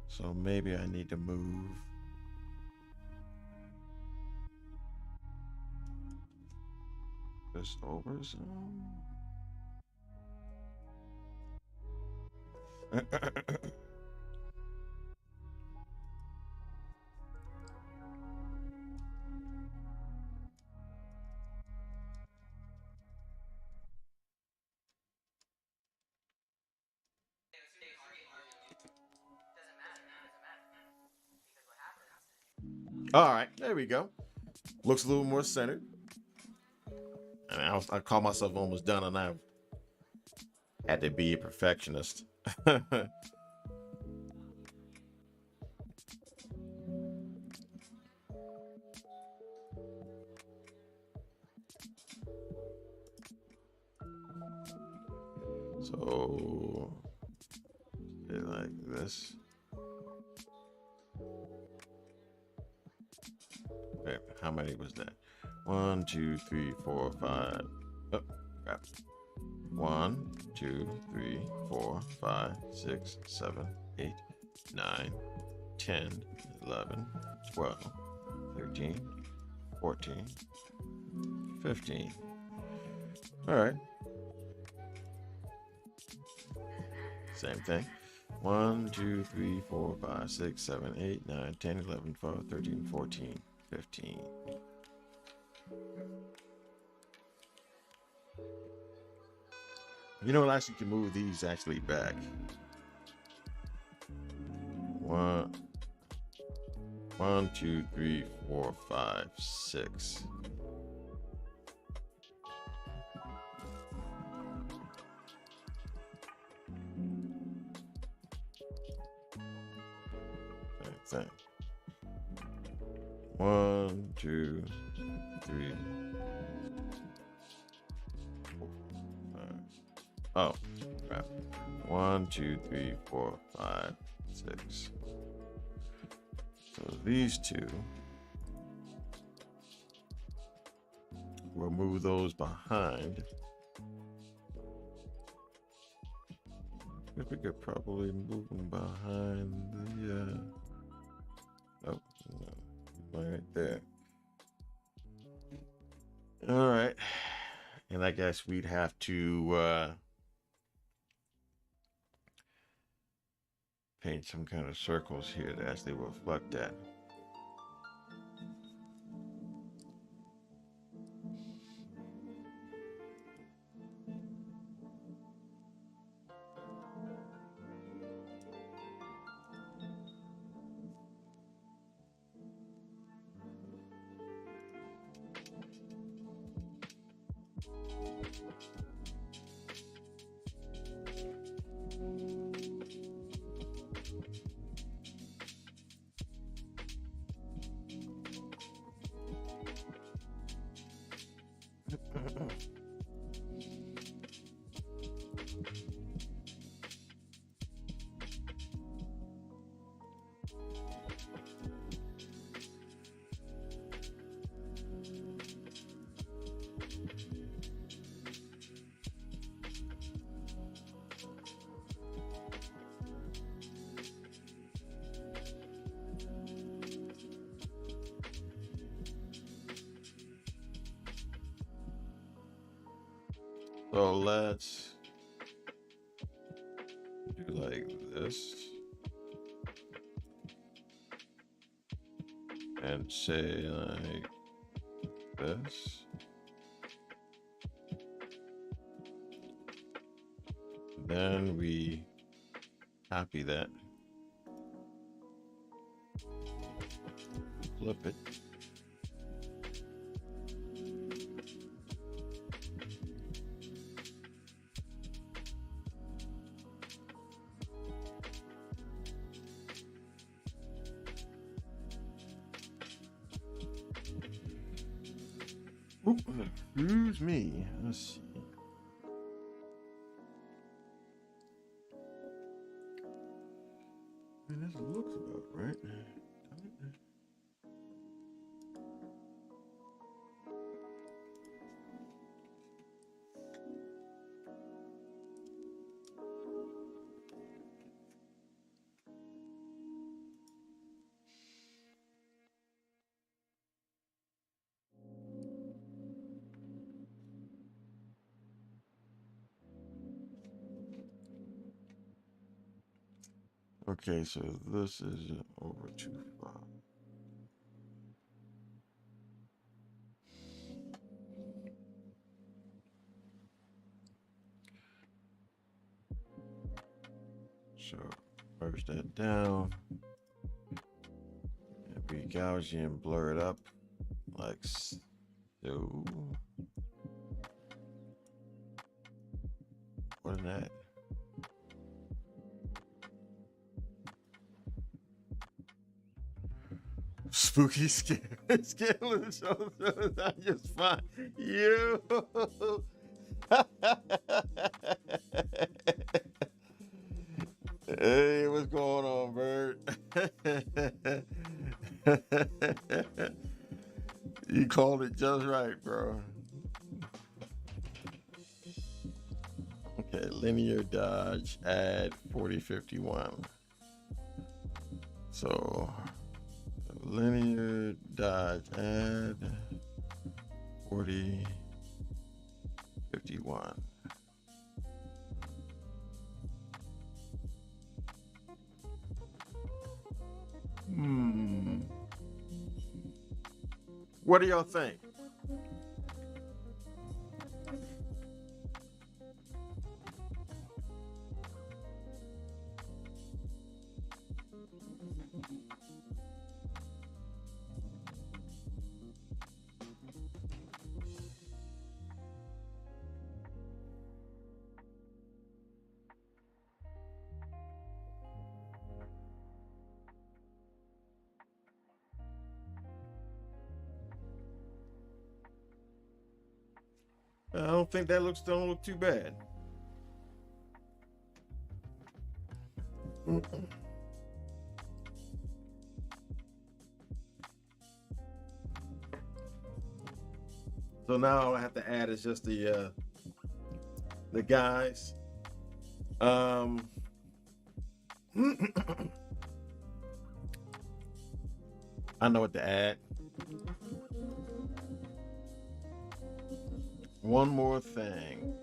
So maybe I need to move this over some. All right, there we go. Looks a little more centered. And I call myself almost done, and I had to be a perfectionist. So, like this. Okay, how many was that? 1, 2, 3, 4, 5. Oh, crap. 1, 2, 3, 4, 5, 6, 7, 8, 9, 10, 11, 12, 13, 14, 15. All right. Same thing. 1, 2, 3, 4, 5, 6, 7, 8, 9, 10, 11, 12, 13, 14, 15. You know what? I actually can move these actually back. 1, 2, 3, 4, 5, 6. Same thing. 1, 2, 3. 4, 5. Oh, crap. 1, 2, 3, 4, 5, 6. So these two, we'll move those behind. We could probably move them behind the, oh, no, right there. All right. And I guess we'd have to paint some kind of circles here to actually reflect that. So let's do like this and say like this. Then we copy that, flip it. Oop, excuse me. Let's see. I mean, this looks about right. Okay, so this is over too far. So merge that down. And be Gaussian, blur it up like so. What is that? Spooky scare. Scandalous shows I just find you. Hey, what's going on, Bert? You called it just right, bro. Okay, linear dodge, add 4051. So linear dodge, add 4051. What do y'all think? I don't think that don't look too bad. So now all I have to add is just the guys. I know what to add. One more thing.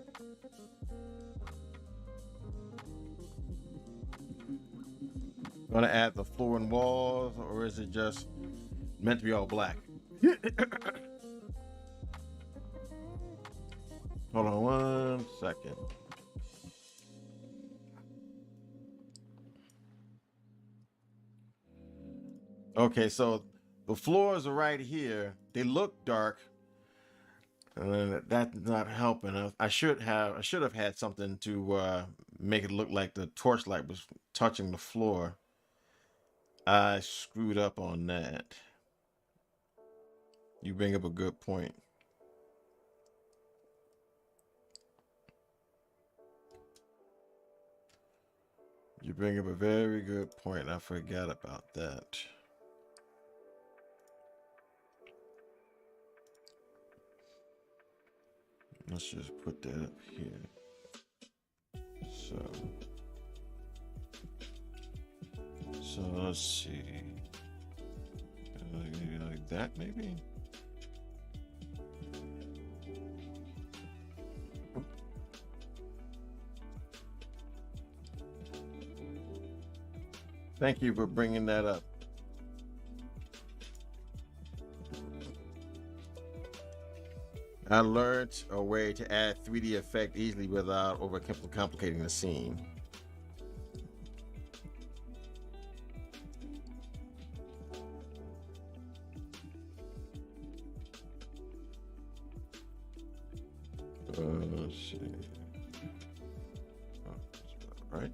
Gonna add the floor and walls, or is it just meant to be all black? Hold on 1 second. Okay, so the floors are right here. They look dark, and that's not helping. I should have had something to make it look like the torchlight was touching the floor. I screwed up on that. You bring up a good point. You bring up a very good point. I forgot about that. Let's just put that up here. So let's see. Like that, maybe? Thank you for bringing that up. I learned a way to add 3D effect easily without overcomplicating the scene. Let's see. Oh, that's about right.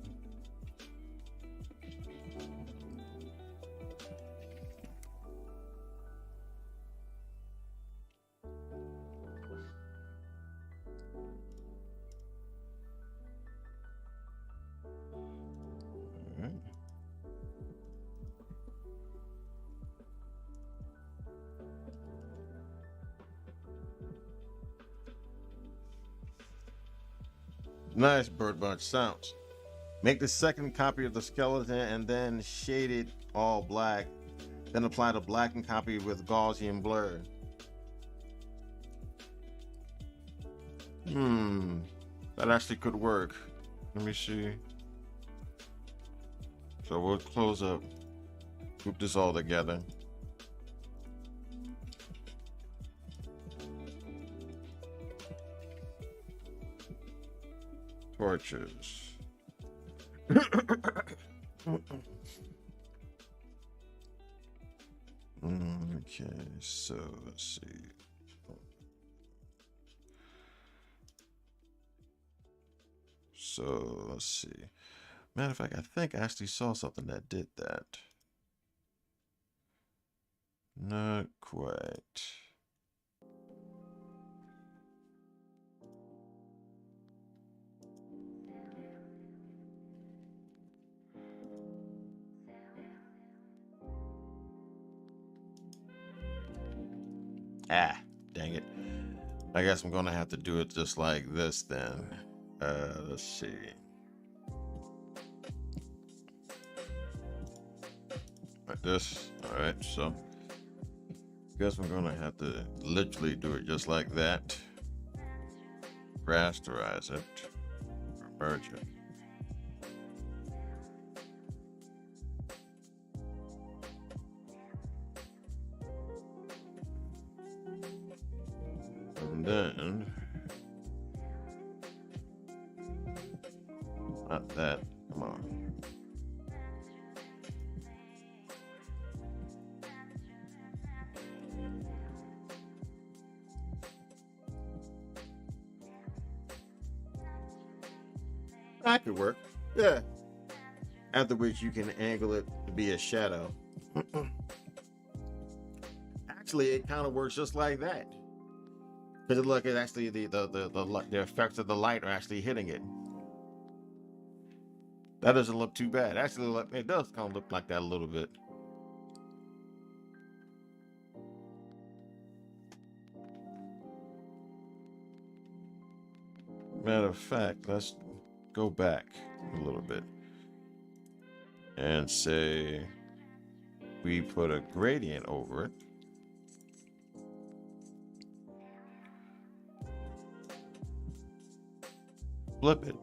Nice, Bird Bunch. Sounds. Make the second copy of the skeleton and then shade it all black. Then apply the blackened copy with Gaussian blur. That actually could work. Let me see. So we'll close up, group this all together. Torches. Okay, so let's see. So let's see. Matter of fact, I think I actually saw something that did that. Not quite. Ah, dang it. I guess I'm gonna have to do it just like this then. Let's see. Like this. All right, so guess I'm gonna have to literally do it just like that. Rasterize it, or merge it. And then, not that, come on. That could work, yeah. After which you can angle it to be a shadow. Actually, it kind of works just like that. Because look, it actually the effects of the light are actually hitting it. That doesn't look too bad. Actually, it does kind of look like that a little bit. Matter of fact, let's go back a little bit and say we put a gradient over it. Flip it.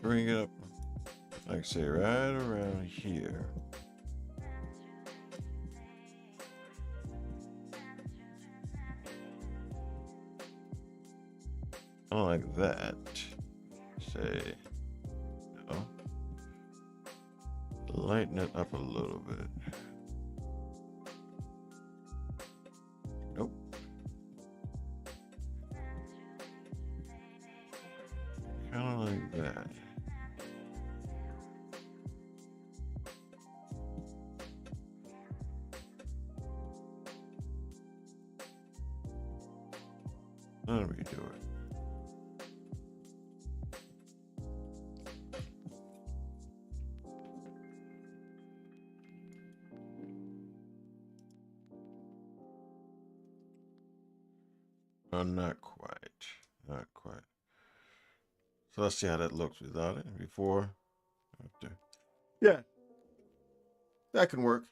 Bring it up, like say right around here. Like that. Say, no. Lighten it up a little bit. Nope. Kind of like that. Let me do it. Not quite. Not quite. So let's see how that looks without it. Before, after. Yeah. That can work.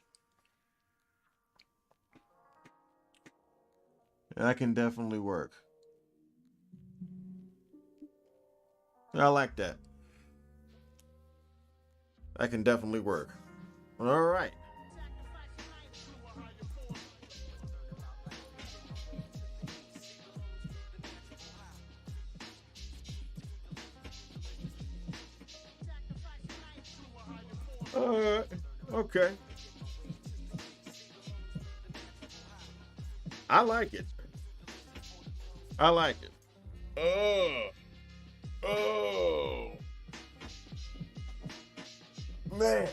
That can definitely work. I like that. That can definitely work. All right. Okay. I like it. I like it. Oh. Man.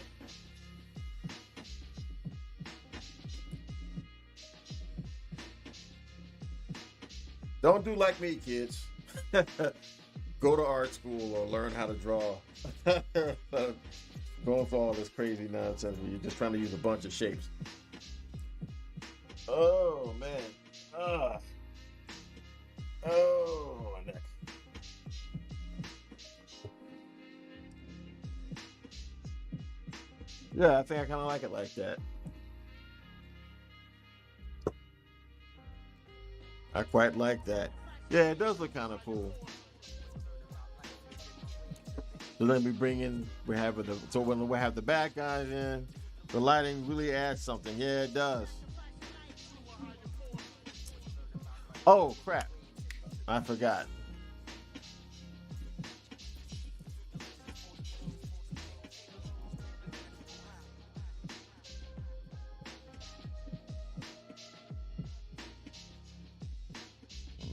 Don't do like me, kids. Go to art school or learn how to draw. Going for all this crazy nonsense where you're just trying to use a bunch of shapes. Oh, man. Oh, my neck. Yeah, I think I kind of like it like that. I quite like that. Yeah, it does look kind of cool. So then so when we have the bad guys in, the lighting really adds something. Yeah, it does. Oh crap! I forgot.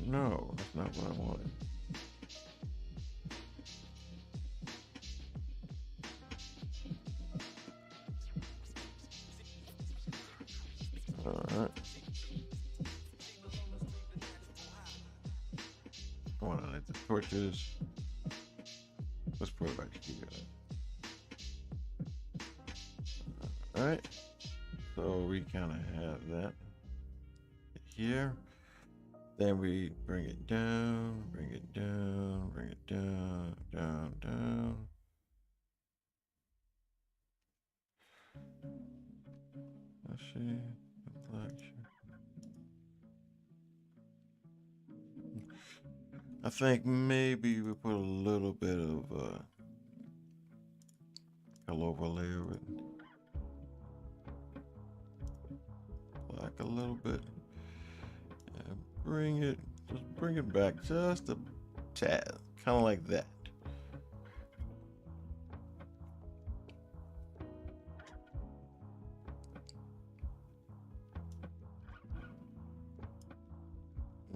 No, that's not what I wanted. All right. Come on, let the torches. Let's put it back together. All right. So we kind of have that here. Then we bring it down, bring it down, bring it down, down, down. Let's see. I think maybe we put a little bit of I'll overlay it black a little bit and bring it back just a tad, kind of like that.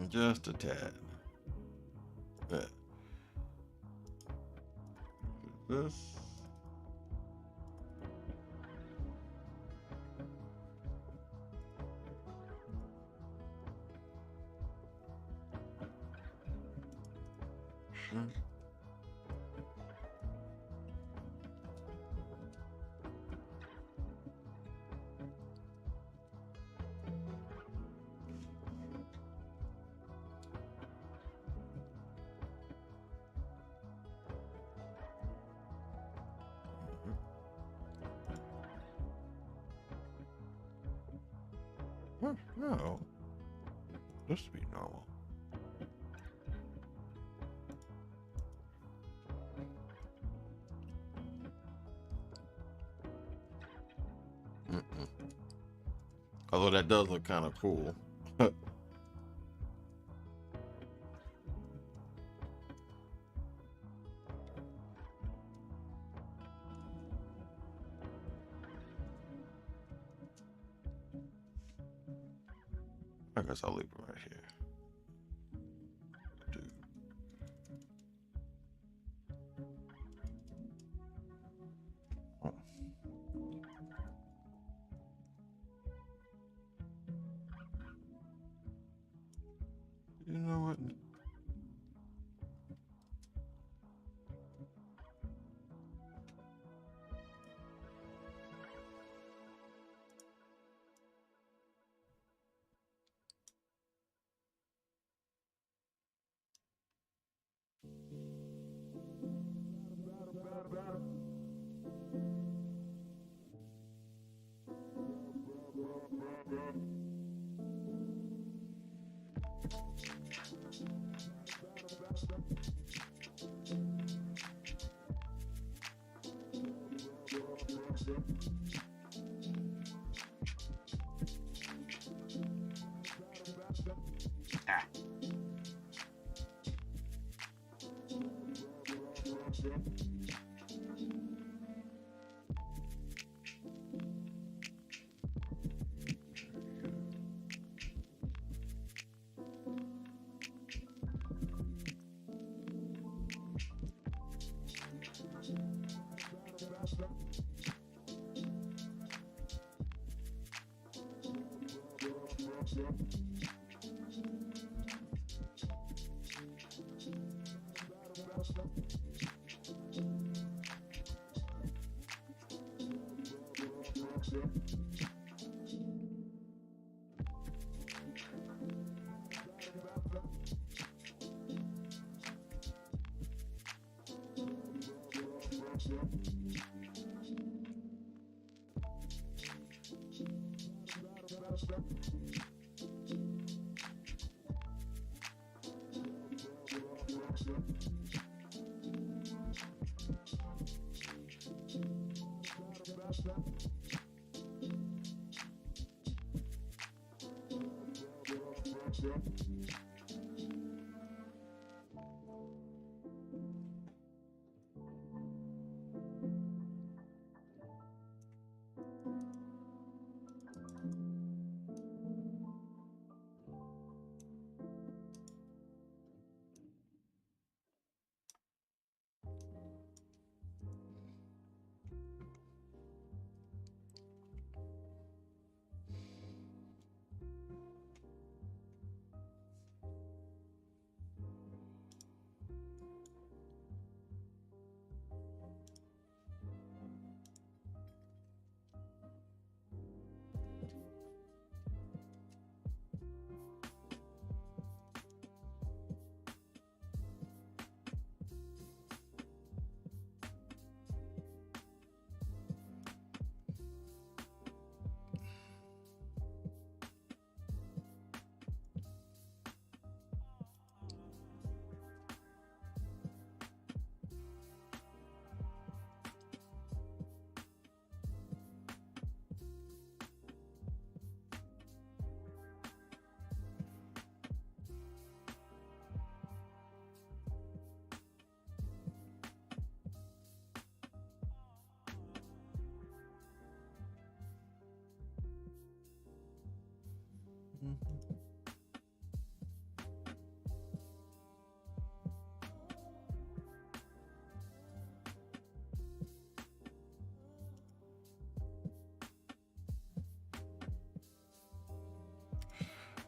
Just a tad. Yeah. This. No, this should be normal. Although that does look kind of cool. I guess I'll leave it right here. You know what?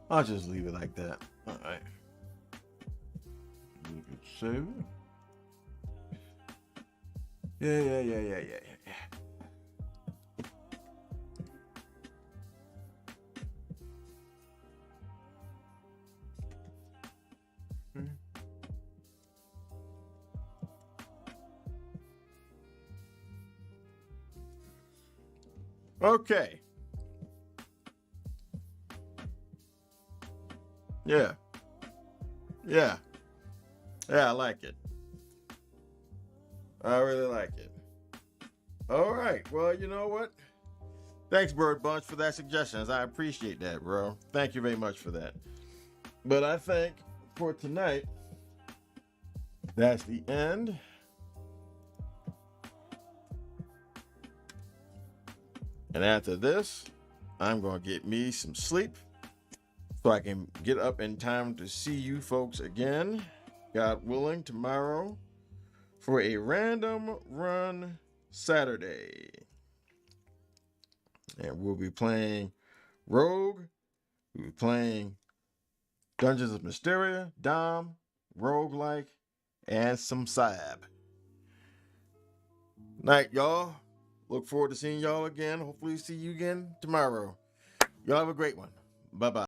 I'll just leave it like that. All right. You can save it. Yeah. Okay. Yeah. I like it. I really like it. All right. Well, you know what? Thanks, Bird Bunch, for that suggestions. I appreciate that, bro. Thank you very much for that. But I think for tonight, that's the end. And after this, I'm going to get me some sleep so I can get up in time to see you folks again, God willing, tomorrow for a random run Saturday. And we'll be playing Rogue, we'll be playing Dungeons of Mysteria, Dom, Roguelike, and some Sab. Night, y'all. Look forward to seeing y'all again. Hopefully see you again tomorrow. Y'all have a great one. Bye-bye.